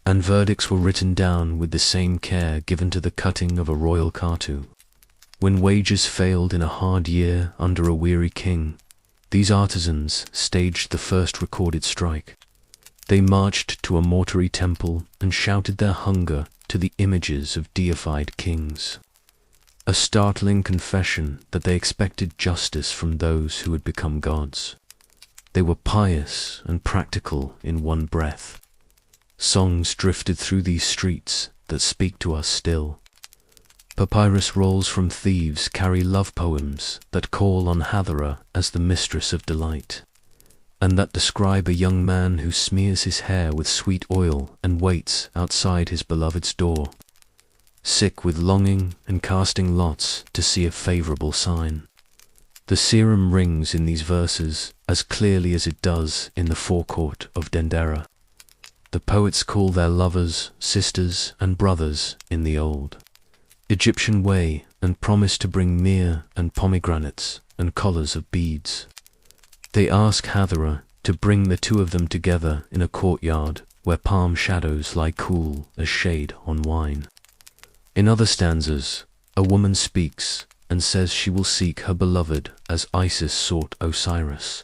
and verdicts were written down with the same care given to the cutting of a royal kartu. When wages failed in a hard year under a weary king, these artisans staged the first recorded strike. They marched to a mortuary temple and shouted their hunger to the images of deified kings, a startling confession that they expected justice from those who had become gods. They were pious and practical in one breath. Songs drifted through these streets that speak to us still. Papyrus rolls from thieves carry love poems that call on Hathara as the mistress of delight, and that describe a young man who smears his hair with sweet oil and waits outside his beloved's door, sick with longing and casting lots to see a favorable sign. The serum rings in these verses as clearly as it does in the forecourt of Dendera. The poets call their lovers, sisters, and brothers in the old Egyptian way and promise to bring myrrh and pomegranates and collars of beads. They ask Hathara to bring the two of them together in a courtyard where palm shadows lie cool as shade on wine. In other stanzas, a woman speaks and says she will seek her beloved as Isis sought Osiris,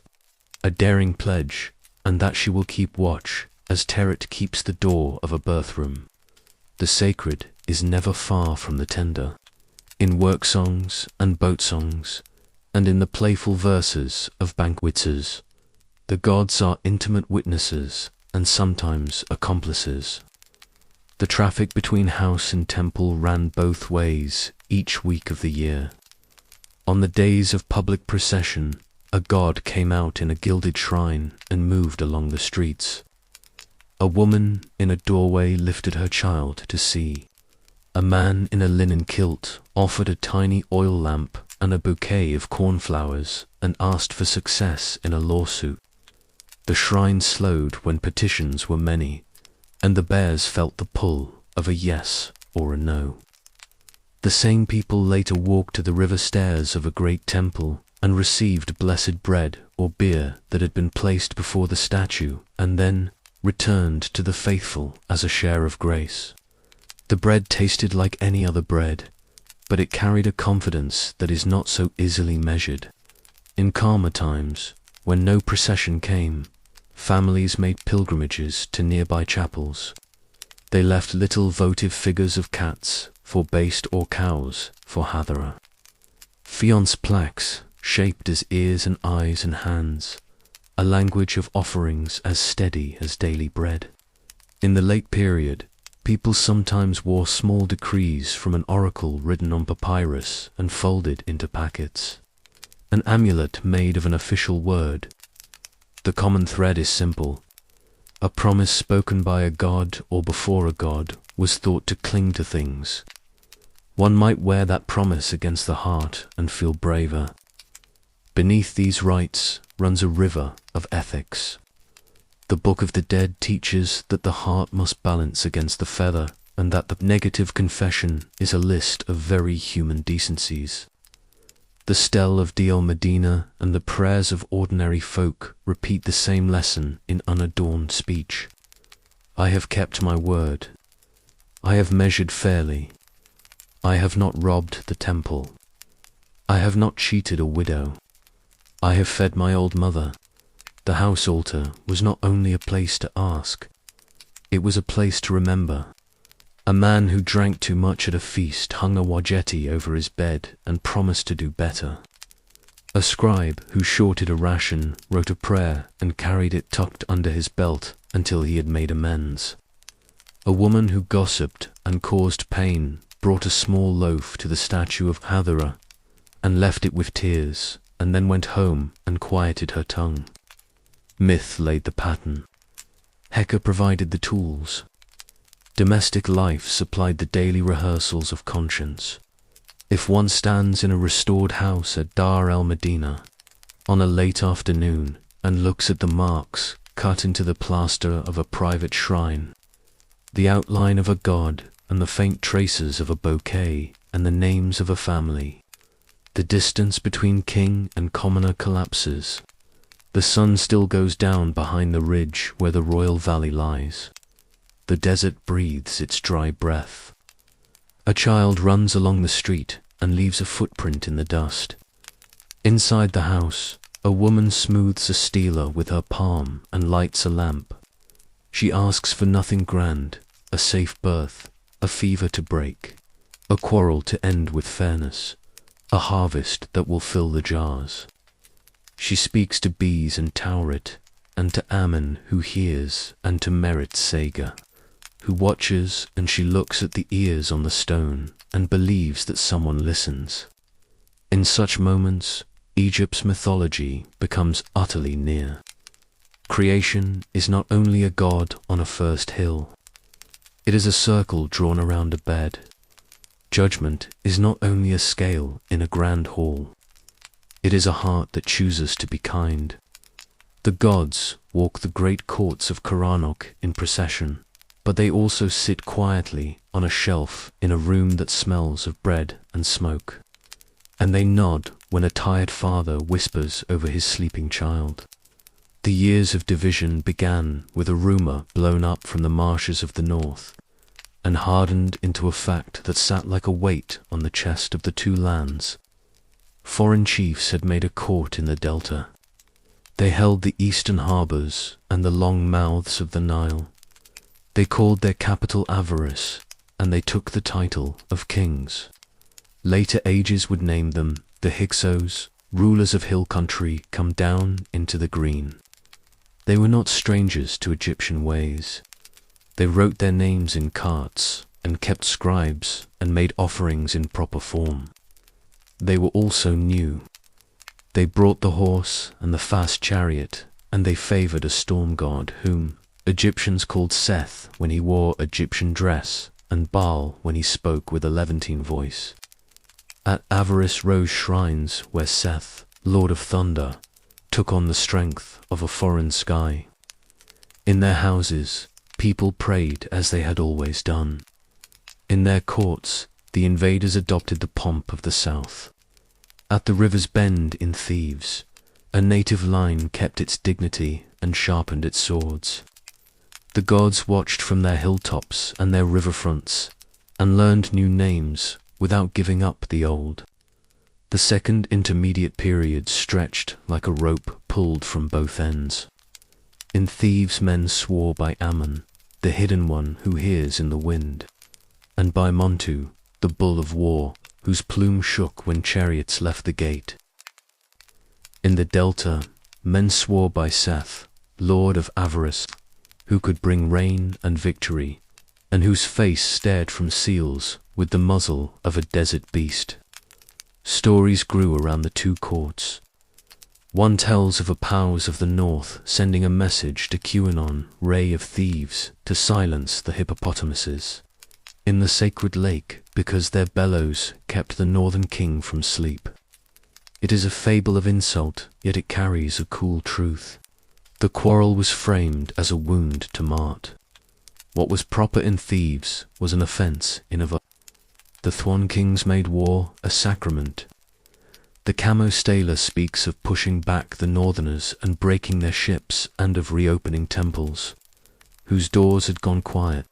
a daring pledge, and that she will keep watch as Teret keeps the door of a birthroom. The sacred is never far from the tender, in work songs and boat songs, and in the playful verses of banqueters. The gods are intimate witnesses and sometimes accomplices. The traffic between house and temple ran both ways each week of the year. On the days of public procession, a god came out in a gilded shrine and moved along the streets. A woman in a doorway lifted her child to see. A man in a linen kilt offered a tiny oil lamp and a bouquet of cornflowers and asked for success in a lawsuit. The shrine slowed when petitions were many, and the bears felt the pull of a yes or a no. The same people later walked to the river stairs of a great temple and received blessed bread or beer that had been placed before the statue and then returned to the faithful as a share of grace. The bread tasted like any other bread, but it carried a confidence that is not so easily measured. In calmer times, when no procession came, families made pilgrimages to nearby chapels. They left little votive figures of cats for baste or cows for Hathara. Faience plaques shaped as ears and eyes and hands, a language of offerings as steady as daily bread. In the late period, people sometimes wore small decrees from an oracle written on papyrus and folded into packets. An amulet made of an official word. The common thread is simple. A promise spoken by a god or before a god was thought to cling to things. One might wear that promise against the heart and feel braver. Beneath these rites runs a river of ethics. The Book of the Dead teaches that the heart must balance against the feather and that the negative confession is a list of very human decencies. The stele of Dio Medina and the prayers of ordinary folk repeat the same lesson in unadorned speech. I have kept my word. I have measured fairly. I have not robbed the temple. I have not cheated a widow. I have fed my old mother. The house altar was not only a place to ask, it was a place to remember. A man who drank too much at a feast hung a wajeti over his bed and promised to do better. A scribe who shorted a ration wrote a prayer and carried it tucked under his belt until he had made amends. A woman who gossiped and caused pain brought a small loaf to the statue of Hathor and left it with tears, and then went home and quieted her tongue. Myth laid the pattern. Heka provided the tools. Domestic life supplied the daily rehearsals of conscience. If one stands in a restored house at Dar el-Medina on a late afternoon and looks at the marks cut into the plaster of a private shrine, the outline of a god and the faint traces of a bouquet and the names of a family, the distance between king and commoner collapses. The sun still goes down behind the ridge where the royal valley lies. The desert breathes its dry breath. A child runs along the street and leaves a footprint in the dust. Inside the house, a woman smooths a stealer with her palm and lights a lamp. She asks for nothing grand, a safe birth, a fever to break, a quarrel to end with fairness, a harvest that will fill the jars. She speaks to bees and Taurit, and to Ammon who hears, and to Merit Saga, who watches, and she looks at the ears on the stone, and believes that someone listens. In such moments, Egypt's mythology becomes utterly near. Creation is not only a god on a first hill, it is a circle drawn around a bed. Judgment is not only a scale in a grand hall, it is a heart that chooses to be kind. The gods walk the great courts of Karanok in procession, but they also sit quietly on a shelf in a room that smells of bread and smoke. And they nod when a tired father whispers over his sleeping child. The years of division began with a rumor blown up from the marshes of the north, and hardened into a fact that sat like a weight on the chest of the two lands. Foreign chiefs had made a court in the delta. They held the eastern harbors and the long mouths of the Nile. They called their capital Avaris, and they took the title of kings. Later ages would name them the Hyksos, rulers of hill country come down into the green. They were not strangers to Egyptian ways. They wrote their names in carts and kept scribes and made offerings in proper form. They were also new. They brought the horse and the fast chariot, and they favored a storm god whom Egyptians called Seth when he wore Egyptian dress, and Baal when he spoke with a Levantine voice. At Avaris rose shrines where Seth, lord of thunder, took on the strength of a foreign sky. In their houses, people prayed as they had always done. In their courts, the invaders adopted the pomp of the south. At the river's bend in Thebes, a native line kept its dignity and sharpened its swords. The gods watched from their hilltops and their riverfronts, and learned new names without giving up the old. The second intermediate period stretched like a rope pulled from both ends. In Thebes men swore by Ammon, the hidden one who hears in the wind, and by Montu, the bull of war, whose plume shook when chariots left the gate. In the delta, men swore by Seth, lord of Avaris, who could bring rain and victory, and whose face stared from seals with the muzzle of a desert beast. Stories grew around the two courts. One tells of a powers of the north sending a message to QAnon, Ray of Thieves, to silence the hippopotamuses in the sacred lake because their bellows kept the northern king from sleep. It is a fable of insult, yet it carries a cool truth. The quarrel was framed as a wound to Mart. What was proper in Thebes was an offense in Ava. The Thwan kings made war a sacrament. The Camo Stela speaks of pushing back the northerners and breaking their ships, and of reopening temples, whose doors had gone quiet.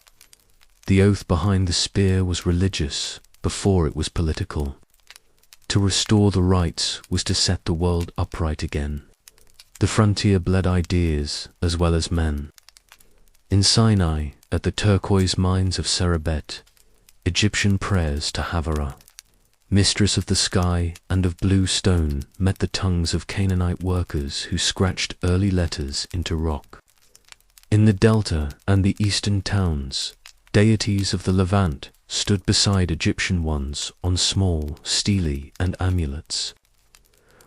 The oath behind the spear was religious before it was political. To restore the rights was to set the world upright again. The frontier bled ideas as well as men. In Sinai, at the turquoise mines of Serebet, Egyptian prayers to Havara, mistress of the sky and of blue stone, met the tongues of Canaanite workers who scratched early letters into rock. In the delta and the eastern towns, deities of the Levant stood beside Egyptian ones on small stelae and amulets.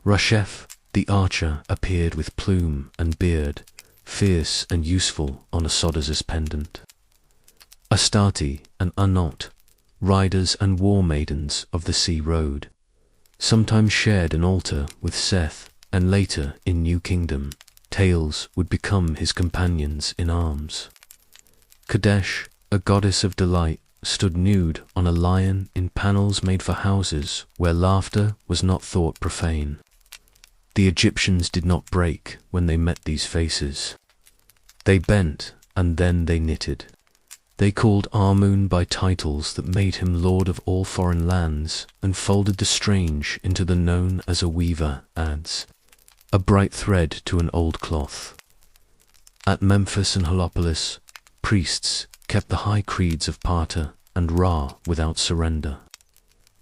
Rashef, the archer, appeared with plume and beard, fierce and useful on a Sodazis pendant. Astarte and Anot, riders and war maidens of the sea road, sometimes shared an altar with Seth, and later in New Kingdom, Tails would become his companions in arms. Kadesh, a goddess of delight, stood nude on a lion in panels made for houses where laughter was not thought profane. The Egyptians did not break when they met these faces. They bent, and then they knitted. They called Amun by titles that made him lord of all foreign lands, and folded the strange into the known as a weaver adds a bright thread to an old cloth. At Memphis and Heliopolis, priests kept the high creeds of Pata and Ra without surrender,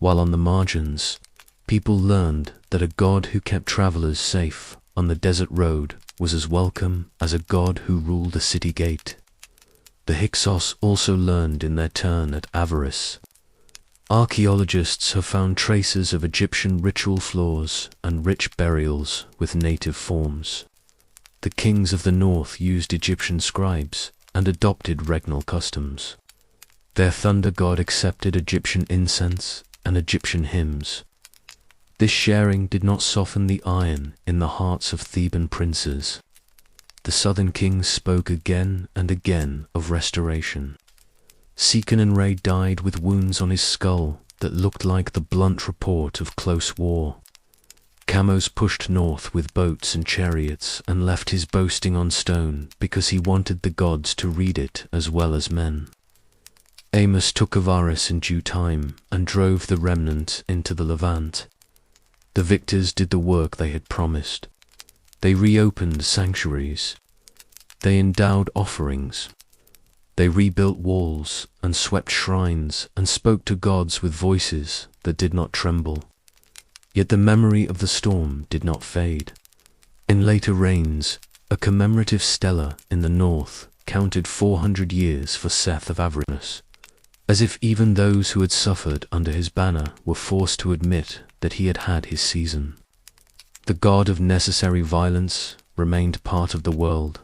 while on the margins, people learned that a god who kept travelers safe on the desert road was as welcome as a god who ruled a city gate. The Hyksos also learned in their turn at Avaris. Archaeologists have found traces of Egyptian ritual floors and rich burials with native forms. The kings of the north used Egyptian scribes and adopted regnal customs. Their thunder god accepted Egyptian incense and Egyptian hymns. This sharing did not soften the iron in the hearts of Theban princes. The southern kings spoke again and again of restoration. Seqen-Re died with wounds on his skull that looked like the blunt report of close war. Chamos pushed north with boats and chariots and left his boasting on stone because he wanted the gods to read it as well as men. Amos took Avaris in due time and drove the remnant into the Levant. The victors did the work they had promised. They reopened sanctuaries. They endowed offerings. They rebuilt walls and swept shrines and spoke to gods with voices that did not tremble. Yet the memory of the storm did not fade. In later reigns, a commemorative stela in the north counted 400 years for Seth of Avernus, as if even those who had suffered under his banner were forced to admit that he had had his season. The god of necessary violence remained part of the world.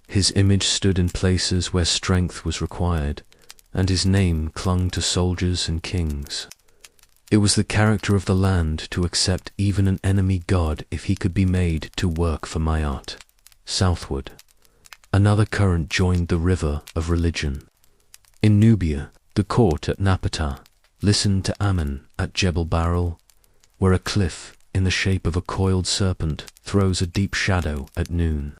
His image stood in places where strength was required, and his name clung to soldiers and kings. It was the character of the land to accept even an enemy god if he could be made to work for Mayat. Southward, another current joined the river of religion. In Nubia, the court at Napata listened to Ammon at Jebel Barrel, where a cliff in the shape of a coiled serpent throws a deep shadow at noon.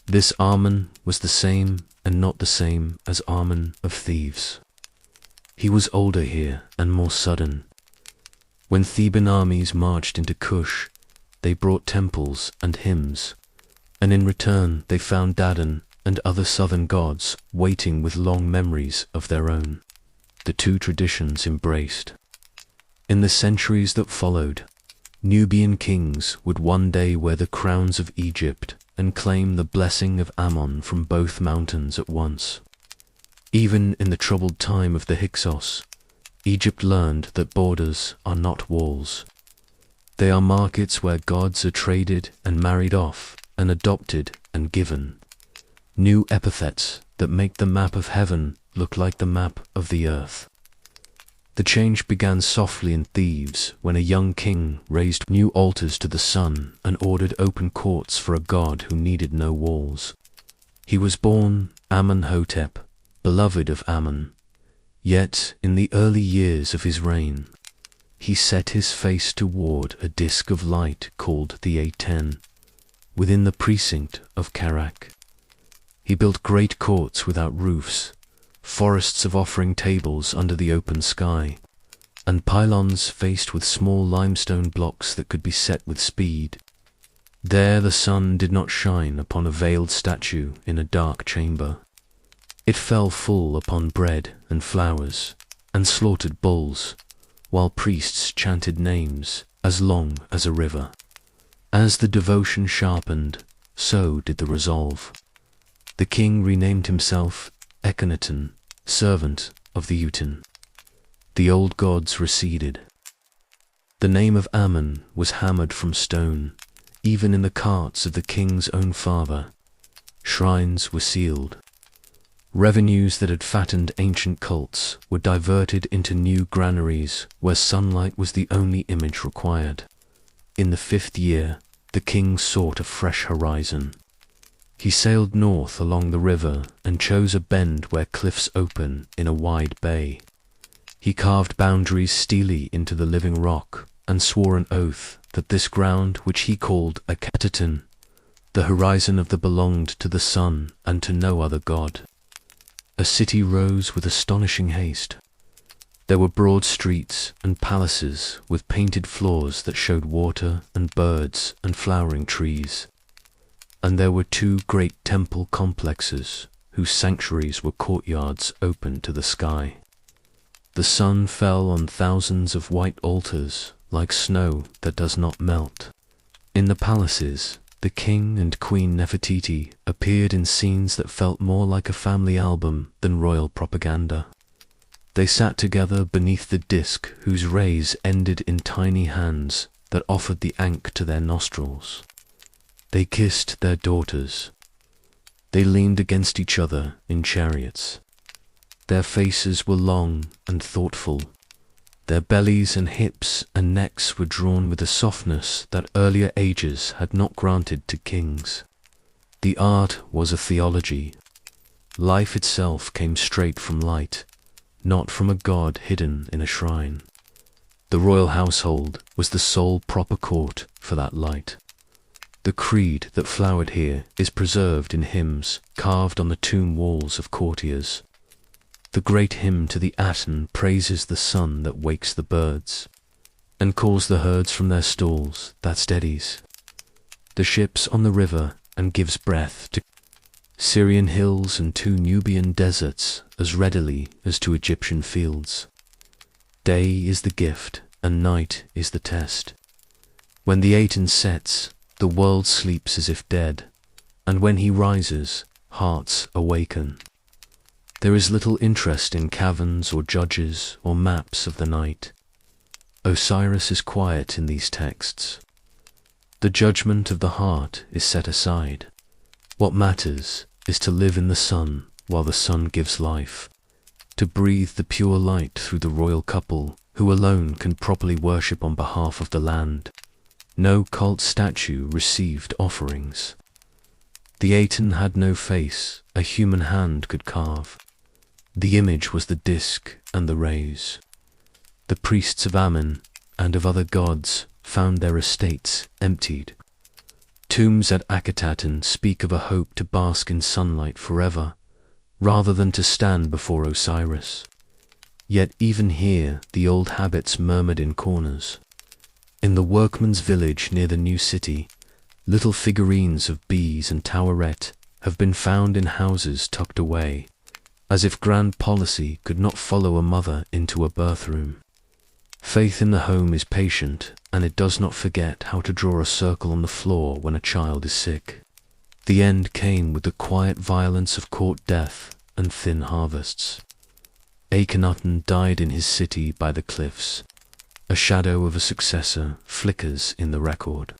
This Ammon was the same and not the same as Ammon of Thebes. He was older here and more sudden. When Theban armies marched into Kush, they brought temples and hymns, and in return they found Dadan and other southern gods waiting with long memories of their own. The two traditions embraced. In the centuries that followed, Nubian kings would one day wear the crowns of Egypt and claim the blessing of Ammon from both mountains at once. Even in the troubled time of the Hyksos, Egypt learned that borders are not walls. They are markets where gods are traded and married off and adopted and given. New epithets that make the map of heaven look like the map of the earth. The change began softly in Thebes when a young king raised new altars to the sun and ordered open courts for a god who needed no walls. He was born Amenhotep, beloved of Ammon. Yet in the early years of his reign, he set his face toward a disk of light called the A10, within the precinct of Kerak. He built great courts without roofs, forests of offering tables under the open sky, and pylons faced with small limestone blocks that could be set with speed. There the sun did not shine upon a veiled statue in a dark chamber. It fell full upon bread and flowers and slaughtered bulls, while priests chanted names as long as a river. As the devotion sharpened, so did the resolve. The king renamed himself Akhenaten, servant of the Utin. The old gods receded. The name of Ammon was hammered from stone, even in the carts of the king's own father. Shrines were sealed. Revenues that had fattened ancient cults were diverted into new granaries where sunlight was the only image required. In the 5th year, the king sought a fresh horizon. He sailed north along the river and chose a bend where cliffs open in a wide bay. He carved boundaries steely into the living rock and swore an oath that this ground, which he called Akhenaten, the horizon of the belonged to the sun and to no other god. A city rose with astonishing haste. There were broad streets and palaces with painted floors that showed water and birds and flowering trees. And there were 2 great temple complexes whose sanctuaries were courtyards open to the sky. The sun fell on thousands of white altars like snow that does not melt. In the palaces, the king and queen Nefertiti appeared in scenes that felt more like a family album than royal propaganda. They sat together beneath the disk whose rays ended in tiny hands that offered the ankh to their nostrils. They kissed their daughters. They leaned against each other in chariots. Their faces were long and thoughtful. Their bellies and hips and necks were drawn with a softness that earlier ages had not granted to kings. The art was a theology. Life itself came straight from light, not from a god hidden in a shrine. The royal household was the sole proper court for that light. The creed that flowered here is preserved in hymns carved on the tomb walls of courtiers. The great hymn to the Aten praises the sun that wakes the birds, and calls the herds from their stalls that steadies the ships on the river and gives breath to Syrian hills and to Nubian deserts as readily as to Egyptian fields. Day is the gift and night is the test. When the Aten sets, the world sleeps as if dead, and when he rises, hearts awaken. There is little interest in caverns or judges or maps of the night. Osiris is quiet in these texts. The judgment of the heart is set aside. What matters is to live in the sun while the sun gives life, to breathe the pure light through the royal couple who alone can properly worship on behalf of the land. No cult statue received offerings. The Aten had no face a human hand could carve. The image was the disk and the rays. The priests of Ammon and of other gods found their estates emptied. Tombs at Akhenaten speak of a hope to bask in sunlight forever, rather than to stand before Osiris. Yet even here the old habits murmured in corners. In the workman's village near the new city, little figurines of bees and toweret have been found in houses tucked away, as if grand policy could not follow a mother into a birthroom. Faith in the home is patient, and it does not forget how to draw a circle on the floor when a child is sick. The end came with the quiet violence of court death and thin harvests. Akhenaten died in his city by the cliffs. A shadow of a successor flickers in the record.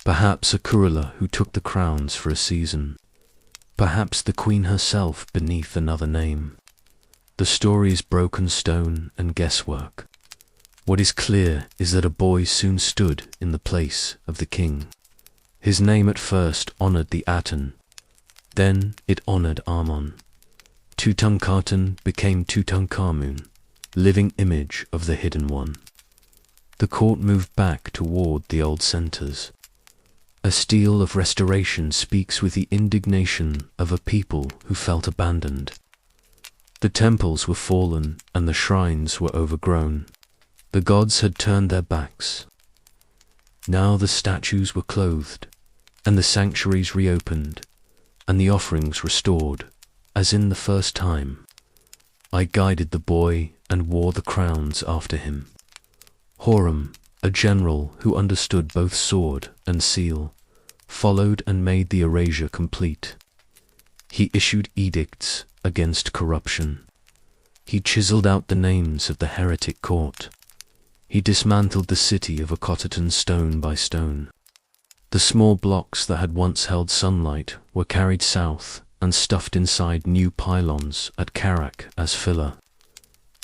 Perhaps a Kurula who took the crowns for a season. Perhaps the queen herself beneath another name. The story is broken stone and guesswork. What is clear is that a boy soon stood in the place of the king. His name at first honored the Aten, then it honored Ammon. Tutankhaten became Tutankhamun, living image of the Hidden One. The court moved back toward the old centers. A stele of restoration speaks with the indignation of a people who felt abandoned. The temples were fallen and the shrines were overgrown. The gods had turned their backs. Now the statues were clothed, and the sanctuaries reopened, and the offerings restored, as in the first time. I guided the boy and wore the crowns after him. Horam, a general who understood both sword and seal, followed and made the erasure complete. He issued edicts against corruption. He chiseled out the names of the heretic court. He dismantled the city of Akhetaten stone by stone. The small blocks that had once held sunlight were carried south and stuffed inside new pylons at Karak as filler.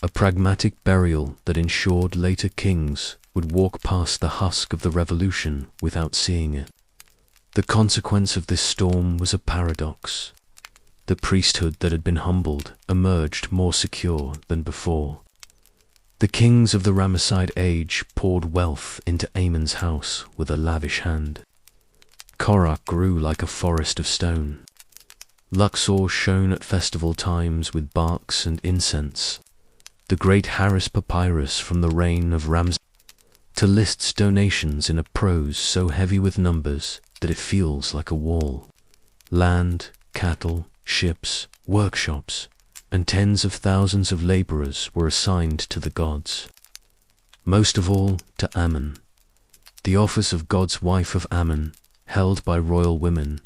A pragmatic burial that ensured later kings would walk past the husk of the revolution without seeing it. The consequence of this storm was a paradox. The priesthood that had been humbled emerged more secure than before. The kings of the Ramesside age poured wealth into Amon's house with a lavish hand. Korak grew like a forest of stone. Luxor shone at festival times with barks and incense. The great Harris papyrus from the reign of Ramses to lists donations in a prose so heavy with numbers that it feels like a wall. Land, cattle, ships, workshops, and tens of thousands of laborers were assigned to the gods. Most of all to Ammon. The office of God's wife of Ammon, held by royal women,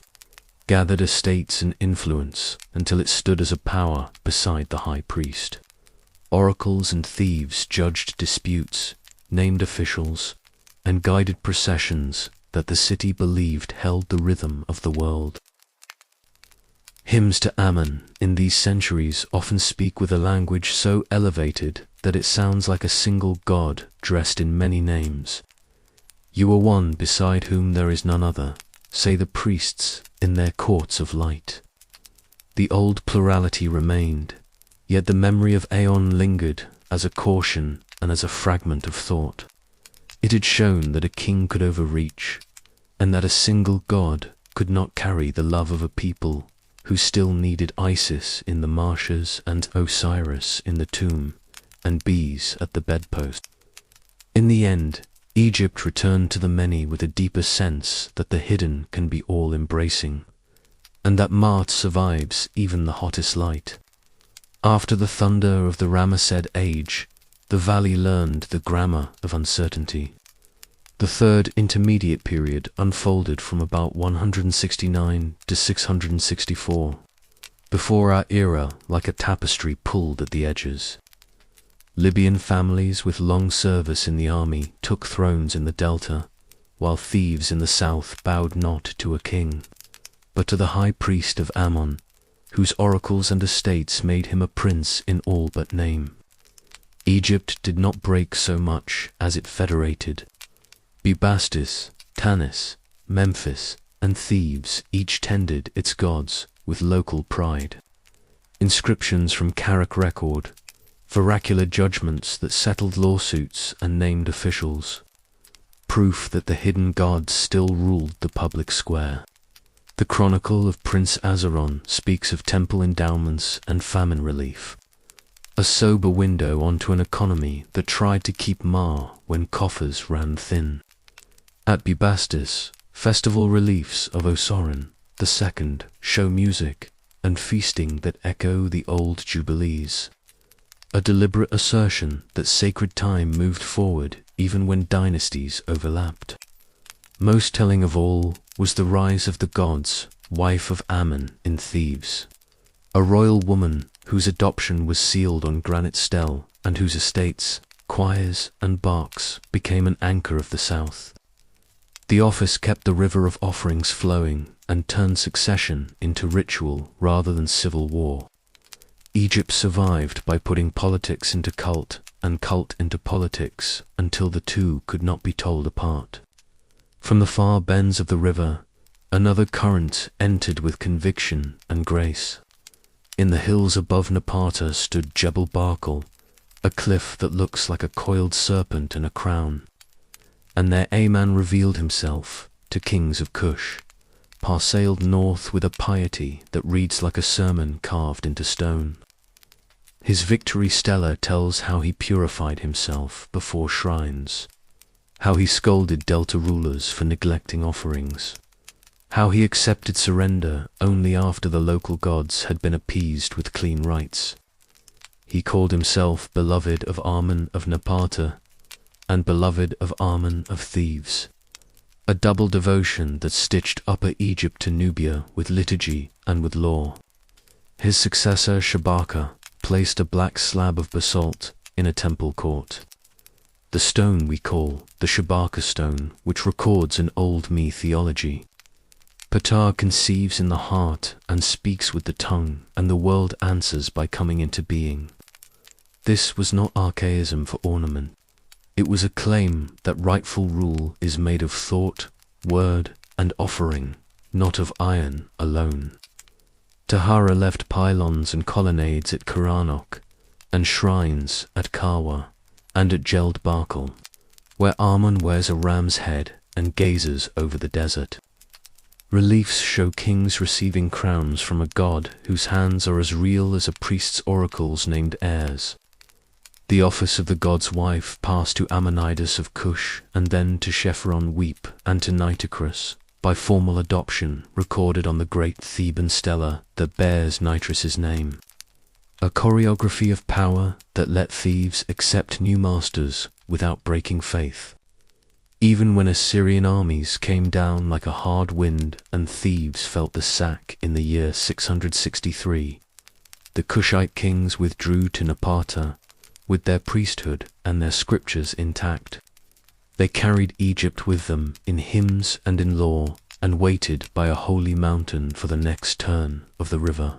gathered estates and influence until it stood as a power beside the high priest. Oracles and thieves judged disputes, named officials, and guided processions that the city believed held the rhythm of the world. Hymns to Ammon in these centuries often speak with a language so elevated that it sounds like a single god dressed in many names. You are one beside whom there is none other, say the priests in their courts of light. The old plurality remained, yet the memory of Aeon lingered as a caution and as a fragment of thought. It had shown that a king could overreach, and that a single god could not carry the love of a people who still needed Isis in the marshes and Osiris in the tomb, and bees at the bedpost. In the end, Egypt returned to the many with a deeper sense that the hidden can be all-embracing, and that Ma'at survives even the hottest light. After the thunder of the Ramessed age, the valley learned the grammar of uncertainty. The third intermediate period unfolded from about 169 to 664, before our era like a tapestry pulled at the edges. Libyan families with long service in the army took thrones in the delta, while thieves in the south bowed not to a king, but to the high priest of Ammon, whose oracles and estates made him a prince in all but name. Egypt did not break so much as it federated. Bubastis, Tanis, Memphis, and Thebes each tended its gods with local pride. Inscriptions from Karak record, vernacular judgments that settled lawsuits and named officials, proof that the hidden gods still ruled the public square. The Chronicle of Prince Azaron speaks of temple endowments and famine relief, a sober window onto an economy that tried to keep Ma when coffers ran thin. At Bubastis, festival reliefs of Osiris II show music and feasting that echo the old jubilees, a deliberate assertion that sacred time moved forward even when dynasties overlapped. Most telling of all was the rise of the gods, wife of Ammon in Thebes, a royal woman whose adoption was sealed on granite stele and whose estates, choirs and barks became an anchor of the south. The office kept the river of offerings flowing and turned succession into ritual rather than civil war. Egypt survived by putting politics into cult and cult into politics until the two could not be told apart. From the far bends of the river, another current entered with conviction and grace. In the hills above Napata stood Jebel Barkal, a cliff that looks like a coiled serpent in a crown. And there Aman revealed himself to kings of Kush, parsailed north with a piety that reads like a sermon carved into stone. His victory stela tells how he purified himself before shrines, how he scolded Delta rulers for neglecting offerings, how he accepted surrender only after the local gods had been appeased with clean rites. He called himself beloved of Amun of Napata and beloved of Amun of Thebes, a double devotion that stitched Upper Egypt to Nubia with liturgy and with law. His successor Shabaka placed a black slab of basalt in a temple court. The stone we call the Shabaka stone, which records an old mythology. Ptah conceives in the heart and speaks with the tongue, and the world answers by coming into being. This was not archaism for ornament. It was a claim that rightful rule is made of thought, word, and offering, not of iron alone. Tahara left pylons and colonnades at Karanok, and shrines at Kawa, and at Jeld Barkal, where Amun wears a ram's head and gazes over the desert. Reliefs show kings receiving crowns from a god whose hands are as real as a priest's oracles named heirs. The office of the god's wife passed to Ammonides of Kush, and then to Shepheron Weep and to Nitocris, by formal adoption recorded on the great Theban stela that bears Nitris's name. A choreography of power that let thieves accept new masters without breaking faith. Even when Assyrian armies came down like a hard wind and thieves felt the sack in the year 663, the Kushite kings withdrew to Napata with their priesthood and their scriptures intact. They carried Egypt with them in hymns and in law, and waited by a holy mountain for the next turn of the river.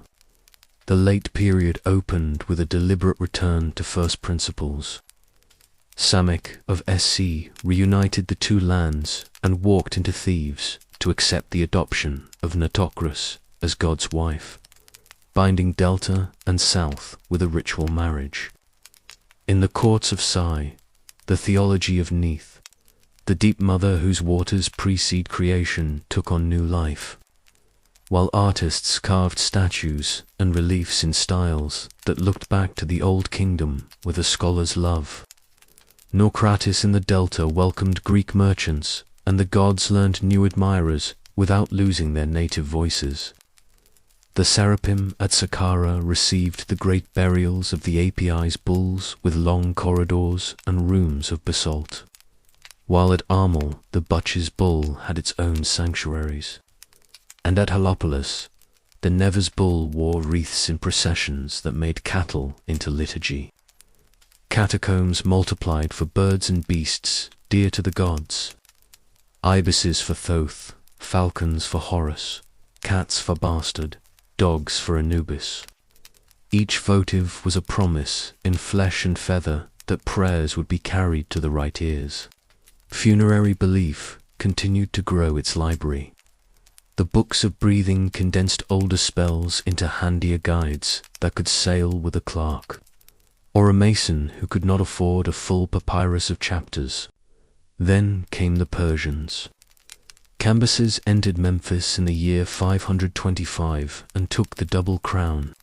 The late period opened with a deliberate return to first principles. Samek of SC reunited the two lands and walked into Thebes to accept the adoption of Nitocris as God's wife, binding Delta and South with a ritual marriage. In the courts of Sai, the theology of Neith, the deep mother whose waters precede creation took on new life, while artists carved statues and reliefs in styles that looked back to the Old Kingdom with a scholar's love. Naucratis in the Delta welcomed Greek merchants, and the gods learned new admirers without losing their native voices. The Seraphim at Saqqara received the great burials of the Apis bulls with long corridors and rooms of basalt, while at Armel the Butch's bull had its own sanctuaries. And at Heliopolis, the Nevers bull wore wreaths in processions that made cattle into liturgy. Catacombs multiplied for birds and beasts dear to the gods. Ibises for Thoth, falcons for Horus, cats for Bastard, dogs for Anubis. Each votive was a promise in flesh and feather that prayers would be carried to the right ears. Funerary belief continued to grow its library. The books of breathing condensed older spells into handier guides that could sail with a clerk, or a mason who could not afford a full papyrus of chapters. Then came the Persians. Cambyses entered Memphis in the year 525 and took the double crown.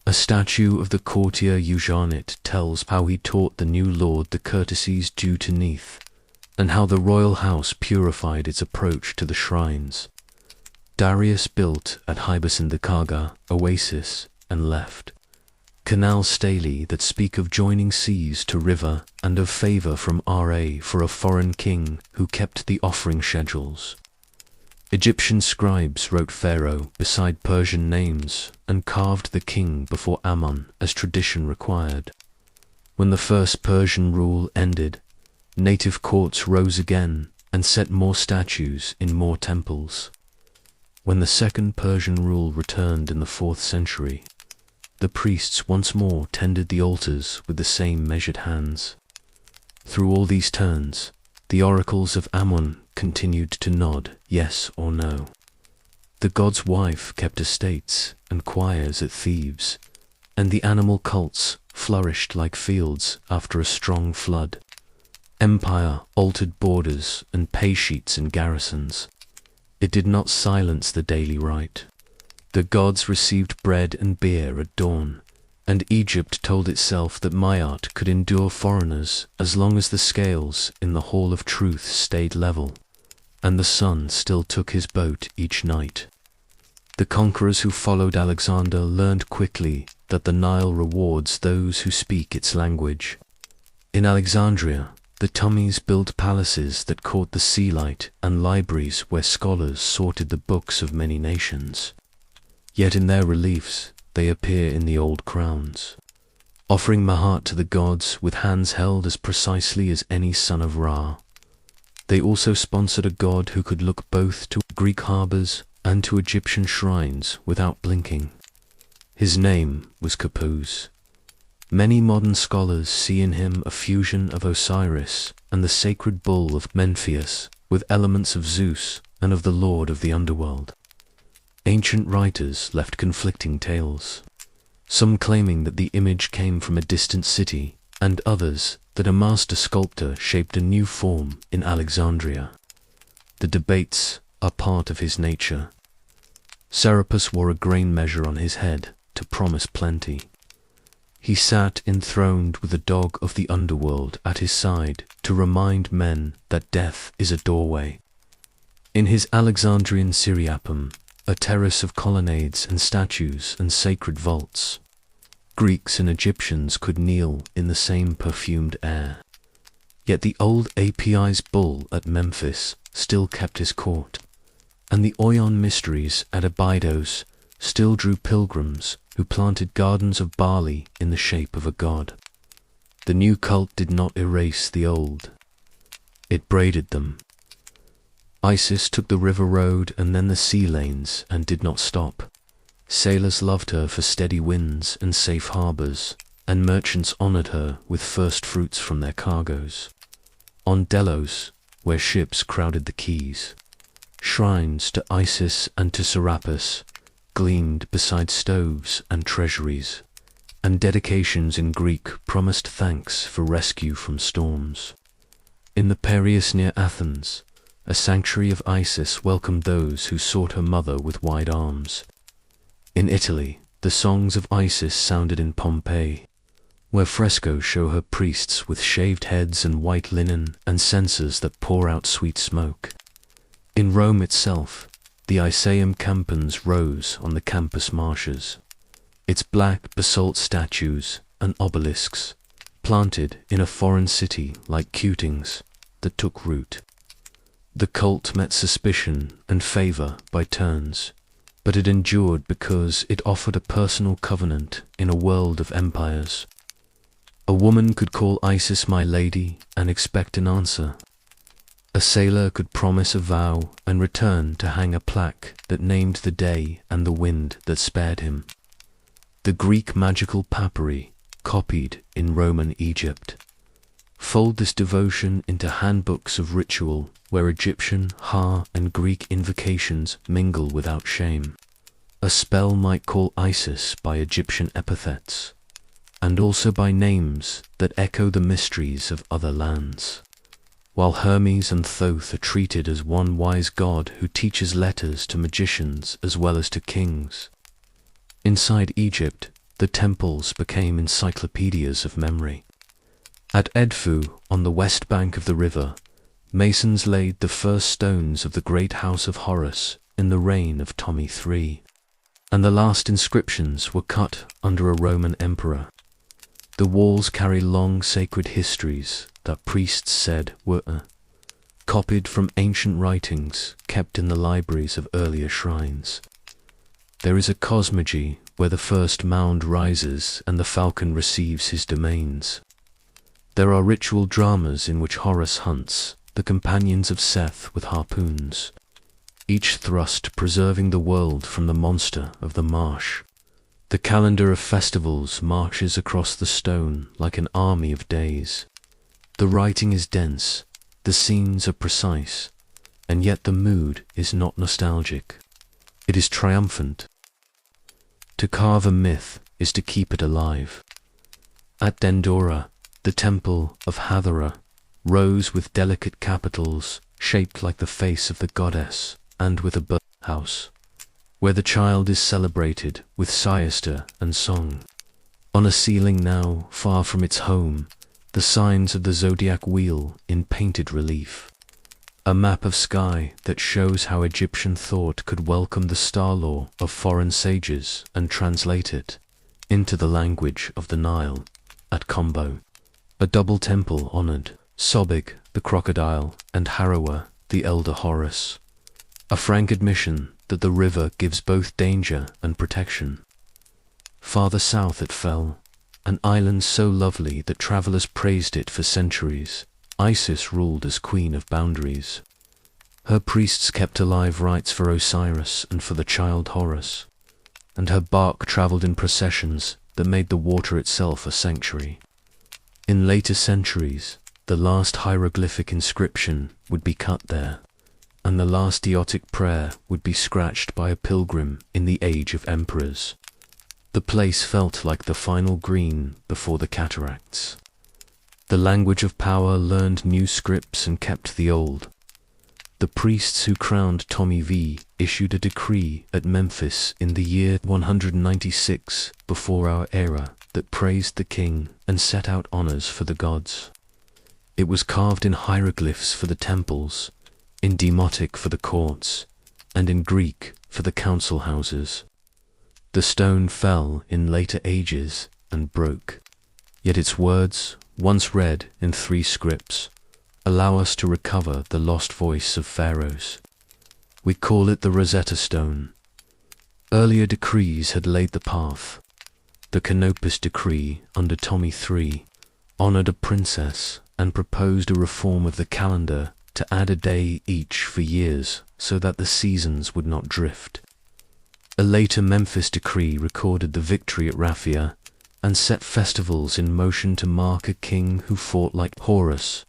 A statue of the courtier Eugenit tells how he taught the new lord the courtesies due to Neith, and how the royal house purified its approach to the shrines. Darius built at Hybes-in-the-Kaga oasis and left canal stelae that speak of joining seas to river and of favor from Ra for a foreign king who kept the offering schedules. Egyptian scribes wrote Pharaoh beside Persian names and carved the king before Ammon as tradition required. When the first Persian rule ended, native courts rose again and set more statues in more temples. When the second Persian rule returned in the 4th century, the priests once more tended the altars with the same measured hands. Through all these turns, the oracles of Ammon continued to nod yes or no. The god's wife kept estates and choirs at Thebes, and the animal cults flourished like fields after a strong flood. Empire altered borders and pay sheets in garrisons. It did not silence the daily rite. The gods received bread and beer at dawn, and Egypt told itself that Maat could endure foreigners as long as the scales in the Hall of Truth stayed level, and the sun still took his boat each night. The conquerors who followed Alexander learned quickly that the Nile rewards those who speak its language. In Alexandria, the Tummies built palaces that caught the sea light and libraries where scholars sorted the books of many nations. Yet in their reliefs, they appear in the old crowns, offering Mahat to the gods with hands held as precisely as any son of Ra. They also sponsored a god who could look both to Greek harbors and to Egyptian shrines without blinking. His name was Kapuz. Many modern scholars see in him a fusion of Osiris and the sacred bull of Memphius, with elements of Zeus and of the lord of the underworld. Ancient writers left conflicting tales, some claiming that the image came from a distant city, and others that a master sculptor shaped a new form in Alexandria. The debates are part of his nature. Serapis wore a grain measure on his head to promise plenty. He sat enthroned with the dog of the underworld at his side to remind men that death is a doorway. In his Alexandrian Syriapum, a terrace of colonnades and statues and sacred vaults, Greeks and Egyptians could kneel in the same perfumed air. Yet the old Apis bull at Memphis still kept his court, and the Oyon mysteries at Abydos still drew pilgrims who planted gardens of barley in the shape of a god. The new cult did not erase the old. It braided them. Isis took the river road and then the sea lanes and did not stop. Sailors loved her for steady winds and safe harbors, and merchants honored her with first fruits from their cargoes. On Delos, where ships crowded the quays, shrines to Isis and to Serapis gleamed beside stoves and treasuries, and dedications in Greek promised thanks for rescue from storms. In the Piraeus near Athens, a sanctuary of Isis welcomed those who sought her mother with wide arms. In Italy, the songs of Isis sounded in Pompeii, where frescoes show her priests with shaved heads and white linen and censers that pour out sweet smoke. In Rome itself, the Iseum campans rose on the campus marshes, its black basalt statues and obelisks, planted in a foreign city like cutings that took root. The cult met suspicion and favor by turns, but it endured because it offered a personal covenant in a world of empires. A woman could call Isis my lady and expect an answer. A sailor could promise a vow and return to hang a plaque that named the day and the wind that spared him. The Greek magical papyri, copied in Roman Egypt, fold this devotion into handbooks of ritual where Egyptian, Ha, and Greek invocations mingle without shame. A spell might call Isis by Egyptian epithets, and also by names that echo the mysteries of other lands, while Hermes and Thoth are treated as one wise god who teaches letters to magicians as well as to kings. Inside Egypt, the temples became encyclopedias of memory. At Edfu, on the west bank of the river, masons laid the first stones of the great house of Horus in the reign of Ptolemy III, and the last inscriptions were cut under a Roman emperor. The walls carry long sacred histories that priests said were copied from ancient writings kept in the libraries of earlier shrines. There is a cosmology where the first mound rises and the falcon receives his domains. There are ritual dramas in which Horus hunts the companions of Seth with harpoons, each thrust preserving the world from the monster of the marsh. The calendar of festivals marches across the stone like an army of days. The writing is dense, the scenes are precise, and yet the mood is not nostalgic. It is triumphant. To carve a myth is to keep it alive. At Dendora, the temple of Hathora rose with delicate capitals shaped like the face of the goddess, and with a birthhouse, where the child is celebrated with siesta and song. On a ceiling now, far from its home, the signs of the zodiac wheel in painted relief. A map of sky that shows how Egyptian thought could welcome the star law of foreign sages and translate it into the language of the Nile. At Combo, a double temple honored Sobig, the crocodile, and Harrower, the elder Horus. A frank admission that the river gives both danger and protection. Farther south it fell, an island so lovely that travelers praised it for centuries. Isis ruled as queen of boundaries. Her priests kept alive rites for Osiris and for the child Horus, and her bark traveled in processions that made the water itself a sanctuary. In later centuries, the last hieroglyphic inscription would be cut there, and the last deotic prayer would be scratched by a pilgrim in the age of emperors. The place felt like the final green before the cataracts. The language of power learned new scripts and kept the old. The priests who crowned Tommy V issued a decree at Memphis in the year 196 before our era that praised the king and set out honors for the gods. It was carved in hieroglyphs for the temples, in Demotic for the courts, and in Greek for the council houses. The stone fell in later ages and broke, yet its words, once read in 3 scripts, allow us to recover the lost voice of pharaohs. We call it the Rosetta Stone. Earlier decrees had laid the path. The Canopus decree under Tommy III honored a princess and proposed a reform of the calendar to add a day each for years so that the seasons would not drift. A later Memphis decree recorded the victory at Raphia and set festivals in motion to mark a king who fought like Horus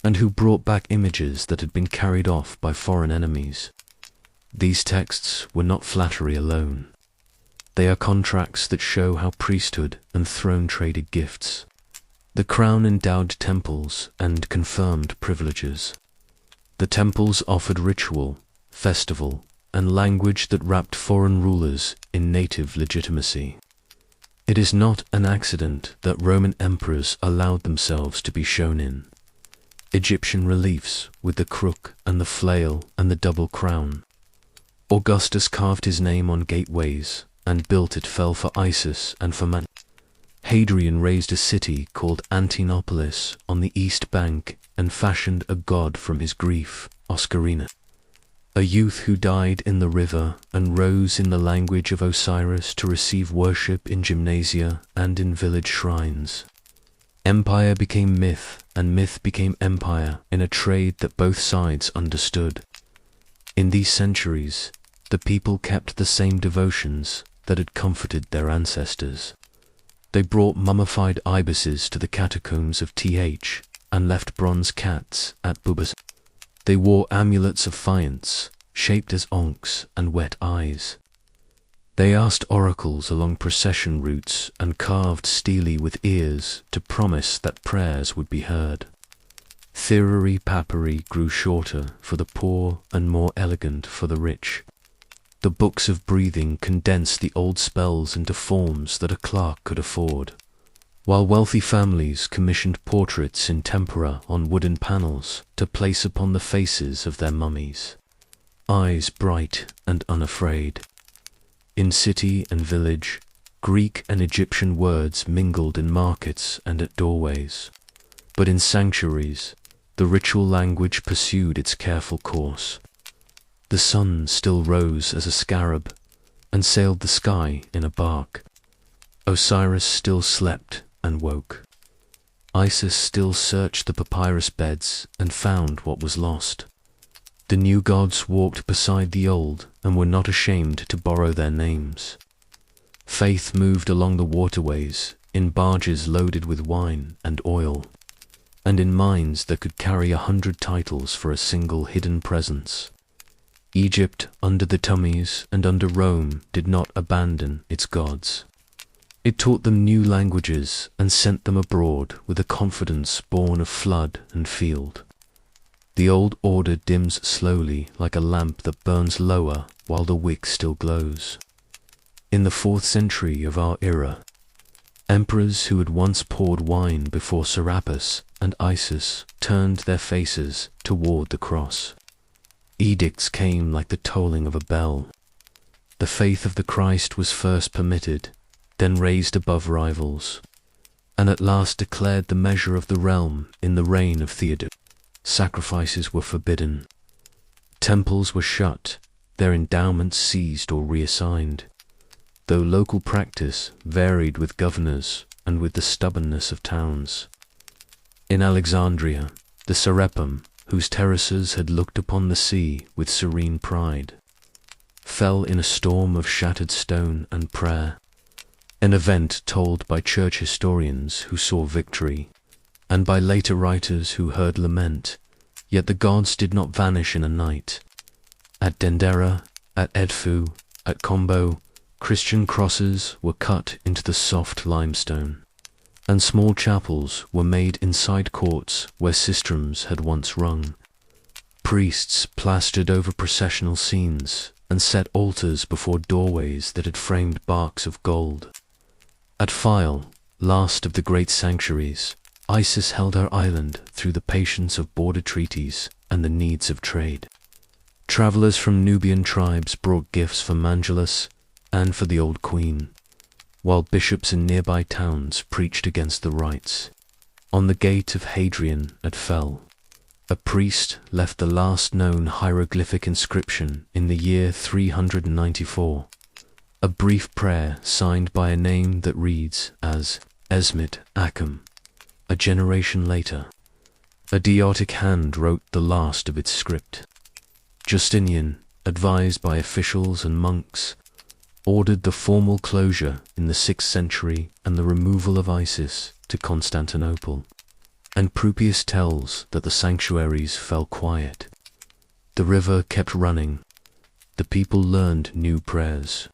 and who brought back images that had been carried off by foreign enemies. These texts were not flattery alone. They are contracts that show how priesthood and throne traded gifts. The crown endowed temples and confirmed privileges. The temples offered ritual, festival, and language that wrapped foreign rulers in native legitimacy. It is not an accident that Roman emperors allowed themselves to be shown in Egyptian reliefs with the crook and the flail and the double crown. Augustus carved his name on gateways and built it fell for Isis and for Man. Hadrian raised a city called Antinopolis on the east bank and fashioned a god from his grief, Oscarina. A youth who died in the river and rose in the language of Osiris to receive worship in gymnasia and in village shrines. Empire became myth, and myth became empire in a trade that both sides understood. In these centuries, the people kept the same devotions that had comforted their ancestors. They brought mummified ibises to the catacombs of Th and left bronze cats at Bubas. They wore amulets of faience, shaped as onks and wet eyes. They asked oracles along procession routes and carved stele with ears to promise that prayers would be heard. Theory papyri grew shorter for the poor and more elegant for the rich. The books of breathing condensed the old spells into forms that a clerk could afford, while wealthy families commissioned portraits in tempera on wooden panels to place upon the faces of their mummies, eyes bright and unafraid. In city and village, Greek and Egyptian words mingled in markets and at doorways, but in sanctuaries, the ritual language pursued its careful course. The sun still rose as a scarab and sailed the sky in a bark. Osiris still slept and woke. Isis still searched the papyrus beds and found what was lost. The new gods walked beside the old and were not ashamed to borrow their names. Faith moved along the waterways in barges loaded with wine and oil, and in minds that could carry 100 titles for a single hidden presence. Egypt, under the Tummies and under Rome, did not abandon its gods. It taught them new languages and sent them abroad with a confidence born of flood and field. The old order dims slowly like a lamp that burns lower while the wick still glows. In the 4th century of our era, emperors who had once poured wine before Serapis and Isis turned their faces toward the cross. Edicts came like the tolling of a bell. The faith of the Christ was first permitted, then raised above rivals, and at last declared the measure of the realm in the reign of Theodore. Sacrifices were forbidden. Temples were shut, their endowments seized or reassigned, though local practice varied with governors and with the stubbornness of towns. In Alexandria, the Serapim, whose terraces had looked upon the sea with serene pride, fell in a storm of shattered stone and prayer, an event told by church historians who saw victory, and by later writers who heard lament, yet the gods did not vanish in a night. At Dendera, at Edfu, at Combo, Christian crosses were cut into the soft limestone, and small chapels were made inside courts where sistrums had once rung. Priests plastered over processional scenes and set altars before doorways that had framed barks of gold. At Phyle, last of the great sanctuaries, Isis held her island through the patience of border treaties and the needs of trade. Travelers from Nubian tribes brought gifts for Mangelus and for the old queen, while bishops in nearby towns preached against the rites. On the gate of Hadrian at Fell, a priest left the last known hieroglyphic inscription in the year 394, a brief prayer signed by a name that reads as Esmit Akum. A generation later, a Deotic hand wrote the last of its script. Justinian, advised by officials and monks, ordered the formal closure in the 6th century and the removal of Isis to Constantinople, and Prupius tells that the sanctuaries fell quiet. The river kept running. The people learned new prayers.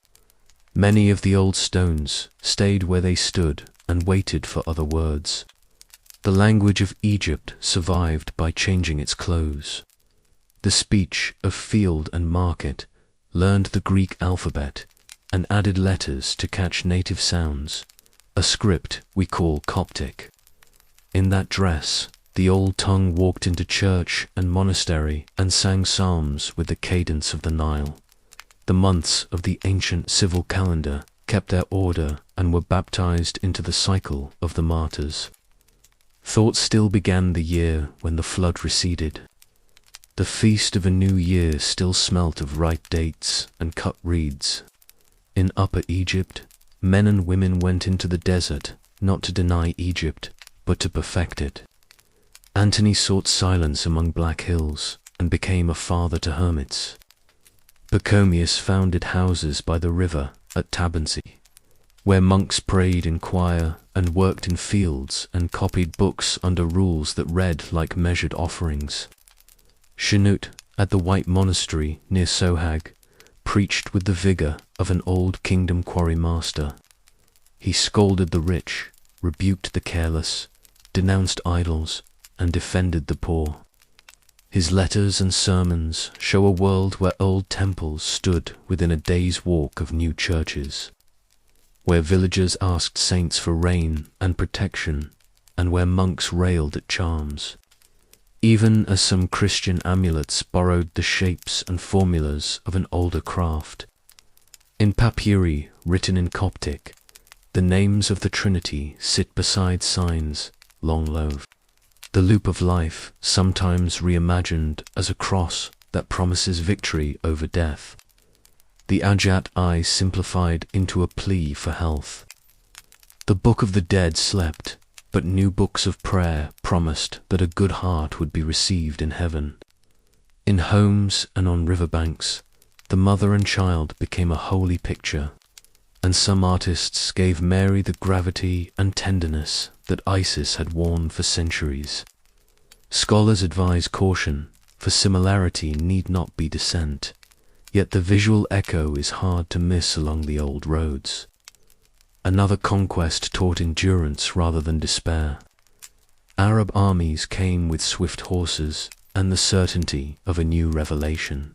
Many of the old stones stayed where they stood and waited for other words. The language of Egypt survived by changing its clothes. The speech of field and market learned the Greek alphabet and added letters to catch native sounds, a script we call Coptic. In that dress, the old tongue walked into church and monastery and sang psalms with the cadence of the Nile. The months of the ancient civil calendar kept their order and were baptized into the cycle of the martyrs. Thought still began the year when the flood receded. The feast of a new year still smelt of ripe dates and cut reeds. In Upper Egypt, men and women went into the desert not to deny Egypt, but to perfect it. Antony sought silence among black hills and became a father to hermits. Pachomius founded houses by the river at Tabansy, where monks prayed in choir and worked in fields and copied books under rules that read like measured offerings. Shinut, at the White Monastery near Sohag, preached with the vigor of an old kingdom quarry master. He scolded the rich, rebuked the careless, denounced idols, and defended the poor. His letters and sermons show a world where old temples stood within a day's walk of new churches, where villagers asked saints for rain and protection, and where monks railed at charms, even as some Christian amulets borrowed the shapes and formulas of an older craft. In papyri written in Coptic, the names of the Trinity sit beside signs long loathed. The loop of life, sometimes reimagined as a cross that promises victory over death. The Ajat eye simplified into a plea for health. The book of the dead slept, but new books of prayer promised that a good heart would be received in heaven. In homes and on riverbanks, the mother and child became a holy picture, and some artists gave Mary the gravity and tenderness that Isis had worn for centuries. Scholars advise caution, for similarity need not be dissent. yet the visual echo is hard to miss along the old roads. Another conquest taught endurance rather than despair. Arab armies came with swift horses and the certainty of a new revelation.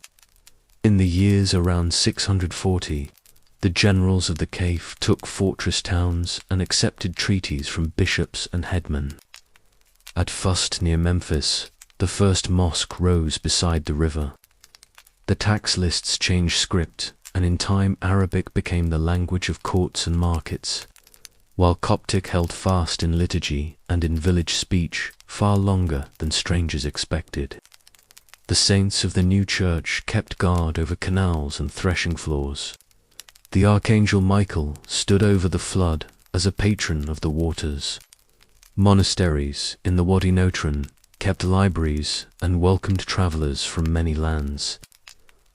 In the years around 640, the generals of the Caliph took fortress towns and accepted treaties from bishops and headmen. At Fust near Memphis, the first mosque rose beside the river. The tax lists changed script, and in time Arabic became the language of courts and markets, while Coptic held fast in liturgy and in village speech far longer than strangers expected. The saints of the new church kept guard over canals and threshing floors. The archangel Michael stood over the flood as a patron of the waters. Monasteries in the Wadi Notran kept libraries and welcomed travelers from many lands.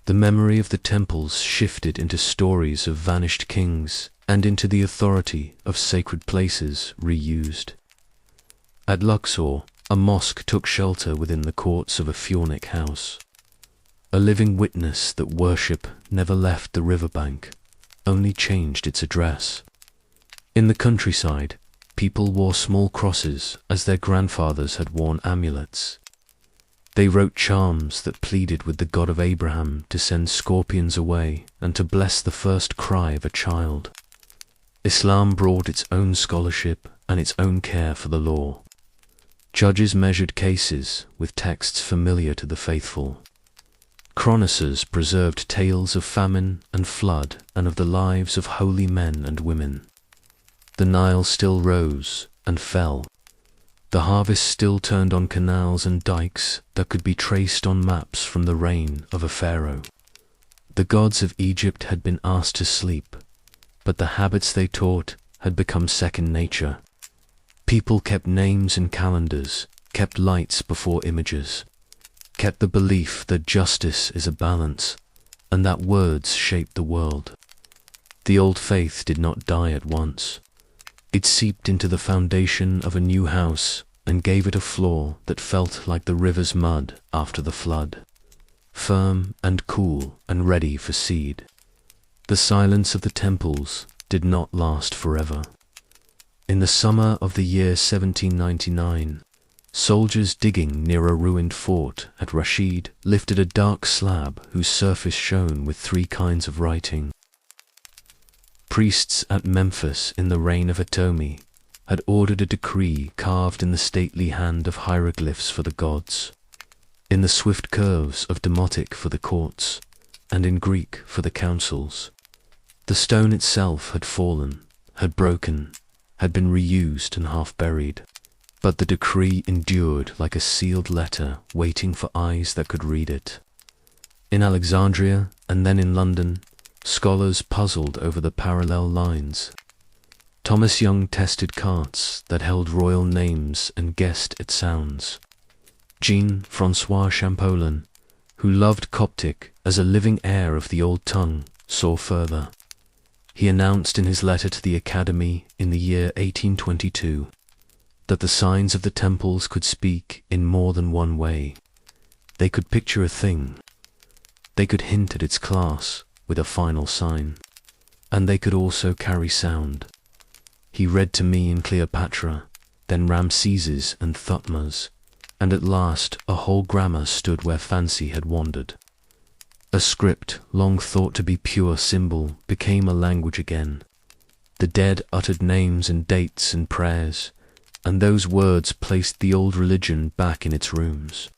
The memory of the temples shifted into stories of vanished kings and into the authority of sacred places reused. At Luxor, a mosque took shelter within the courts of a Phoenician house, a living witness that worship never left the riverbank, only changed its address. In the countryside, people wore small crosses as their grandfathers had worn amulets. They wrote charms that pleaded with the God of Abraham to send scorpions away and to bless the first cry of a child. Islam brought its own scholarship and its own care for the law. Judges measured cases with texts familiar to the faithful. Chroniclers preserved tales of famine and flood and of the lives of holy men and women. The Nile still rose and fell. The harvest still turned on canals and dikes that could be traced on maps from the reign of a pharaoh. The gods of Egypt had been asked to sleep, but the habits they taught had become second nature. People kept names in calendars, kept lights before images, kept the belief that justice is a balance, and that words shape the world. The old faith did not die at once. It seeped into the foundation of a new house and gave it a floor that felt like the river's mud after the flood, firm and cool and ready for seed. The silence of the temples did not last forever. In the summer of the year 1799, soldiers digging near a ruined fort at Rashid lifted a dark slab whose surface shone with three kinds of writing. Priests at Memphis in the reign of Ptolemy had ordered a decree carved in the stately hand of hieroglyphs for the gods, in the swift curves of Demotic for the courts, and in Greek for the councils. The stone itself had fallen, had broken, had been reused and half buried, but the decree endured like a sealed letter waiting for eyes that could read it. In Alexandria and then in London, scholars puzzled over the parallel lines. Thomas Young tested carts that held royal names and guessed at sounds. Jean-Francois Champollion, who loved Coptic as a living heir of the old tongue, saw further. He announced in his letter to the Academy in the year 1822 that the signs of the temples could speak in more than one way. They could picture a thing. They could hint at its class with a final sign, and they could also carry sound. He read to me in Cleopatra, then Ramseses and Thutmose, and at last a whole grammar stood where fancy had wandered. A script, long thought to be pure symbol, became a language again. The dead uttered names and dates and prayers, and those words placed the old religion back in its rooms.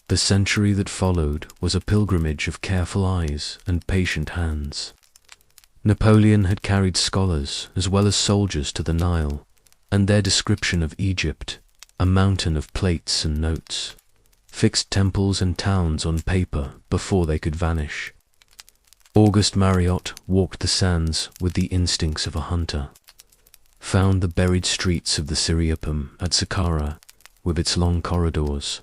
The century that followed was a pilgrimage of careful eyes and patient hands. Napoleon had carried scholars as well as soldiers to the Nile, and their description of Egypt, a mountain of plates and notes, fixed temples and towns on paper before they could vanish. Auguste Marriott walked the sands with the instincts of a hunter, found the buried streets of the Syriopum at Saqqara with its long corridors,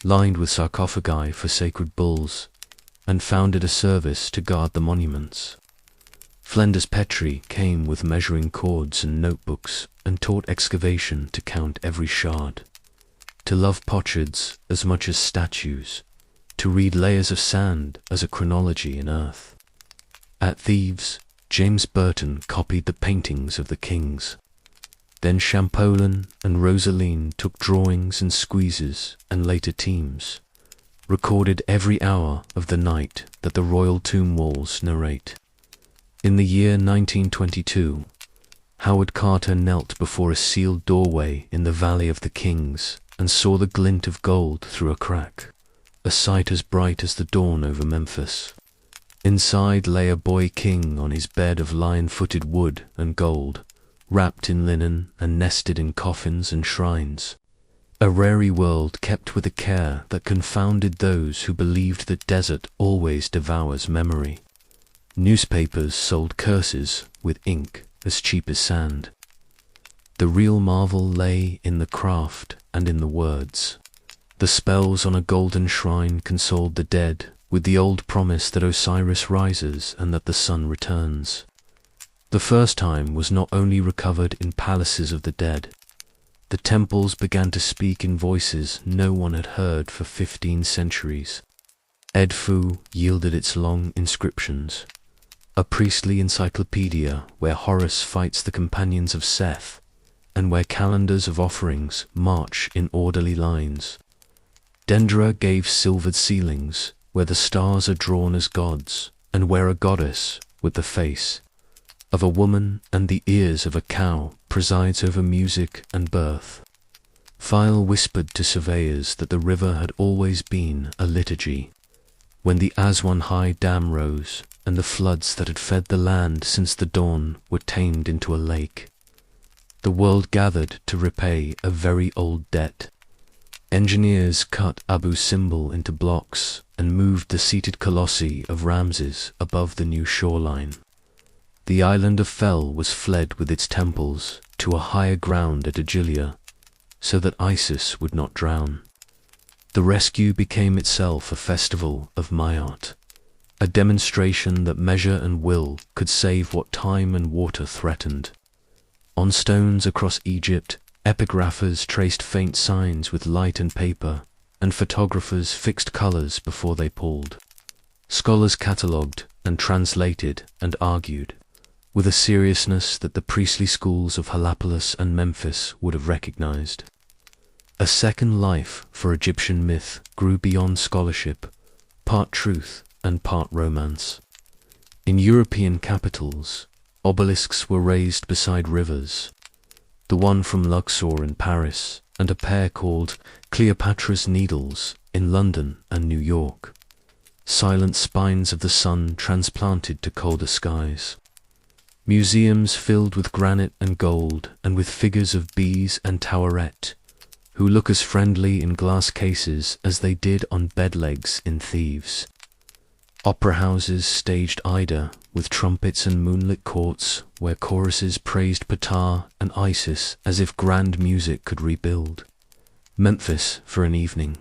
lined with sarcophagi for sacred bulls, and founded a service to guard the monuments. Flinders Petrie came with measuring cords and notebooks and taught excavation to count every shard, to love potsherds as much as statues, to read layers of sand as a chronology in earth. At Thebes, James Burton copied the paintings of the kings. Then Champollion and Rosaline took drawings and squeezes, and later Teams recorded every hour of the night that the royal tomb walls narrate. In the year 1922, Howard Carter knelt before a sealed doorway in the Valley of the Kings and saw the glint of gold through a crack, a sight as bright as the dawn over Memphis. Inside lay a boy king on his bed of lion-footed wood and gold, wrapped in linen and nested in coffins and shrines. A rarey world kept with a care that confounded those who believed that desert always devours memory. Newspapers sold curses with ink as cheap as sand. The real marvel lay in the craft and in the words. The spells on a golden shrine consoled the dead with the old promise that Osiris rises and that the sun returns. The first time was not only recovered in palaces of the dead. The temples began to speak in voices no one had heard for 15 centuries. Edfu yielded its long inscriptions, a priestly encyclopedia where Horus fights the companions of Seth, and where calendars of offerings march in orderly lines. Dendra gave silvered ceilings, where the stars are drawn as gods, and where a goddess, with the face of a woman and the ears of a cow, presides over music and birth. File whispered to surveyors that the river had always been a liturgy. When the Aswan High Dam rose, and the floods that had fed the land since the dawn were tamed into a lake, the world gathered to repay a very old debt. Engineers cut Abu Simbel into blocks and moved the seated colossi of Ramses above the new shoreline. The island of Fel was fled with its temples to a higher ground at Agilia, so that Isis would not drown. The rescue became itself a festival of Maat, a demonstration that measure and will could save what time and water threatened. On stones across Egypt, epigraphers traced faint signs with light and paper, and photographers fixed colors before they pulled. Scholars catalogued and translated and argued, with a seriousness that the priestly schools of Heliopolis and Memphis would have recognized. A second life for Egyptian myth grew beyond scholarship, part truth and part romance. In European capitals, obelisks were raised beside rivers, the one from Luxor in Paris, and a pair called Cleopatra's Needles in London and New York, silent spines of the sun transplanted to colder skies. Museums filled with granite and gold, and with figures of bees and Taweret, who look as friendly in glass cases as they did on bed legs in Thebes. Opera houses staged Ida, with trumpets and moonlit courts where choruses praised Ptah and Isis as if grand music could rebuild. Memphis for an evening.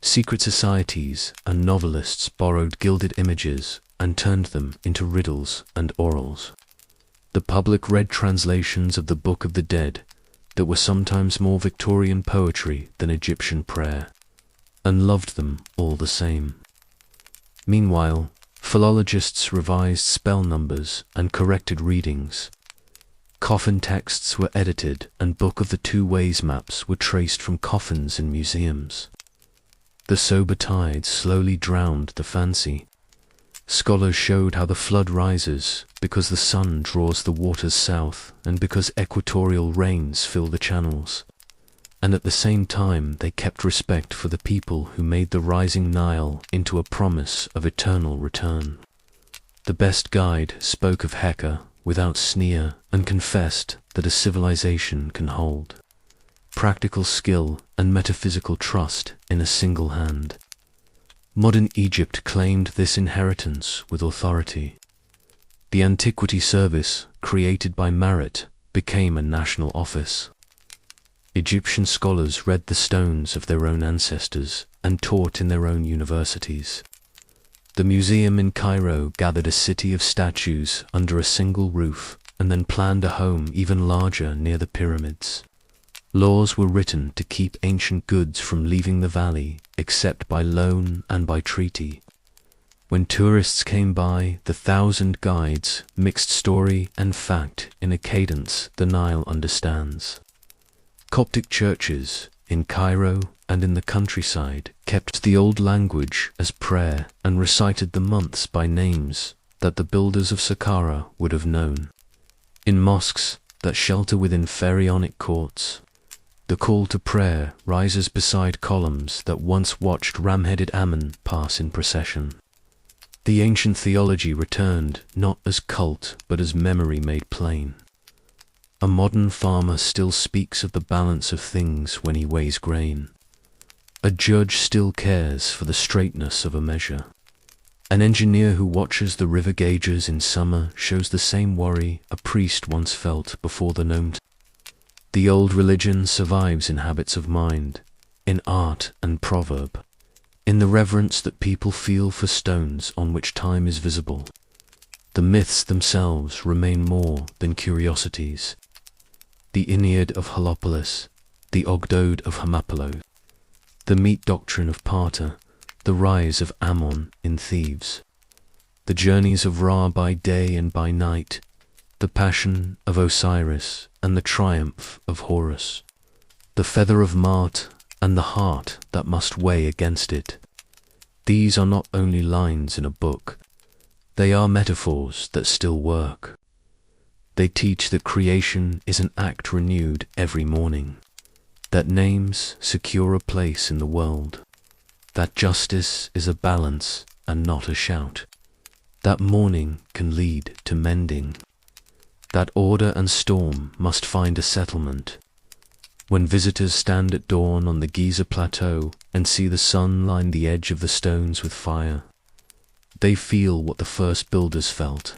Secret societies and novelists borrowed gilded images and turned them into riddles and orals. The public read translations of the Book of the Dead that were sometimes more Victorian poetry than Egyptian prayer, and loved them all the same. Meanwhile, philologists revised spell numbers and corrected readings. Coffin texts were edited and Book of the Two Ways maps were traced from coffins in museums. The sober tide slowly drowned the fancy. Scholars showed how the flood rises because the sun draws the waters south and because equatorial rains fill the channels. And at the same time they kept respect for the people who made the rising Nile into a promise of eternal return. The best guide spoke of Heka without sneer and confessed that a civilization can hold practical skill and metaphysical trust in a single hand. Modern Egypt claimed this inheritance with authority. The Antiquity Service, created by Marat, became a national office. Egyptian scholars read the stones of their own ancestors and taught in their own universities. The museum in Cairo gathered a city of statues under a single roof and then planned a home even larger near the pyramids. Laws were written to keep ancient goods from leaving the valley, except by loan and by treaty. When tourists came by, the 1,000 guides mixed story and fact in a cadence the Nile understands. Coptic churches in Cairo and in the countryside kept the old language as prayer and recited the months by names that the builders of Saqqara would have known. In mosques that shelter within pharaonic courts, the call to prayer rises beside columns that once watched ram-headed Ammon pass in procession. The ancient theology returned not as cult but as memory made plain. A modern farmer still speaks of the balance of things when he weighs grain. A judge still cares for the straightness of a measure. An engineer who watches the river gauges in summer shows the same worry a priest once felt before the gnome. The old religion survives in habits of mind, in art and proverb, in the reverence that people feel for stones on which time is visible. The myths themselves remain more than curiosities. The Aeneid of Heliopolis, the Ogdoad of Hermapolo, the meat doctrine of Parta, the rise of Ammon in Thebes, the journeys of Ra by day and by night, the passion of Osiris and the triumph of Horus, the feather of Mart and the heart that must weigh against it. These are not only lines in a book, they are metaphors that still work. They teach that creation is an act renewed every morning, that names secure a place in the world, that justice is a balance and not a shout, that mourning can lead to mending, that order and storm must find a settlement. When visitors stand at dawn on the Giza plateau and see the sun line the edge of the stones with fire, they feel what the first builders felt.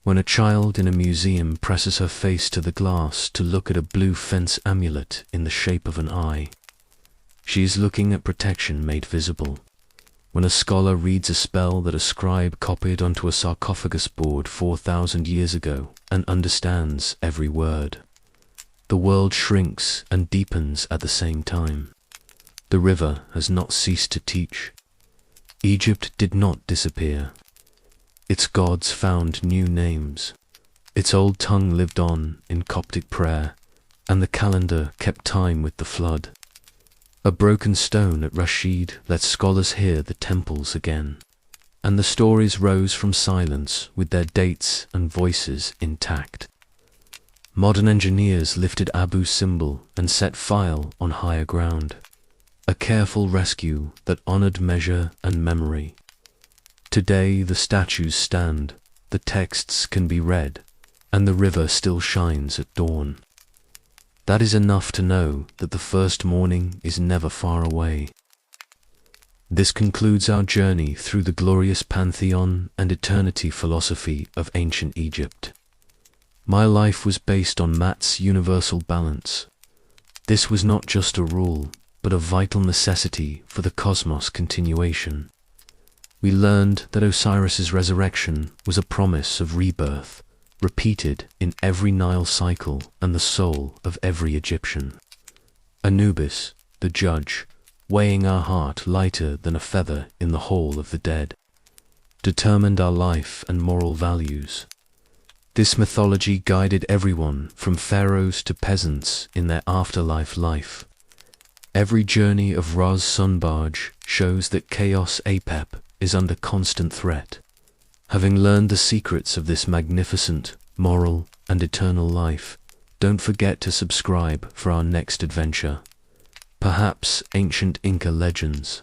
When a child in a museum presses her face to the glass to look at a blue fence amulet in the shape of an eye, she is looking at protection made visible. When a scholar reads a spell that a scribe copied onto a sarcophagus board 4,000 years ago and understands every word, the world shrinks and deepens at the same time. The river has not ceased to teach. Egypt did not disappear. Its gods found new names. Its old tongue lived on in Coptic prayer, and the calendar kept time with the flood. A broken stone at Rashid let scholars hear the temples again, and the stories rose from silence with their dates and voices intact. Modern engineers lifted Abu Simbel and set file on higher ground, a careful rescue that honored measure and memory. Today the statues stand, the texts can be read, and the river still shines at dawn. That is enough to know that the first morning is never far away. This concludes our journey through the glorious pantheon and eternity philosophy of ancient Egypt. My life was based on Matt's universal balance. This was not just a rule, but a vital necessity for the cosmos' continuation. We learned that Osiris's resurrection was a promise of rebirth, repeated in every Nile cycle and the soul of every Egyptian. Anubis, the judge, weighing our heart lighter than a feather in the hall of the dead, determined our life and moral values. This mythology guided everyone from pharaohs to peasants in their afterlife life. Every journey of Ra's sun barge shows that Chaos Apep is under constant threat. Having learned the secrets of this magnificent, moral, and eternal life, don't forget to subscribe for our next adventure. Perhaps ancient Inca legends,